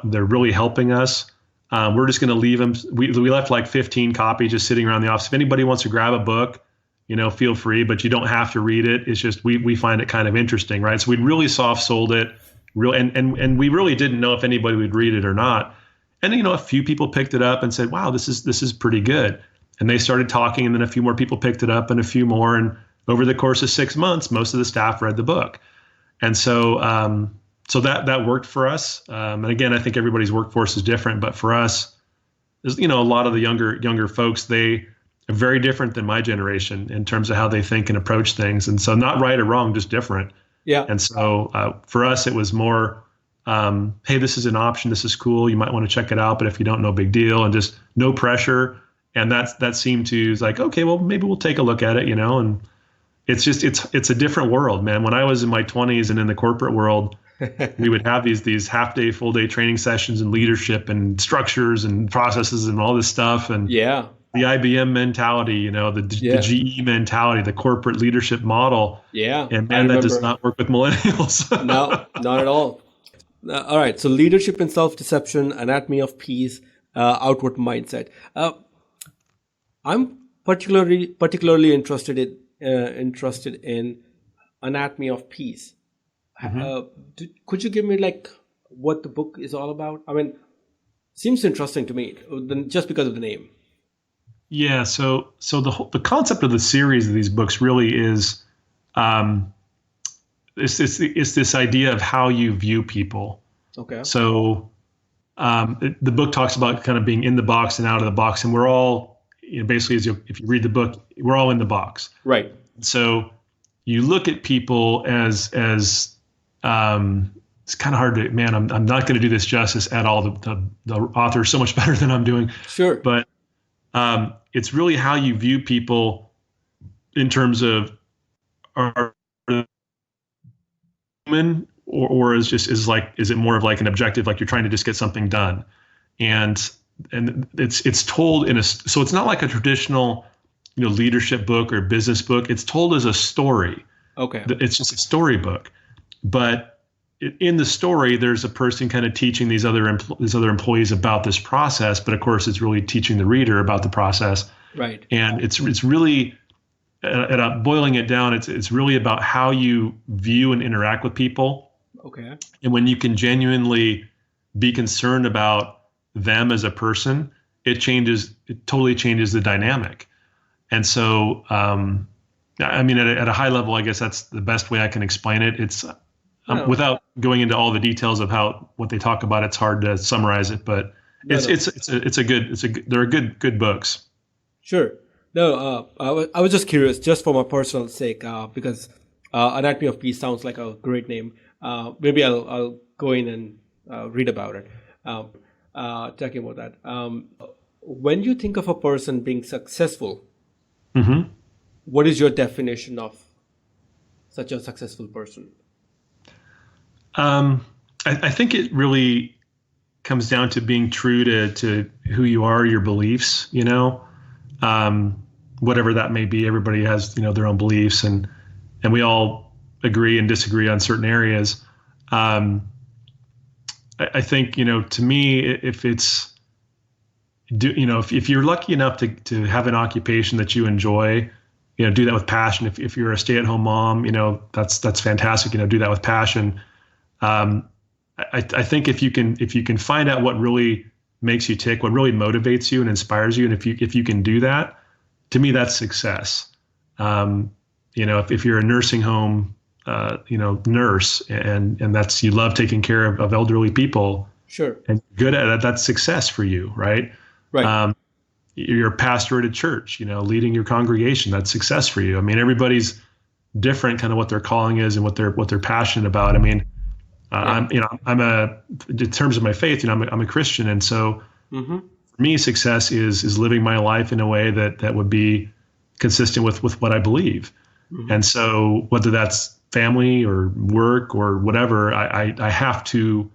They're really helping us. We're just going to leave them. We left like 15 copies just sitting around the office. If anybody wants to grab a book, feel free, but you don't have to read it. It's just we find it kind of interesting, right? So we really soft sold it, and we really didn't know if anybody would read it or not. And a few people picked it up and said, wow, this is pretty good. And they started talking, and then a few more people picked it up, and a few more. And over the course of 6 months, most of the staff read the book. And so that worked for us. And again, I think everybody's workforce is different, but for us, a lot of the younger folks, they are very different than my generation in terms of how they think and approach things. And so not right or wrong, just different. Yeah. And so for us, it was more, hey, this is an option. This is cool. You might want to check it out. But if you don't, no big deal, and just no pressure. And that seemed to is like, okay, well, maybe we'll take a look at it, and it's just, it's a different world, man. When I was in my 20s and in the corporate world, we would have these half day, full day training sessions and leadership and structures and processes and all this stuff. And yeah, the IBM mentality, the GE mentality, the corporate leadership model. Yeah. And man, that does not work with millennials. No, not at all. All right. So leadership and self-deception, anatomy of peace, outward mindset. I'm particularly interested in anatomy of peace. Could you give me like what the book is all about? I mean, seems interesting to me just because of the name. Yeah. So the concept of the series of these books really is, it's this idea of how you view people. Okay. So, the book talks about kind of being in the box and out of the box, and we're all, basically, if you read the book, we're all in the box. Right. So you look at people as it's kind of hard to, man, I'm not going to do this justice at all. The author is so much better than I'm doing. Sure. But it's really how you view people in terms of are human or is it more of like an objective, like you're trying to just get something done, and it's told so it's not like a traditional leadership book or business book. It's told as a story. Okay. It's just a storybook, but in the story, there's a person kind of teaching these other employees about this process, but of course, it's really teaching the reader about the process. Right. And it's really, boiling it down, it's really about how you view and interact with people. Okay. And when you can genuinely be concerned about them as a person, it totally changes the dynamic. And so, I mean, at a high level, I guess that's the best way I can explain it. It's without going into all the details of what they talk about. It's hard to summarize it, but they're good books. Sure. No, I was just curious, just for my personal sake, because Anatomy of Peace sounds like a great name. Maybe I'll go in and read about it. Talking about that, when you think of a person being successful, what is your definition of such a successful person? I think it really comes down to being true to who you are, your beliefs, whatever that may be. Everybody has, their own beliefs, and we all agree and disagree on certain areas. I think, to me, if it's, if you're lucky enough to have an occupation that you enjoy, do that with passion. If you're a stay-at-home mom, that's fantastic. Do that with passion. I think if you can find out what really makes you tick, what really motivates you and inspires you, and if you can do that, to me, that's success. If you're a nursing home, nurse, and that's, you love taking care of elderly people, sure, and good at that, that's success for you, right? Right. You're a pastor at a church, leading your congregation, that's success for you. I mean, everybody's different, kind of what their calling is and what they're passionate about. I mean, I'm in terms of my faith, I'm a Christian, and so for me, success is living my life in a way that would be consistent with what I believe. And so whether that's family or work or whatever, I have to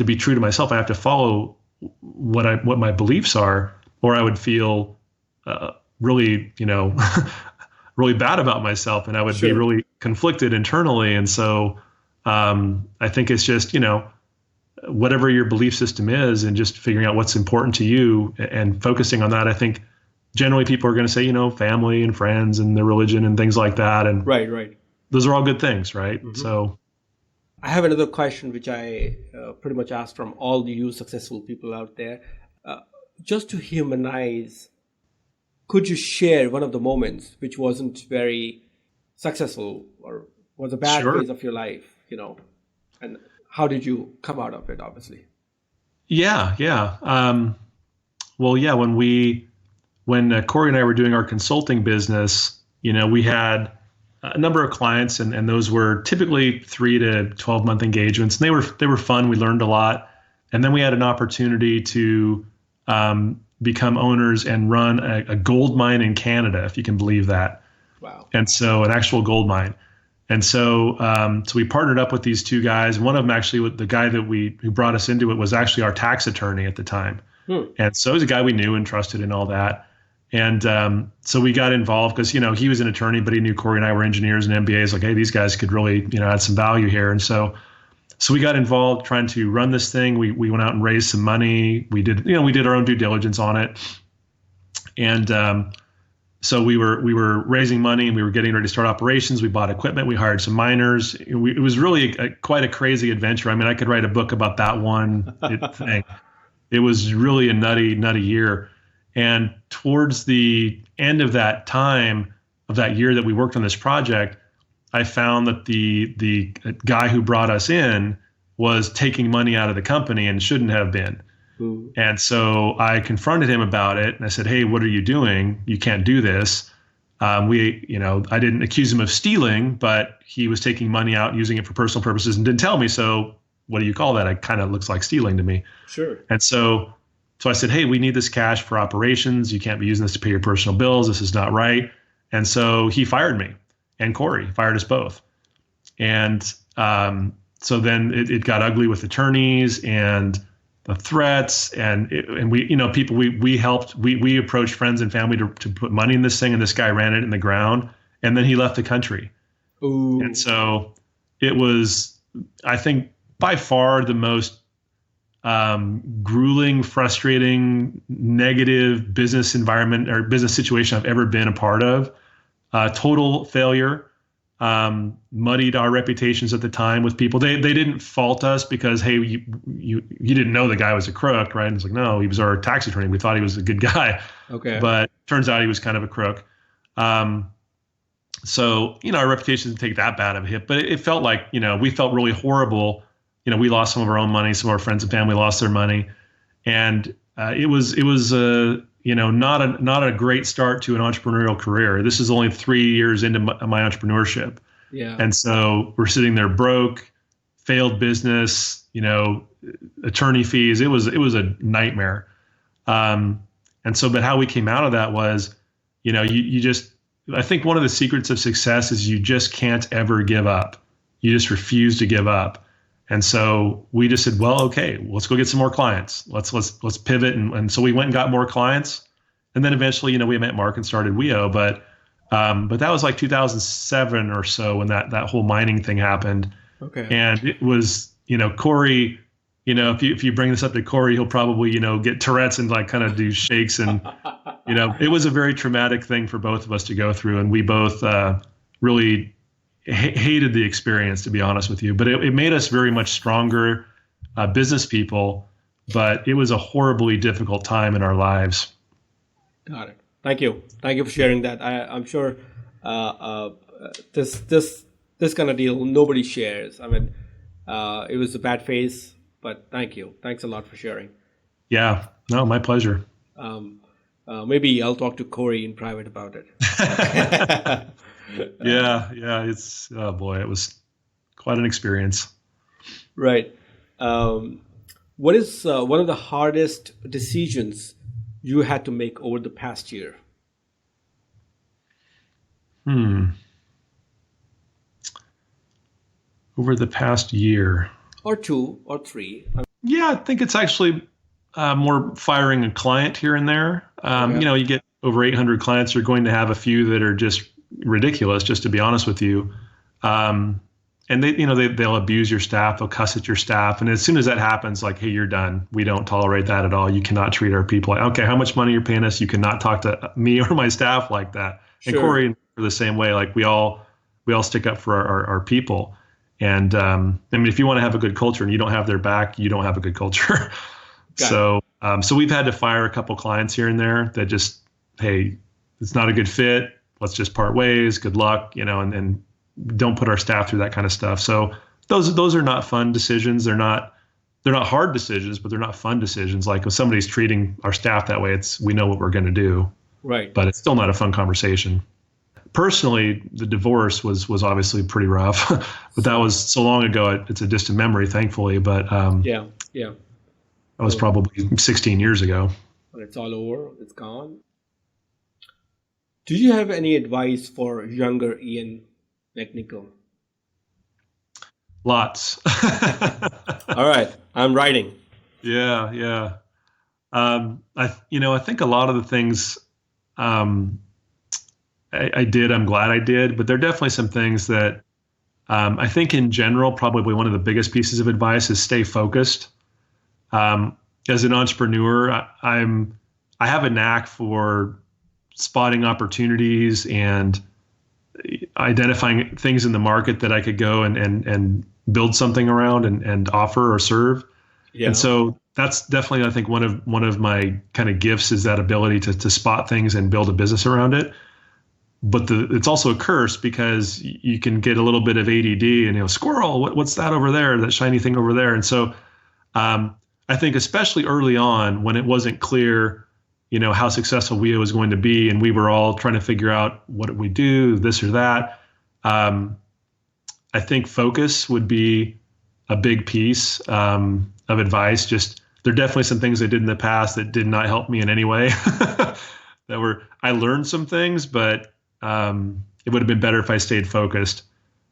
be true to myself. I have to follow what my beliefs are, or I would feel really, really bad about myself, and I would be really conflicted internally. And so I think it's just, whatever your belief system is, and just figuring out what's important to you and focusing on that. I think generally people are going to say, family and friends and their religion and things like that. And right. Those are all good things, right? So I have another question, which I pretty much asked from all you successful people out there. Just to humanize, could you share one of the moments which wasn't very successful or was a bad phase of your life, and how did you come out of it, obviously? Yeah. Well, yeah, when Corey and I were doing our consulting business, we had a number of clients, and those were typically 3 to 12 month engagements. And they were fun. We learned a lot, and then we had an opportunity to become owners and run a gold mine in Canada, if you can believe that. Wow! And so an actual gold mine. And so we partnered up with these two guys. One of them actually, the guy who brought us into it, was actually our tax attorney at the time. And so he was a guy we knew and trusted and all that. And so we got involved because, he was an attorney, but he knew Corey and I were engineers and MBAs. Like, hey, these guys could really, add some value here. And so we got involved trying to run this thing. We went out and raised some money. We did our own due diligence on it. And so we were raising money, and we were getting ready to start operations. We bought equipment. We hired some miners. It was really quite a crazy adventure. I mean, I could write a book about that one thing. It was really a nutty year. And towards the end of that time, of that year that we worked on this project, I found that the guy who brought us in was taking money out of the company and shouldn't have been. Ooh. And so I confronted him about it, and I said, hey, what are you doing? You can't do this. I didn't accuse him of stealing, but he was taking money out, using it for personal purposes, and didn't tell me. So what do you call that? It kind of looks like stealing to me. Sure. And so I said, hey, we need this cash for operations. You can't be using this to pay your personal bills. This is not right. And so he fired me, and Corey fired us both. And so then it got ugly with attorneys and the threats, and we, people we helped, we approached friends and family to put money in this thing, and this guy ran it in the ground, and then he left the country. Ooh. And so it was, I think, by far the most grueling, frustrating, negative business environment or business situation I've ever been a part of. Total failure. Muddied our reputations at the time with people. They didn't fault us because, hey, you didn't know the guy was a crook, right? And it's like, no, he was our tax attorney. We thought he was a good guy. Okay. But turns out he was kind of a crook. So, our reputation didn't take that bad of a hit, but it felt like, we felt really horrible. We lost some of our own money. Some of our friends and family lost their money. And it was not a great start to an entrepreneurial career. This is only 3 years into my entrepreneurship. Yeah. And so we're sitting there broke, failed business, attorney fees. It was a nightmare. But how we came out of that was, you just, I think one of the secrets of success is you just can't ever give up. You just refuse to give up. And so we just said, well, okay, let's go get some more clients. Let's pivot. And so we went and got more clients. And then eventually, we met Mark and started WEO. But that was like 2007 or so when that whole mining thing happened. Okay. And it was, Corey, if you bring this up to Corey, he'll probably, get Tourette's and like kind of do shakes. And, it was a very traumatic thing for both of us to go through. And we both really hated the experience, to be honest with you, but it made us very much stronger business people, but it was a horribly difficult time in our lives. Got it. Thank you for sharing that. I'm sure this kind of deal nobody shares. I mean, it was a bad phase, but thanks a lot for sharing. Yeah, no, my pleasure. Maybe I'll talk to Corey in private about it. Yeah, it's, oh boy, it was quite an experience. Right. What is one of the hardest decisions you had to make over the past year? Over the past year. Or 2 or 3. Yeah, I think it's actually more firing a client here and there. You get over 800 clients. You're going to have a few that are just ridiculous, just to be honest with you. And they'll abuse your staff, they'll cuss at your staff. And as soon as that happens, like, hey, you're done. We don't tolerate that at all. You cannot treat our people like, okay, how much money you're paying us? You cannot talk to me or my staff like that. Sure. And Corey are the same way. Like we all stick up for our people. And if you want to have a good culture and you don't have their back, you don't have a good culture. So we've had to fire a couple clients here and there that just, hey, it's not a good fit. Let's just part ways. Good luck, and don't put our staff through that kind of stuff. So those are not fun decisions. They're not they're not hard decisions, but they're not fun decisions. Like if somebody's treating our staff that way, we know what we're going to do. Right. But it's still not a fun conversation. Personally, the divorce was obviously pretty rough, but that was so long ago. It's a distant memory, thankfully. But yeah. that was probably 16 years ago. But it's all over. It's gone. Do you have any advice for younger Ian McNickel? Lots. All right, I'm writing. Yeah. I think a lot of the things I did, I'm glad I did, but there are definitely some things that I think in general, probably one of the biggest pieces of advice is stay focused. As an entrepreneur, I have a knack for spotting opportunities and identifying things in the market that I could go and build something around and offer or serve. Yeah. And so that's definitely, I think, one of my kind of gifts is that ability to spot things and build a business around it. But it's also a curse because you can get a little bit of ADD and squirrel, what's that over there, that shiny thing over there. And so I think especially early on when it wasn't clear, how successful WEO was going to be, and we were all trying to figure out what do we do, this or that. I think focus would be a big piece of advice. Just there are definitely some things I did in the past that did not help me in any way. I learned some things, but it would have been better if I stayed focused.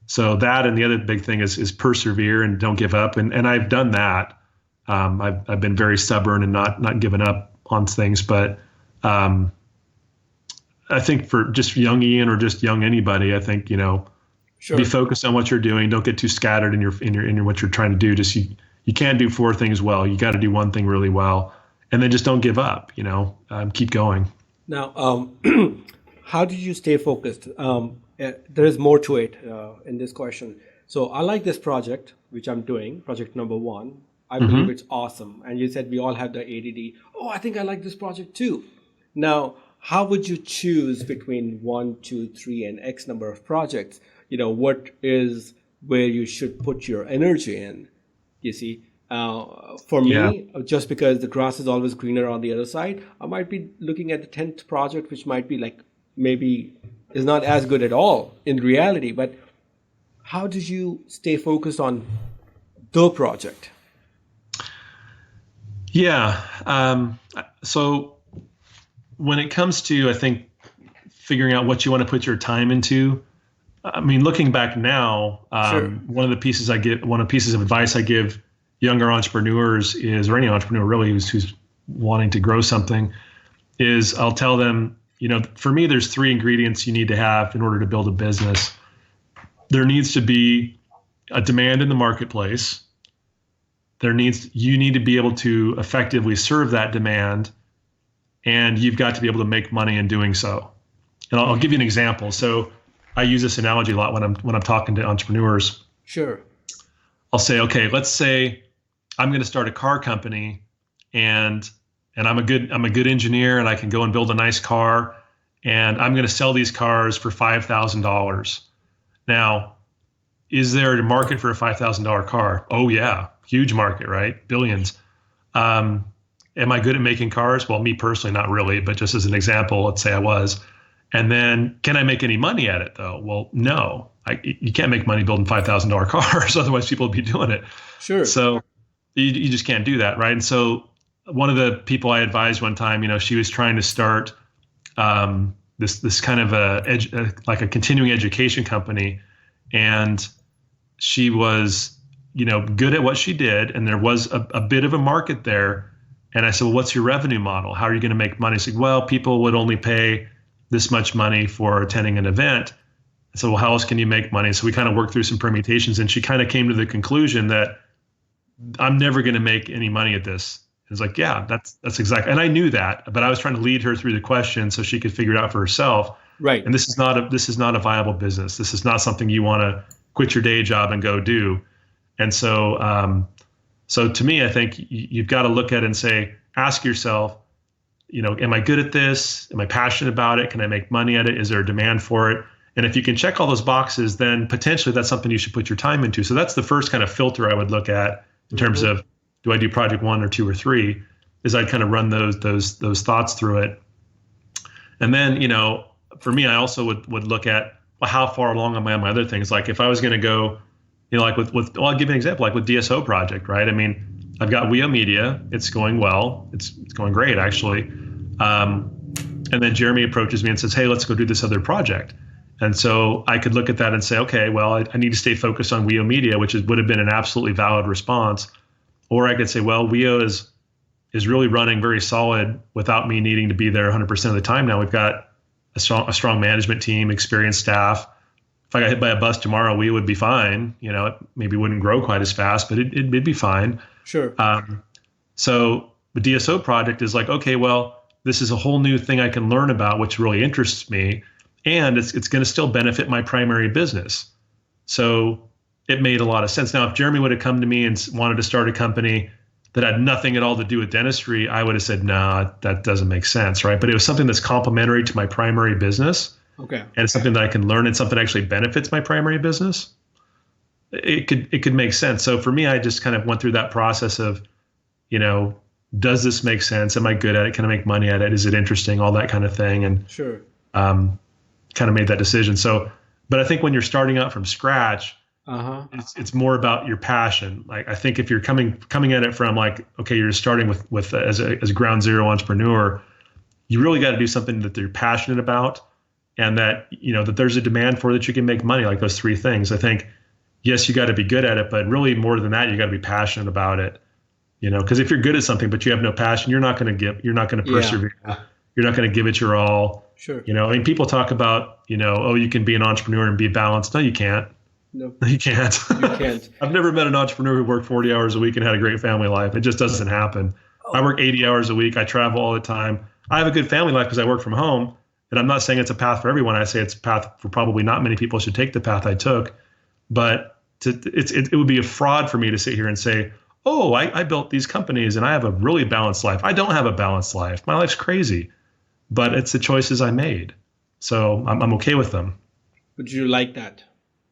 So that, and the other big thing is persevere and don't give up. And I've done that. I've been very stubborn and not given up on things, but I think for just young Ian or just young anybody, I think sure. Be focused on what you're doing. Don't get too scattered in your what you're trying to do. Just you can't do 4 things well. You got to do one thing really well, and then just don't give up. Keep going. Now, how did you stay focused? There is more to it in this question. So I like this project, which I'm doing, project number 1. I believe it's awesome. And you said we all have the ADD. Oh, I think I like this project too. Now, how would you choose between 1, 2, 3, and X number of projects? What is where you should put your energy in? You see, for me, just because the grass is always greener on the other side, I might be looking at the 10th project, which might be maybe is not as good at all in reality. But how did you stay focused on the project? Yeah. So when it comes to, I think, figuring out what you want to put your time into, I mean, looking back now, sure. One of the pieces of advice I give younger entrepreneurs is, or any entrepreneur really who's wanting to grow something, is I'll tell them, for me, there's 3 ingredients you need to have in order to build a business. There needs to be a demand in the marketplace. You need to be able to effectively serve that demand, and you've got to be able to make money in doing so. And I'll give you an example. So I use this analogy a lot when I'm talking to entrepreneurs. Sure. I'll say, okay, let's say I'm going to start a car company, and I'm a good engineer, and I can go and build a nice car, and I'm going to sell these cars for $5,000. Now, is there a market for a $5,000 car? Oh yeah, huge market, right? Billions. Am I good at making cars? Well, me personally, not really, but just as an example, let's say I was. And then, can I make any money at it though? Well, no. You can't make money building $5,000 cars, otherwise people would be doing it. Sure. So you just can't do that, right? And so one of the people I advised one time, she was trying to start this kind of a continuing education company, and she was, good at what she did, and there was a bit of a market there. And I said, well, what's your revenue model? How are you going to make money? She said, well, people would only pay this much money for attending an event. I said, well, how else can you make money? So we kind of worked through some permutations, and she kind of came to the conclusion that I'm never going to make any money at this. It's like, yeah, that's exactly. And I knew that, but I was trying to lead her through the question so she could figure it out for herself. Right. And this is not a viable business. This is not something you want to quit your day job and go do. And so, so to me, I think you've got to look at it and say, ask yourself, am I good at this? Am I passionate about it? Can I make money at it? Is there a demand for it? And if you can check all those boxes, then potentially that's something you should put your time into. So that's the first kind of filter I would look at in terms of do I do project 1 or 2 or 3? Is I'd kind of run those thoughts through it. And then, for me, I also would look at, well, how far along am I on my other things? Like if I was going to go, like well, I'll give you an example, like with DSO project, right? I mean, I've got WEO Media. It's going well. It's going great, actually. And then Jeremy approaches me and says, hey, let's go do this other project. And so I could look at that and say, okay, well, I need to stay focused on WEO Media, which would have been an absolutely valid response. Or I could say, well, WEO is really running very solid without me needing to be there 100% of the time now. We've got a strong management team, experienced staff. If I got hit by a bus tomorrow, WEO would be fine. It maybe wouldn't grow quite as fast, but it'd be fine. Sure. So the DSO project is like, okay, well, this is a whole new thing I can learn about, which really interests me. And it's going to still benefit my primary business. So it made a lot of sense. Now, if Jeremy would have come to me and wanted to start a company that had nothing at all to do with dentistry, I would have said, nah, that doesn't make sense, right? But it was something that's complementary to my primary business. Okay. And it's something that I can learn and something that actually benefits my primary business. It could make sense. So for me, I just kind of went through that process of, does this make sense? Am I good at it? Can I make money at it? Is it interesting? All that kind of thing. And sure. Kind of made that decision. So, but I think when you're starting out from scratch, it's more about your passion. Like I think if you're coming at it from like, okay, you're starting with as a ground zero entrepreneur, you really got to do something that you're passionate about, and that that there's a demand for, that you can make money. Like those 3 things. I think, yes, you got to be good at it, but really more than that, you got to be passionate about it. Because if you're good at something but you have no passion, you're not going to persevere. Yeah. You're not going to give it your all. Sure. People talk about, oh, you can be an entrepreneur and be balanced. No, you can't. No, you can't. You can't. I've never met an entrepreneur who worked 40 hours a week and had a great family life. It just doesn't happen. I work 80 hours a week. I travel all the time. I have a good family life because I work from home. And I'm not saying it's a path for everyone. I say it's a path for probably not many people should take the path I took. But it would be a fraud for me to sit here and say, oh, I built these companies and I have a really balanced life. I don't have a balanced life. My life's crazy. But it's the choices I made. So I'm okay with them. But do you like that?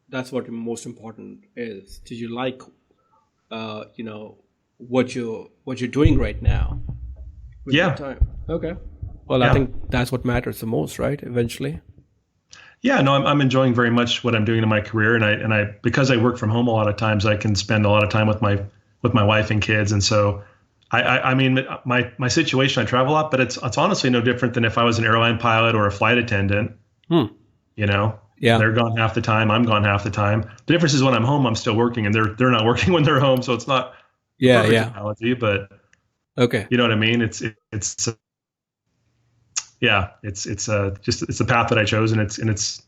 That's what most important is. Do you like, what you're doing right now? With yeah. Time? Okay. Well, yeah. I think that's what matters the most, right? Eventually. Yeah, no, I'm enjoying very much what I'm doing in my career, and I because I work from home a lot of times, I can spend a lot of time with my wife and kids, and so I mean my situation, I travel a lot, but it's honestly no different than if I was an airline pilot or a flight attendant. Yeah, they're gone half the time, I'm gone half the time. The difference is when I'm home, I'm still working, and they're not working when they're home, so it's not perfect analogy, but okay, you know what I mean? It's a path that I chose, and it's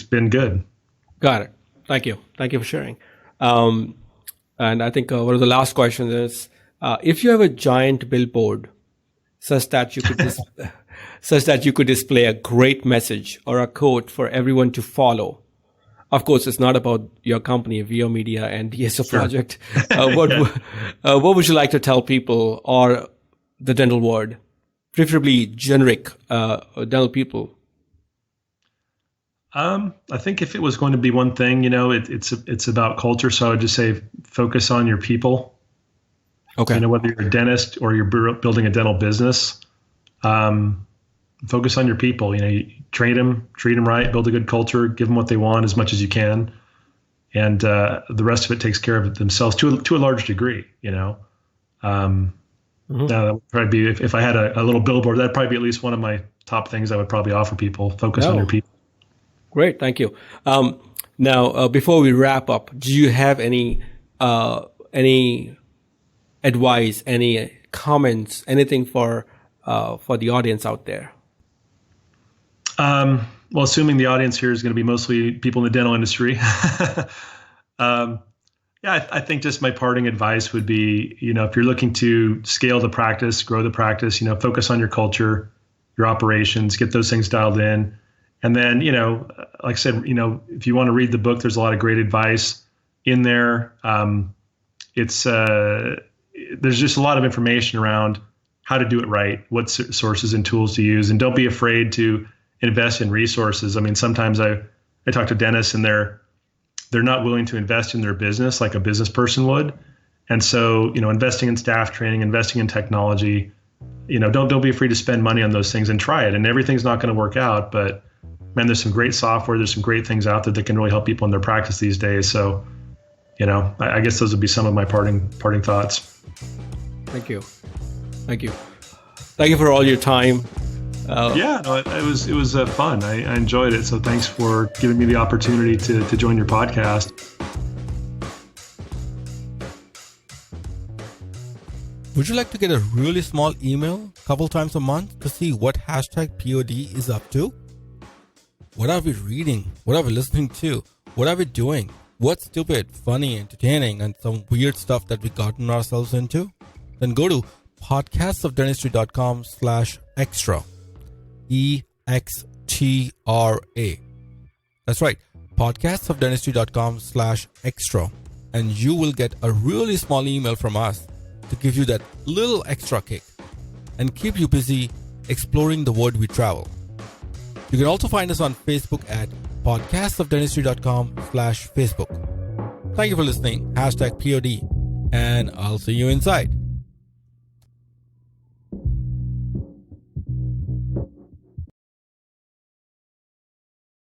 been good. Got it. Thank you for sharing. And I think one of the last questions is, if you have a giant billboard such that you could display a great message or a quote for everyone to follow. Of course, it's not about your company, WEO Media and DSO project. What would you like to tell people, or the dental world? Preferably generic dental people. I think if it was going to be one thing, it's about culture. So I would just say focus on your people. Okay. Whether you're a dentist or you're building a dental business, focus on your people. You train them, treat them right, build a good culture, give them what they want as much as you can, and the rest of it takes care of it themselves to a large degree. Mm-hmm. That would probably be, if I had a little billboard, that'd probably be at least one of my top things I would probably offer people. Focus on your people. Great. Thank you. Now, before we wrap up, do you have any advice, any comments, anything for the audience out there? Well, assuming the audience here is going to be mostly people in the dental industry. I think just my parting advice would be, if you're looking to scale the practice, grow the practice, focus on your culture, your operations, get those things dialed in. And then, like I said, if you want to read the book, there's a lot of great advice in there. There's just a lot of information around how to do it right, what sources and tools to use, and don't be afraid to invest in resources. I mean, sometimes I talk to dentists and they're not willing to invest in their business like a business person would. And so, investing in staff training, investing in technology, don't be afraid to spend money on those things and try it. And everything's not going to work out, but man, there's some great software. There's some great things out there that can really help people in their practice these days. So, I guess those would be some of my parting thoughts. Thank you. Thank you for all your time. It was fun. I enjoyed it. So thanks for giving me the opportunity to join your podcast. Would you like to get a really small email a couple times a month to see what hashtag POD is up to? What are we reading? What are we listening to? What are we doing? What's stupid, funny, entertaining, and some weird stuff that we've gotten ourselves into? Then go to podcastsofdentistry.com/extra. EXTRA. That's right, podcastsofdentistry.com/extra. And you will get a really small email from us to give you that little extra kick and keep you busy exploring the world we travel. You can also find us on Facebook at podcastsofdentistry.com/Facebook. Thank you for listening. #POD. And I'll see you inside.